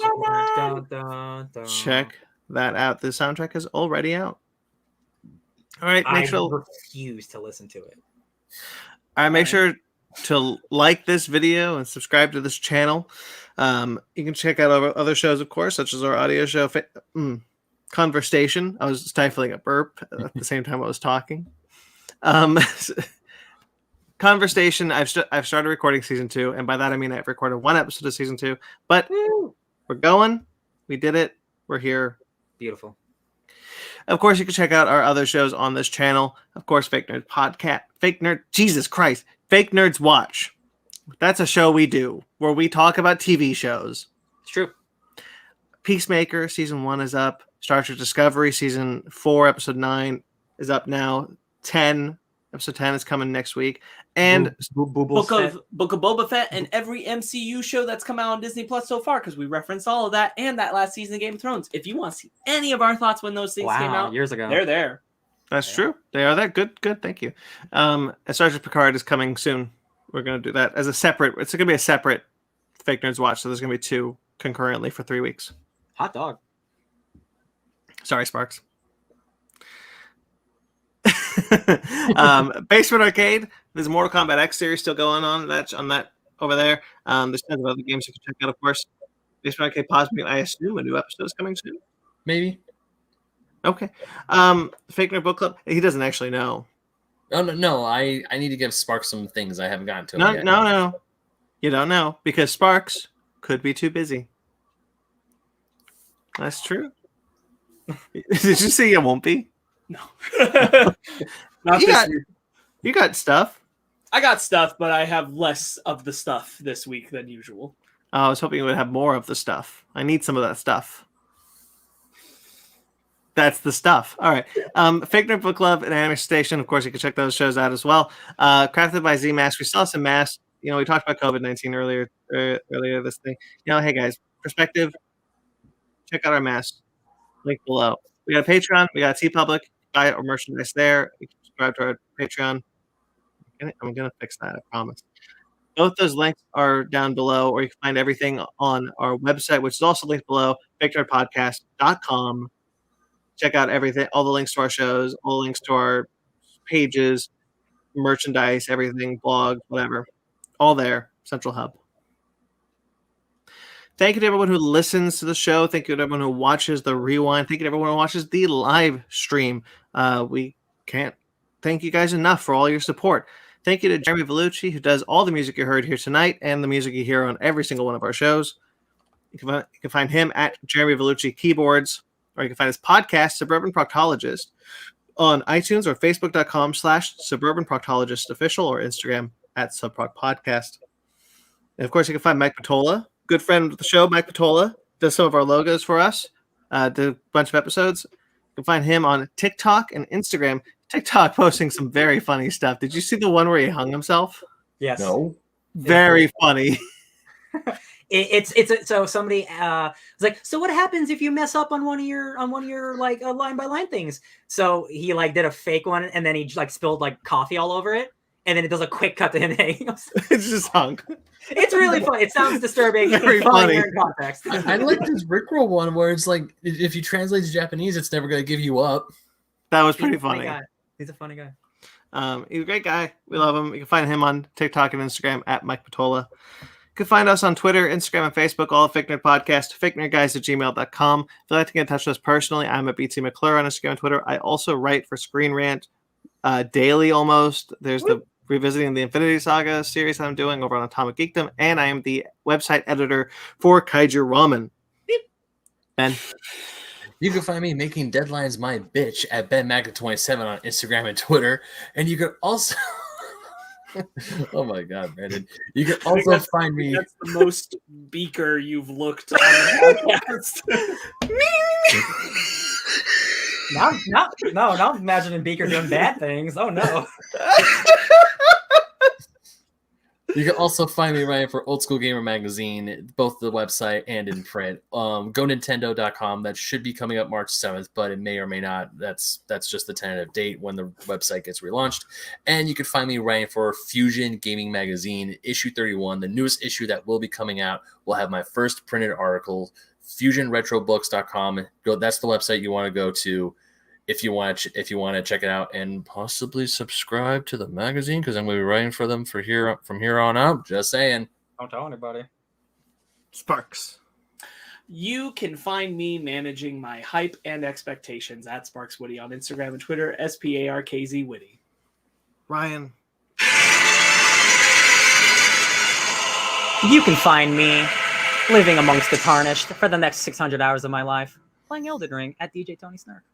[SPEAKER 6] Dun, dun, dun.
[SPEAKER 2] Check that out. The soundtrack is already out. All right,
[SPEAKER 6] I
[SPEAKER 2] make sure.
[SPEAKER 6] refuse to listen to it.
[SPEAKER 2] All right, make sure to like this video and subscribe to this channel. You can check out our other shows, of course, such as our audio show, Conversation. I was stifling a burp at the same time I was talking. Conversation. I've started recording season 2, and by that I mean I've recorded 1 episode of season 2. But we're going. We did it. We're here.
[SPEAKER 6] Beautiful.
[SPEAKER 2] Of course, you can check out our other shows on this channel. Of course, Fake Nerd Podcast. Jesus Christ. Fake Nerds Watch. That's a show we do where we talk about TV shows.
[SPEAKER 6] It's true.
[SPEAKER 2] Peacemaker season 1 is up. Star Trek Discovery season 4 episode 9 is up now. Episode 10 is coming next week. And
[SPEAKER 4] Book of Boba Fett and every MCU show that's come out on Disney Plus so far, because we referenced all of that and that last season of Game of Thrones. If you want to see any of our thoughts when those things came out,
[SPEAKER 6] years ago,
[SPEAKER 4] they're there.
[SPEAKER 2] That's true. They are there. Good. Thank you. Star Trek Picard is coming soon. We're going to do that as a separate. It's going to be a separate Fake Nerds Watch. So there's going to be 2 concurrently for 3 weeks.
[SPEAKER 6] Hot dog.
[SPEAKER 2] Sorry, Sparks. Basement Arcade. There's a Mortal Kombat X series still going on. That's on that over there. There's tons of other games you can check out, of course. Basement Arcade possibly, I assume, a new episode is coming soon.
[SPEAKER 5] Maybe.
[SPEAKER 2] Okay. Fake Nerd Book Club. He doesn't actually know.
[SPEAKER 5] Oh no! I need to give Sparks some things I haven't gotten to.
[SPEAKER 2] No,
[SPEAKER 5] yet.
[SPEAKER 2] no. You don't know because Sparks could be too busy. That's true. Did you say you won't be?
[SPEAKER 4] No. Not
[SPEAKER 2] You
[SPEAKER 4] this
[SPEAKER 2] got-
[SPEAKER 4] week.
[SPEAKER 2] You got stuff.
[SPEAKER 4] I got stuff, but I have less of the stuff this week than usual.
[SPEAKER 2] I was hoping you would have more of the stuff. I need some of that stuff. That's the stuff. All right. Fake Nerd Book Club and Anime Station. Of course, you can check those shows out as well. Crafted by Z Masks. We saw some masks. You know, we talked about COVID-19 earlier this thing. You know, hey guys, perspective. Check out our masks. Link below. We got a Patreon. We got a TeePublic. Buy our merchandise there. You can subscribe to our Patreon. I'm gonna fix that. I promise. Both those links are down below, or you can find everything on our website, which is also linked below, FakeNerdPodcast.com. Check out everything, all the links to our shows, all the links to our pages, merchandise, everything, blogs, whatever. All there, Central Hub. Thank you to everyone who listens to the show. Thank you to everyone who watches the rewind. Thank you to everyone who watches the live stream. We can't thank you guys enough for all your support. Thank you to Jeremy Vellucci, who does all the music you heard here tonight and the music you hear on every single one of our shows. You can find him at Jeremy Vellucci Keyboards, or you can find his podcast, Suburban Proctologist, on iTunes or Facebook.com/Suburban Proctologist Official, or Instagram at SubProcPodcast. And of course, you can find Mike Patola, good friend of the show. Mike Patola does some of our logos for us, did a bunch of episodes. You can find him on TikTok and Instagram. TikTok posting some very funny stuff. Did you see the one where he hung himself?
[SPEAKER 6] Yes.
[SPEAKER 5] No.
[SPEAKER 2] Very funny.
[SPEAKER 6] So somebody was like, so what happens if you mess up on one of your like line by line things? So he like did a fake one, and then he like spilled like coffee all over it, and then it does a quick cut to him.
[SPEAKER 2] It's just hung.
[SPEAKER 6] It's really funny. It sounds disturbing.
[SPEAKER 2] Very
[SPEAKER 6] It's funny
[SPEAKER 2] funny.
[SPEAKER 6] in context.
[SPEAKER 5] I like this Rickroll one where it's like if you translate to Japanese, it's never going to give you up.
[SPEAKER 2] That was
[SPEAKER 6] He's
[SPEAKER 2] pretty
[SPEAKER 6] a funny
[SPEAKER 2] funny.
[SPEAKER 6] guy. He's a funny guy.
[SPEAKER 2] He's a great guy. We love him. You can find him on TikTok and Instagram at Mike Patola. You can find us on Twitter, Instagram, and Facebook, all at Fake Nerd Podcast, fakenerdguys@gmail.com. If you'd like to get in touch with us personally, I'm at BT McClure on Instagram and Twitter. I also write for Screen Rant. daily almost. There's the Revisiting the Infinity Saga series that I'm doing over on Atomic Geekdom, and I am the website editor for Kaiju Ramen. Ben?
[SPEAKER 5] You can find me making deadlines my bitch at BenMaga27 on Instagram and Twitter. And you can also... oh my God, Brandon. You can also find me...
[SPEAKER 4] That's the most beaker you've looked on the podcast.
[SPEAKER 6] Now I'm imagining Beaker doing bad things. Oh no.
[SPEAKER 5] You can also find me writing for Old School Gamer Magazine, both the website and in print. GoNintendo.com. That should be coming up March 7th, but it may or may not. That's just the tentative date when the website gets relaunched. And you can find me writing for Fusion Gaming Magazine, issue 31, the newest issue that will be coming out. Will have my first printed article, FusionRetroBooks.com. That's the website you want to go to if you want to check it out and possibly subscribe to the magazine, because I'm going to be writing for them from here on out. Just saying.
[SPEAKER 6] Don't tell anybody.
[SPEAKER 2] Sparks.
[SPEAKER 4] You can find me managing my hype and expectations at Sparks Woody on Instagram and Twitter, SPARKZ Woody.
[SPEAKER 2] Ryan.
[SPEAKER 6] You can find me living amongst the tarnished for the next 600 hours of my life, playing Elden Ring at DJ Tony Snark.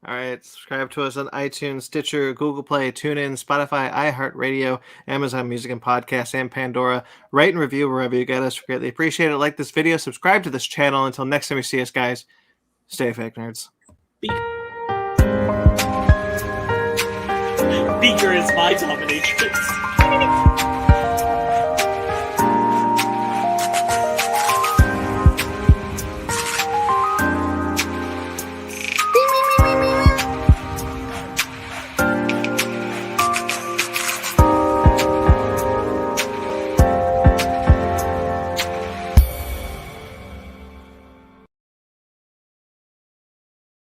[SPEAKER 2] All right, subscribe to us on iTunes, Stitcher, Google Play, TuneIn, Spotify, iHeartRadio, Amazon Music and Podcasts, and Pandora. Rate and review wherever you get us. We greatly appreciate it. Like this video, subscribe to this channel. Until next time we see us, guys, stay fake nerds.
[SPEAKER 4] Beaker is my dominatrix.